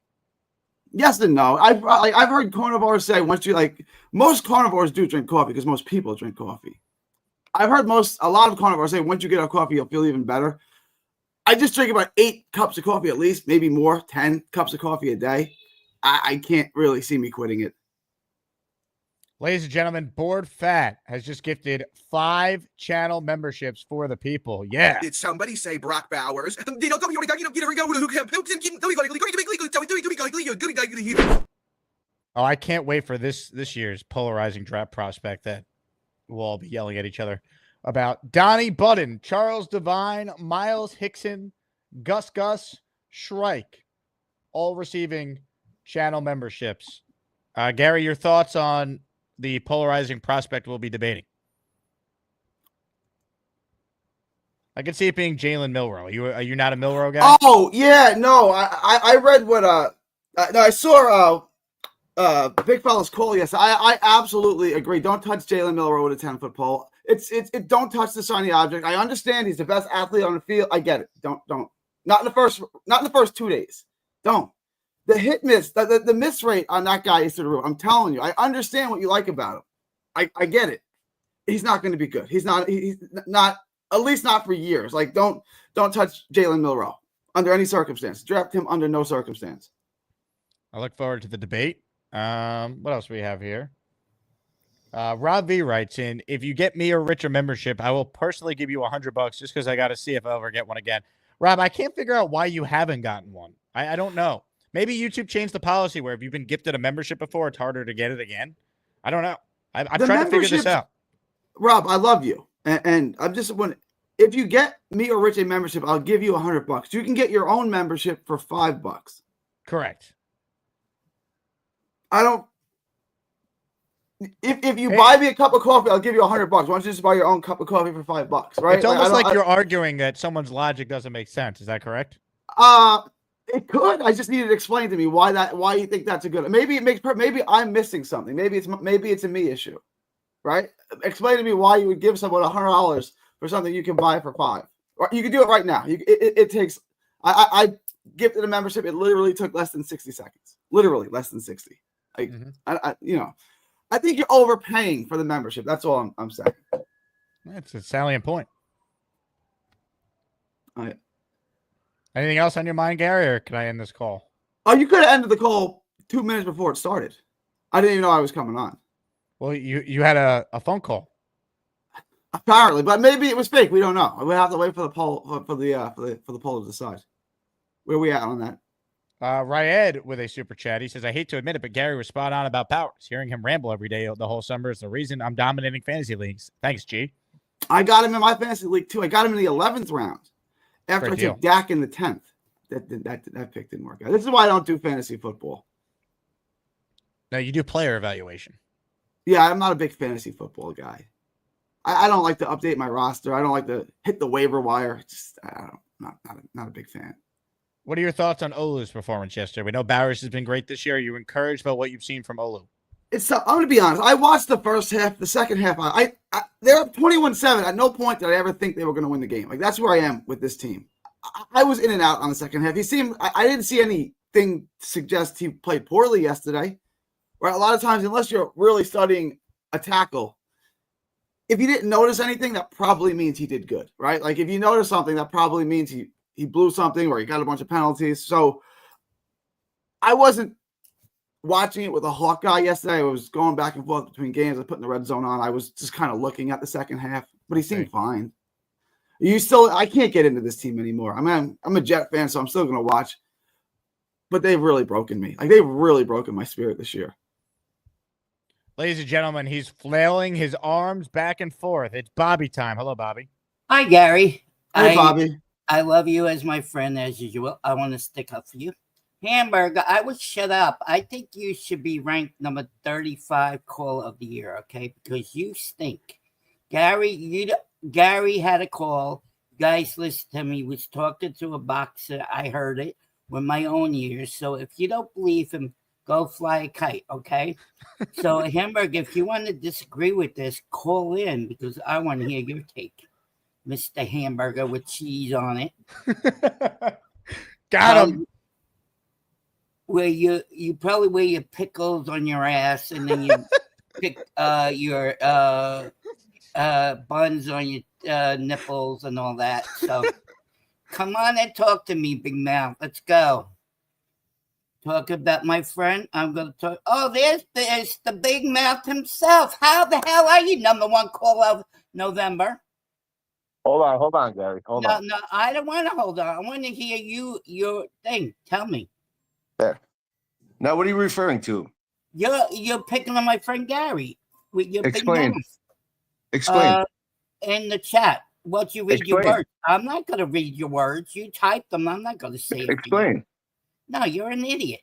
Yes and no. I've heard carnivores say most carnivores do drink coffee because most people drink coffee. I've heard a lot of carnivores say once you get off coffee, you'll feel even better. I just drink about 8 cups of coffee at least, maybe more, 10 cups of coffee a day. I can't really see me quitting it. Ladies and gentlemen, Board Fat has just gifted 5 channel memberships for the people. Yeah. Did somebody say Brock Bowers? Oh, I can't wait for this year's polarizing draft prospect that we'll all be yelling at each other about. Donnie Budden, Charles Devine, Miles Hickson, Gus Shrike, all receiving channel memberships. Gary, your thoughts on the polarizing prospect we'll be debating? I can see it being Jalen Milroe. Are you not a Milroe guy? Oh yeah, no. I read what no, I saw Big Fella's call. Yes, I absolutely agree. Don't touch Jalen Milroe with a 10-foot pole. It don't touch the shiny object. I understand he's the best athlete on the field. I get it. Don't. Not in the first 2 days. Don't. The hit miss, the miss rate on that guy is to the roof. I'm telling you, I understand what you like about him. I get it. He's not going to be good. He's not, at least not for years. Like, don't touch Jalen Milroe under any circumstance. Draft him under no circumstance. I look forward to the debate. What else do we have here? Rob V writes in, if you get me or Rich a membership, I will personally give you $100 just because I got to see if I'll ever get one again. Rob, I can't figure out why you haven't gotten one. I don't know. Maybe YouTube changed the policy where if you've been gifted a membership before, it's harder to get it again. I don't know. I'm trying to figure this out. Rob, I love you. And I'm just wondering, if you get me or Rich a membership, I'll give you $100. You can get your own membership for $5. Correct. I don't. If you buy me a cup of coffee, I'll give you $100. Why don't you just buy your own cup of coffee for $5, right? It's almost like you're arguing that someone's logic doesn't make sense. Is that correct? It could. I just needed to explain to me why you think that's a good. Maybe it makes. Maybe I'm missing something. Maybe it's a me issue, right? Explain to me why you would give someone $100 for something you can buy for $5. You can do it right now. It takes. I gifted a membership. It literally took less than 60 seconds. Literally less than 60. I think you're overpaying for the membership. That's all I'm saying. That's a salient point. All right. Anything else on your mind, Gary, or can I end this call? Oh, you could have ended the call 2 minutes before it started. I didn't even know I was coming on. Well, you had a phone call. Apparently, but maybe it was fake. We don't know. We'll have to wait for the poll for the poll to decide. Where are we at on that? Ryed with a super chat. He says, I hate to admit it, but Gary was spot on about Powers. Hearing him ramble every day the whole summer is the reason I'm dominating fantasy leagues. Thanks, G. I got him in my fantasy league too. I got him in the 11th round after I took Dak in the 10th. That pick didn't work out. This is why I don't do fantasy football. No, you do player evaluation. Yeah, I'm not a big fantasy football guy. I don't like to update my roster. I don't like to hit the waiver wire. Just not a big fan. What are your thoughts on Olu's performance yesterday? We know Bowers has been great this year. Are you encouraged by what you've seen from Olu? I'm going to be honest. I watched the first half. The second half, they're up 21-7. At no point did I ever think they were going to win the game. Like, that's where I am with this team. I was in and out on the second half. I didn't see anything to suggest he played poorly yesterday. Right? A lot of times, unless you're really studying a tackle, if you didn't notice anything, that probably means he did good, right? Like, if you notice something, that probably means he blew something or he got a bunch of penalties. So I wasn't watching it with a hawk eye yesterday. I was going back and forth between games. I was putting the red zone on. I was just kind of looking at the second half, but he seemed fine. I can't get into this team anymore. I mean, I'm a Jet fan, so I'm still going to watch, but they've really broken me. Like, they've really broken my spirit this year. Ladies and gentlemen, he's flailing his arms back and forth. It's Bobby time. Hello, Bobby. Hi, Gary. Hey, Bobby. I love you as my friend, as usual. I want to stick up for you. Hamburger, I would shut up. I think you should be ranked number 35 call of the year, okay? Because you stink. Gary had a call. Guys, listen to me. He was talking to a boxer. I heard it with my own ears. So if you don't believe him, go fly a kite, okay? So, Hamburger, if you want to disagree with this, call in because I want to hear your take. Mr. Hamburger with cheese on it. Got him. Where you probably wear your pickles on your ass and then you pick your buns on your nipples and all that. So come on and talk to me, big mouth. Let's go. Talk about my friend. I'm going to talk. Oh, there's the big mouth himself. How the hell are you? Number one call of November. Hold on, Gary. Hold on. No, I don't want to hold on. I want to hear your thing. Tell me. There. Now, what are you referring to? You're picking on my friend Gary with your Explain. big mouth. Explain. In the chat. What you read Explain. your words. I'm not going to read your words. You type them. I'm not going to say it. Explain. No, you're an idiot.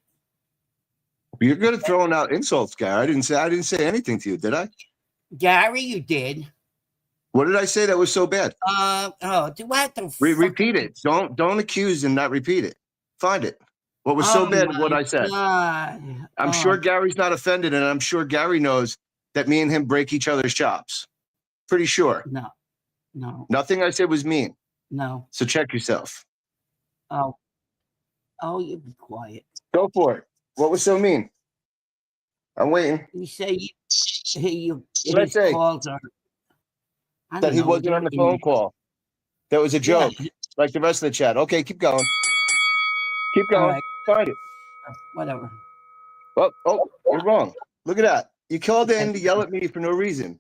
You're good at throwing out insults, Gary. I didn't say anything to you, did I? Gary, you did. What did I say that was so bad? Do I have to repeat it? Don't accuse and not repeat it. Find it. What was so bad? What I said. I'm sure Gary's not offended, and I'm sure Gary knows that me and him break each other's chops. Pretty sure. No. Nothing I said was mean. No. So check yourself. Oh, you be quiet. Go for it. What was so mean? I'm waiting. You say you What did I say? calls are. That he wasn't on the phone call. That was a joke, like the rest of the chat. Okay, keep going. Keep going. Right. Find it. Whatever. Oh, you're wrong. Look at that. You called in to yell at me for no reason.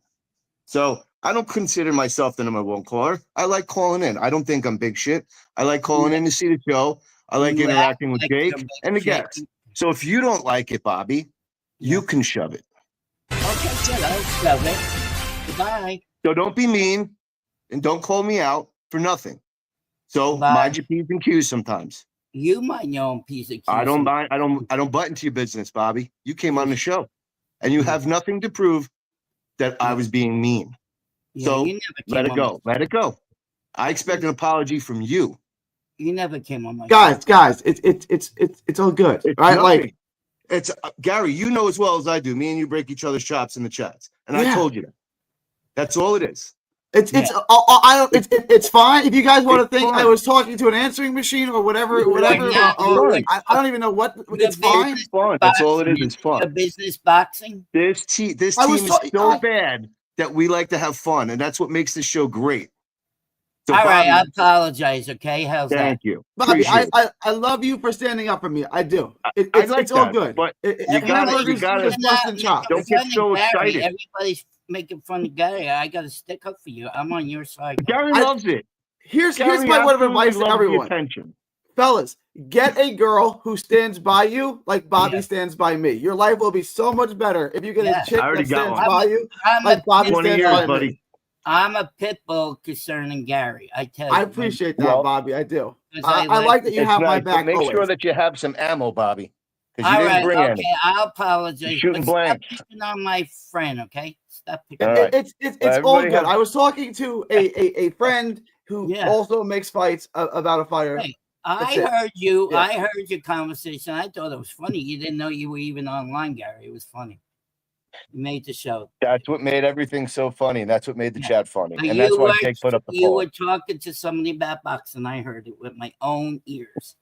So I don't consider myself the number one caller. I like calling in. I don't think I'm big shit. I like calling in to see the show. I like You interacting with act like Jake you're and the big shit. guests. So if you don't like it, Bobby, you can shove it. Okay, good. I'll shove it. Goodbye. So don't be mean and don't call me out for nothing. So mind your P's and Q's sometimes. You mind your own piece of Q. I don't mind. I don't butt into your business, Bobby. You came on the show and you have nothing to prove that I was being mean. Yeah, So you never let came it on go. Let it go. I expect an apology from you. You never came on my Guys, it's all good. It's Right? nothing. Like It's Gary, you know as well as I do. Me and you break each other's chops in the chats. And I Yeah. told you that. That's all it is. It's fine if you guys want to It's think I fine. was talking to an answering machine or whatever. I don't even know what. It's fine. It's fun. That's all it is. It's fun. Business boxing. This team is so bad that we like to have fun, and that's what makes this show great. So All right, Bobby, I apologize. Okay, how's that? thank you. Bobby, Appreciate it. I love you for standing up for me. I do. I like It's all that, good. but you Hamburgers gotta is worse than chops. don't get so Gary, excited. everybody's making fun of Gary. I got to stick up for you. I'm on your side. Gary loves it. Here's Gary my word of absolutely advice to loves the everyone. attention. Fellas, get a girl who stands by you like Bobby stands by me. Your life will be so much better if you get a chick I already that got stands one. by you I'm like Bobby 20 stands years, by buddy. me. I'm a pit bull concerning Gary. I tell you. I appreciate that, Well, Bobby. I do. 'Cause I like that you It's have my nice, but back make always. sure that you have some ammo, Bobby, because you All didn't right, bring okay. any. I'll apologize. You're shooting but stop blanks. picking on my friend, okay? Stop picking. All right. It's all everybody good. have- I was talking to a friend who Yeah. also makes fights about a fighter. Hey, I That's it. heard you. Yeah. I heard your conversation. I thought it was funny. You didn't know you were even online, Gary. It was funny. You made the show. That's what made everything so funny. That's what made the Yeah. chat funny. But And that's why were, Jake put up the you poll. were talking to somebody about boxing. I heard it with my own ears.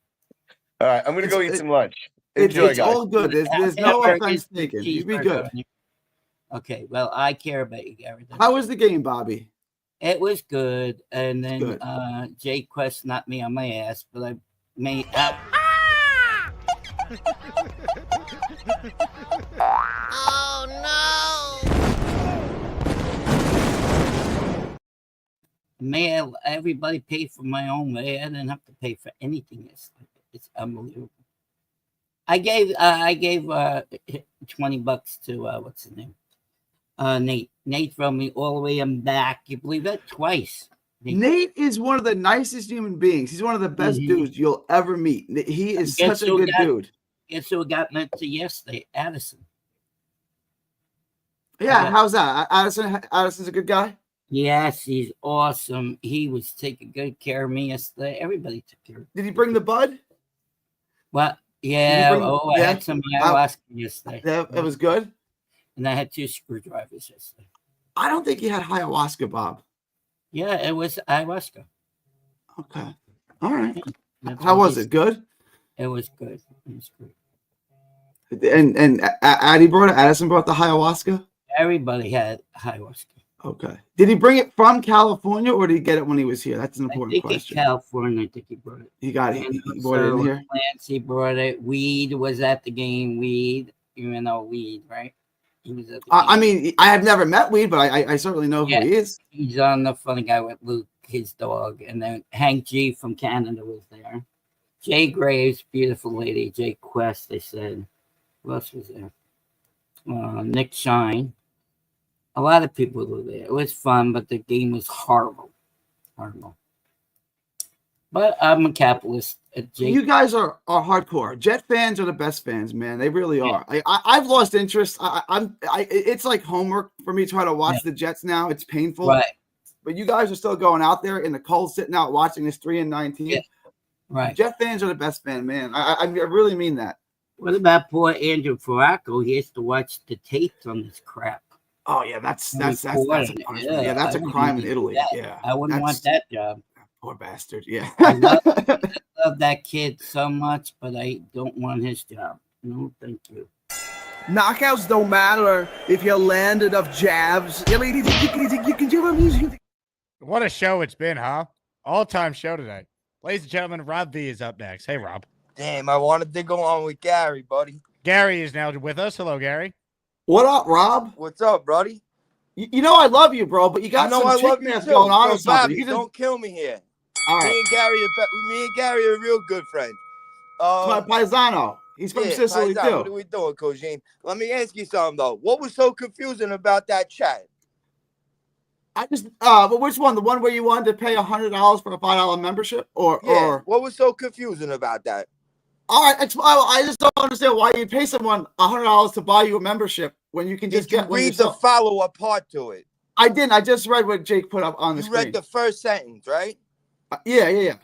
All right, I'm going to go eat some lunch. It's Enjoy, guys. all good. There's no offense taken. You be good. Okay, well, I care about you, Gary. How was the game, Bobby? It was good, and then Good. Jay Quest knocked me on my ass, but I made. Oh no! May everybody pay for my own way. I didn't have to pay for anything. It's unbelievable. I gave $20 to what's his name? Nate. Nate drove me all the way and back. You believe that? Twice. Nate is one of the nicest human beings. He's one of the best dudes you'll ever meet. He is such a good dude. Guess who got met to yesterday? Addison. Yeah, how's that? Addison's a good guy. Yes, he's awesome. He was taking good care of me yesterday. Everybody took care of me. Did he bring the bud? What? Yeah. I yeah? had some ayahuasca yesterday. That was good. And I had 2 screwdrivers yesterday. I don't think he had ayahuasca, Bob. Yeah, it was ayahuasca. Okay. All right. That's How what was he it? Good? It was good. It was good. And Addison brought the ayahuasca? Everybody had ayahuasca. Okay. Did he bring it from California or did he get it when he was here? That's an I important think question. in California, I think he brought it. He got it. And He brought it in also here. Clancy brought it. Weed was at the game. Weed, you know Weed, right? He was at the I mean, I have never met Weed, but I certainly know who he is. He's on the funny guy with Luke, his dog, and then Hank G from Canada was there. Jay Graves, beautiful lady. Jay Quest, they said. Who else was there? Nick Shine. A lot of people were there. It was fun, but the game was horrible. Horrible. But I'm a capitalist. You guys are hardcore. Jet fans are the best fans, man. They really are. I've lost interest. It's like homework for me trying to watch the Jets now. It's painful. Right. But you guys are still going out there in the cold, sitting out watching this 3-19. Yeah. Right. Jet fans are the best fan, man. I really mean that. What about poor Andrew Fialkow? He has to watch the tapes on this crap. Oh yeah, that's a punishment. Yeah, that's a crime in Italy. Yeah, I wouldn't want that job. Poor bastard. Yeah. I love that kid so much, but I don't want his job. No, thank you. Knockouts don't matter if you land enough jabs. You can do music. What a show it's been, huh? All-time show today. Ladies and gentlemen, Rob V is up next. Hey, Rob. Damn, I wanted to go on with Gary, buddy. Gary is now with us. Hello, Gary. What up, Rob? What's up, buddy? You know I love you, bro, but you got some I chick love you mess too. going on So or something. Bobby, You can just... don't kill me here. All right. Me and Gary are real good friends. It's my paisano. He's from Sicily Paisano, too. What are we doing, Cogene? Let me ask you something though. What was so confusing about that chat? I just but which one? The one where you wanted to pay $100 for a $5 membership, or what was so confusing about that? All right, I just don't understand why you pay someone $100 to buy you a membership when you can just Did you get. read the follow-up part to it? I didn't. I just read what Jake put up on the You screen. read the first sentence, right? Yeah.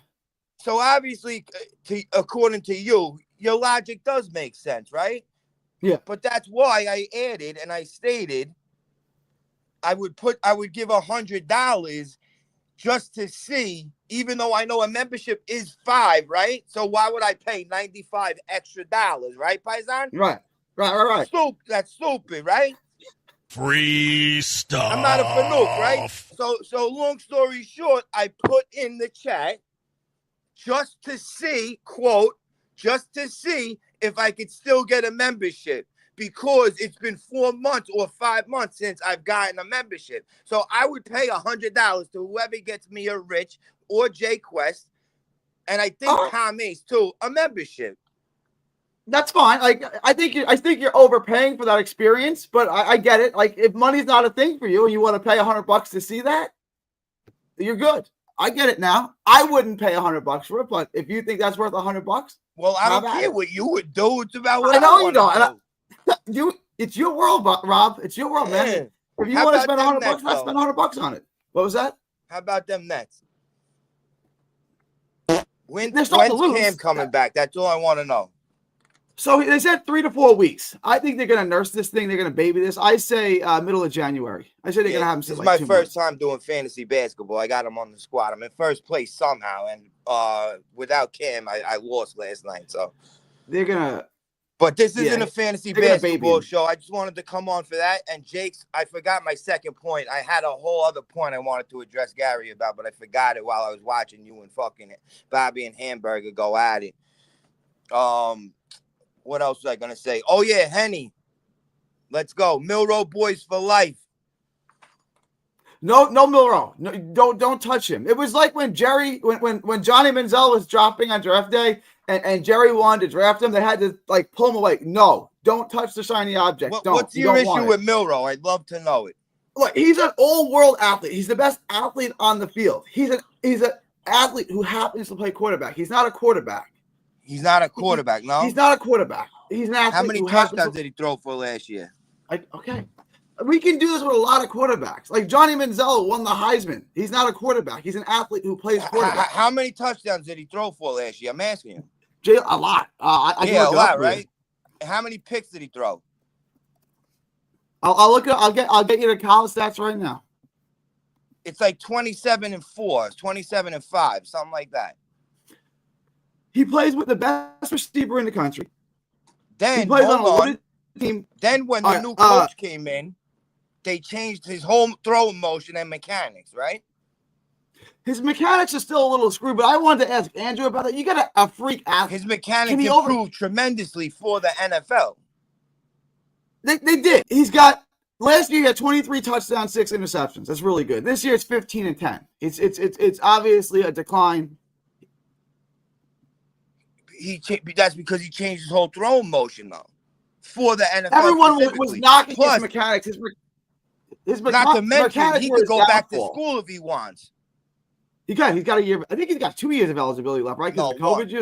So obviously, according to you, your logic does make sense, right? Yeah. But that's why I added and I stated I would give $100 just to see, even though I know a membership is $5, right? So why would I pay $95 extra, right, Paisan? Right. That's stupid, right? Free stuff. I'm not a fanook, right? So long story short, I put in the chat just to see, quote, just to see if I could still get a membership, because it's been 4 months or 5 months since I've gotten a membership. So I would pay $100 to whoever gets me a Rich or J Quest, and I think Tom Ace too, a membership. That's fine. Like I think you're overpaying for that experience, but I get it. Like if money's not a thing for you and you want to pay $100 to see that, you're good. I get it now. I wouldn't pay $100 for it, but if you think that's worth $100, well, I don't care what you would do. It's about what I know you don't. It's your world, Rob. It's your world, man. If you want to spend $100, let's spend $100 on it. What was that? How about them Nets? When's lose. Cam coming back? That's all I want to know. So they said 3 to 4 weeks. I think they're going to nurse this thing. They're going to baby this. I say middle of January. I say they're going to have him. This is my first time doing fantasy basketball. I got him on the squad. I'm in first place somehow, and without Cam, I lost last night. So they're gonna. But this isn't a fantasy basketball show. I just wanted to come on for that. And Jake's, I forgot my second point. I had a whole other point I wanted to address Gary about, but I forgot it while I was watching you and fucking Bobby and Hamburger go at it. What else was I gonna say? Oh yeah, Henny. Let's go. Milrow boys for life. No Milrow. No, don't touch him. It was like when Johnny Manziel was dropping on draft day and Jerry wanted to draft him, they had to like pull him away. No, don't touch the shiny object. What's your issue with Milrow? I'd love to know it. Look, he's an all-world athlete. He's the best athlete on the field. He's an athlete who happens to play quarterback. He's not a quarterback. He's not a quarterback, no? He's not a quarterback. He's an athlete. How many touchdowns did he throw for last year? Okay. We can do this with a lot of quarterbacks. Like Johnny Manziel won the Heisman. He's not a quarterback. He's an athlete who plays quarterback. How many touchdowns did he throw for last year? I'm asking A you. lot. A lot, right? How many picks did he throw? I'll look at. I'll get you the college stats right now. It's like 27-4, 27-5, something like that. He plays with the best receiver in the country. Then he plays on a hold loaded team. Then when the new coach came in, they changed his whole throwing motion and mechanics, right? His mechanics are still a little screwed, but I wanted to ask Andrew about that. You got a freak athlete. His mechanics improved tremendously for the NFL. They did. He's got last year he had 23 touchdowns, 6 interceptions. That's really good. This year it's 15 and 10. It's obviously a decline. That's because he changed his whole throwing motion though for the NFL. Everyone was knocking his mechanics. Not to mention he could go back to school if he wants. He's got a year. I think he's got 2 years of eligibility left, right? Because the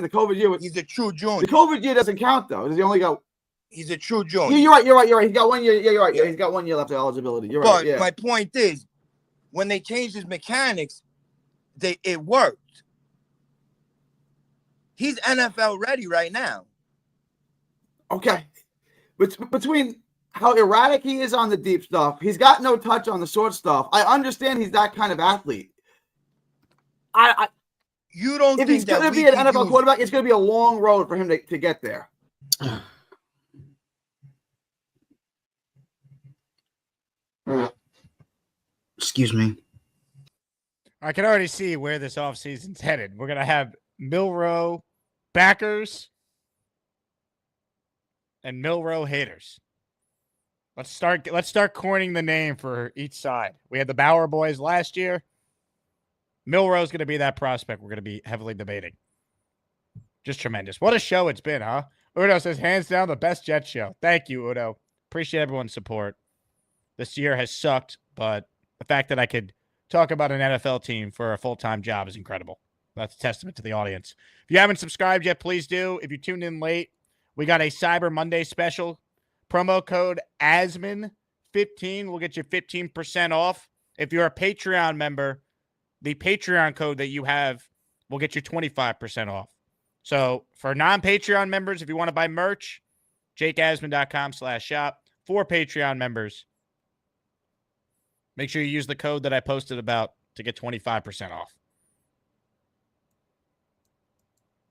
COVID year. He's a true junior. The COVID year doesn't count though. Does he only go? He's a true junior. You're right. He's got 1 year. Yeah, you're right. Yeah, he's got 1 year left of eligibility. You're right. But my point is, when they changed his mechanics, it worked. He's NFL ready right now. Okay. Between how erratic he is on the deep stuff, he's got no touch on the short stuff. I understand he's that kind of athlete. You don't if think he's going to be an NFL quarterback, it's going to be a long road for him to get there. Excuse me. I can already see where this offseason's headed. We're going to have Milrow backers and Milrow haters. Let's start coining the name for each side. We had the Bauer boys last year. Milrow's going to be that prospect we're going to be heavily debating. Just tremendous. What a show it's been, huh? Udo says, hands down, the best Jets show. Thank you, Udo. Appreciate everyone's support. This year has sucked, but the fact that I could talk about an NFL team for a full-time job is incredible. That's a testament to the audience. If you haven't subscribed yet, please do. If you tuned in late, we got a Cyber Monday special. Promo code ASMAN15 will get you 15% off. If you're a Patreon member, the Patreon code that you have will get you 25% off. So for non-Patreon members, if you want to buy merch, jakeasman.com/shop. For Patreon members, make sure you use the code that I posted about to get 25% off.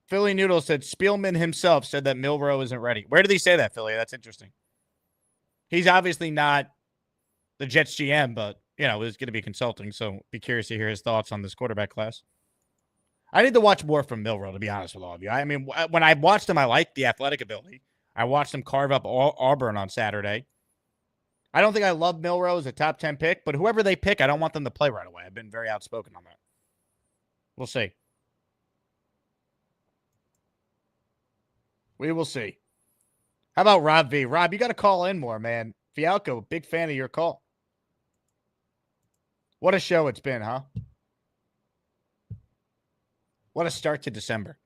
Philly Noodle said Spielman himself said that Milrow isn't ready. Where did he say that, Philly? That's interesting. He's obviously not the Jets GM, but, you know, is going to be consulting, so be curious to hear his thoughts on this quarterback class. I need to watch more from Milrow, to be honest with all of you. I mean, when I watched him, I liked the athletic ability. I watched him carve up Auburn on Saturday. I don't think I love Milrow as a top 10 pick, but whoever they pick, I don't want them to play right away. I've been very outspoken on that. We'll see. We will see. How about Rob V? Rob, you got to call in more, man. Fialkow, big fan of your call. What a show it's been, huh? What a start to December.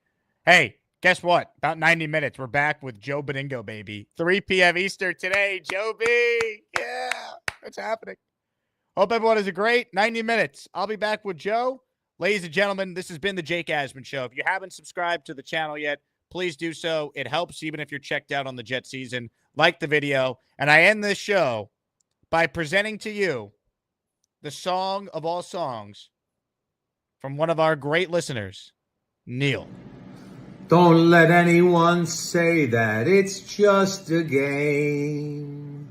Hey, guess what? About 90 minutes. We're back with Joe Beningo, baby. 3 p.m. Eastern today. Joe B. Yeah, what's happening? Hope everyone has a great 90 minutes. I'll be back with Joe. Ladies and gentlemen, this has been the Jake Asman Show. If you haven't subscribed to the channel yet, please do so. It helps even if you're checked out on the Jet season. Like the video. And I end this show by presenting to you the song of all songs from one of our great listeners, Neil. Don't let anyone say that it's just a game.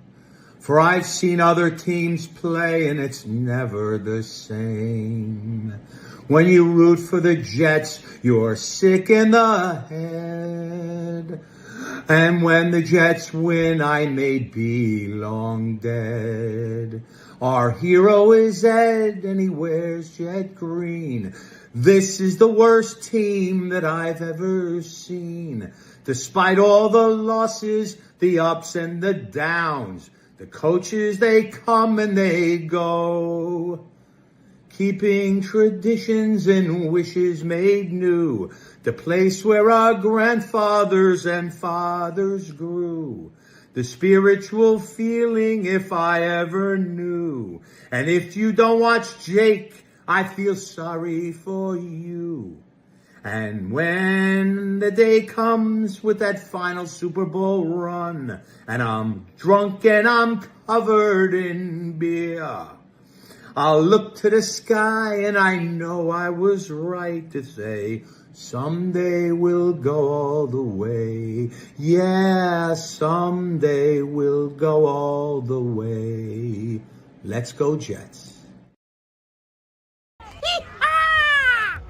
For I've seen other teams play and it's never the same. When you root for the Jets, you're sick in the head. And when the Jets win, I may be long dead. Our hero is Ed and he wears jet green. This is the worst team that I've ever seen. Despite all the losses, the ups and the downs, the coaches, they come and they go. Keeping traditions and wishes made new. The place where our grandfathers and fathers grew. The spiritual feeling if I ever knew. And if you don't watch Jake, I feel sorry for you. And when the day comes with that final Super Bowl run, and I'm drunk and I'm covered in beer, I'll look to the sky and I know I was right to say, someday we'll go all the way. Yeah, someday we'll go all the way. Let's go, Jets. Hee-haw!